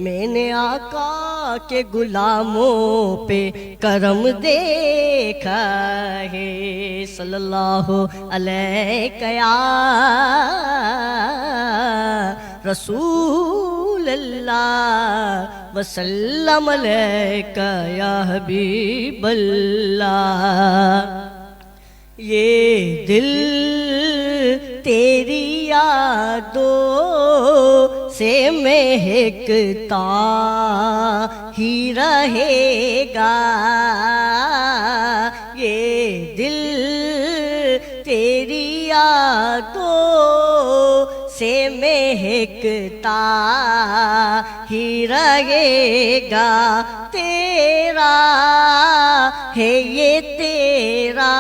[SPEAKER 14] میں نے آقا کے غلاموں پہ کرم دیکھا ہے. صلی اللہ علیہ یا رسول اللہ وسلم علیک یا حبیب اللہ. یہ دل تیری یادوں سے مہکتا ہی رہے گا. یہ دل تیری یادوں سے مہکتا ہی رہے گا. تیرا ہے یہ تیرا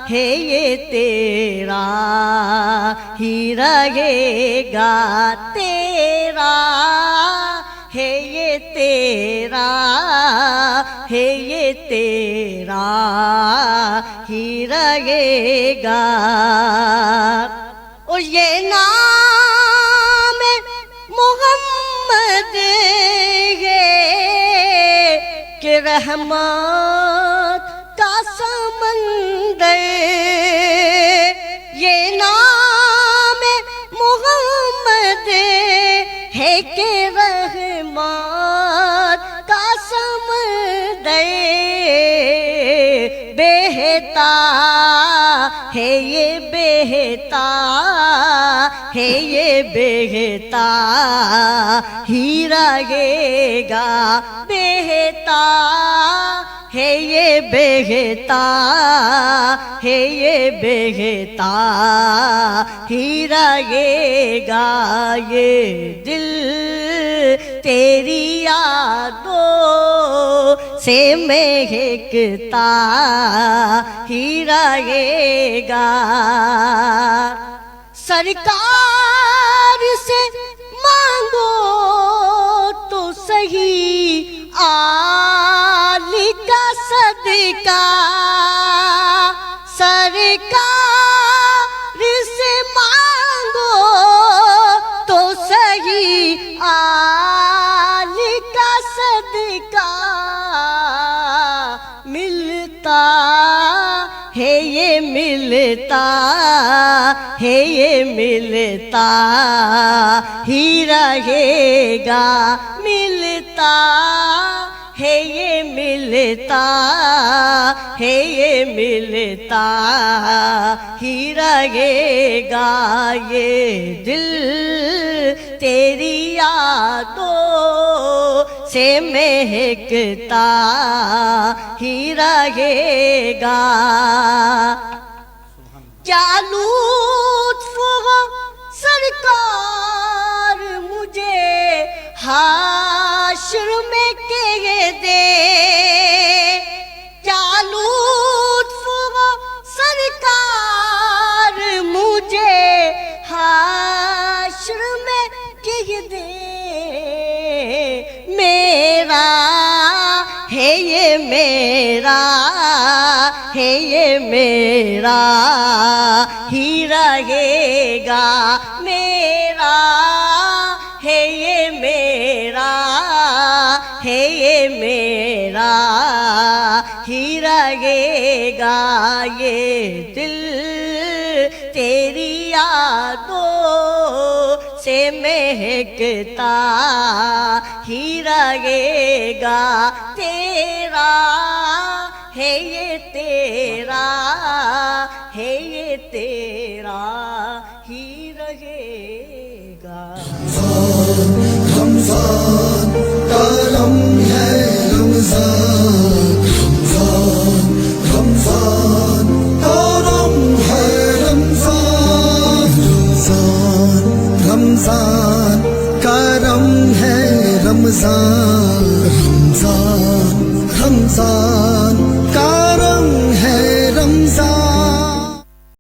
[SPEAKER 14] ہے یہ تیرا ہی رہے گا. تیرا ہے یہ تیرا ہے یہ تیرا ہی رہے گا. اور یہ نام محمد ہے کہ رحمت کا سمندر. یہ نام محمد بہتا ہی رہے گا، بہتا ہے یہ بہتا ہے یہ بہتا ہی رہے گا، یہ دل تیری یادوں سے مہکتا ہی رہے گا۔ سرکار سے مانگو تو صحیح آل کا صدقہ، سرکار سے مانگو تو صحیح آل کا صدقہ، ملتا ہے یہ ملتا ہے یہ ملتا ہی رہے گا، ملتا ہے یہ ملتا ہے یہ ملتا ہی رہے گا، یہ دل تیری یادوں سے مہکتا ہی رہے گا۔ کیا لطف ہو سرکار مجھے حشر میں کہہ دے، کیا لطف ہو سرکار مجھے حشر میں کہہ دے، میرا ہے یہ میرا ہے یہ میرا ہی رہے گا، میرا ہے یہ میرا ہے یہ میرا ہی رہے گا، یہ دل تیری یادوں سے مہکتا ہی رہے گا، تیرا ہے یہ تیرا ہے یہ تیرا ہی رہے گا۔
[SPEAKER 1] رمضان کرم ہے رمضان، رمضان رمضان کرم ہے رمضان، رمضان رمضان کرم ہے رمضان۔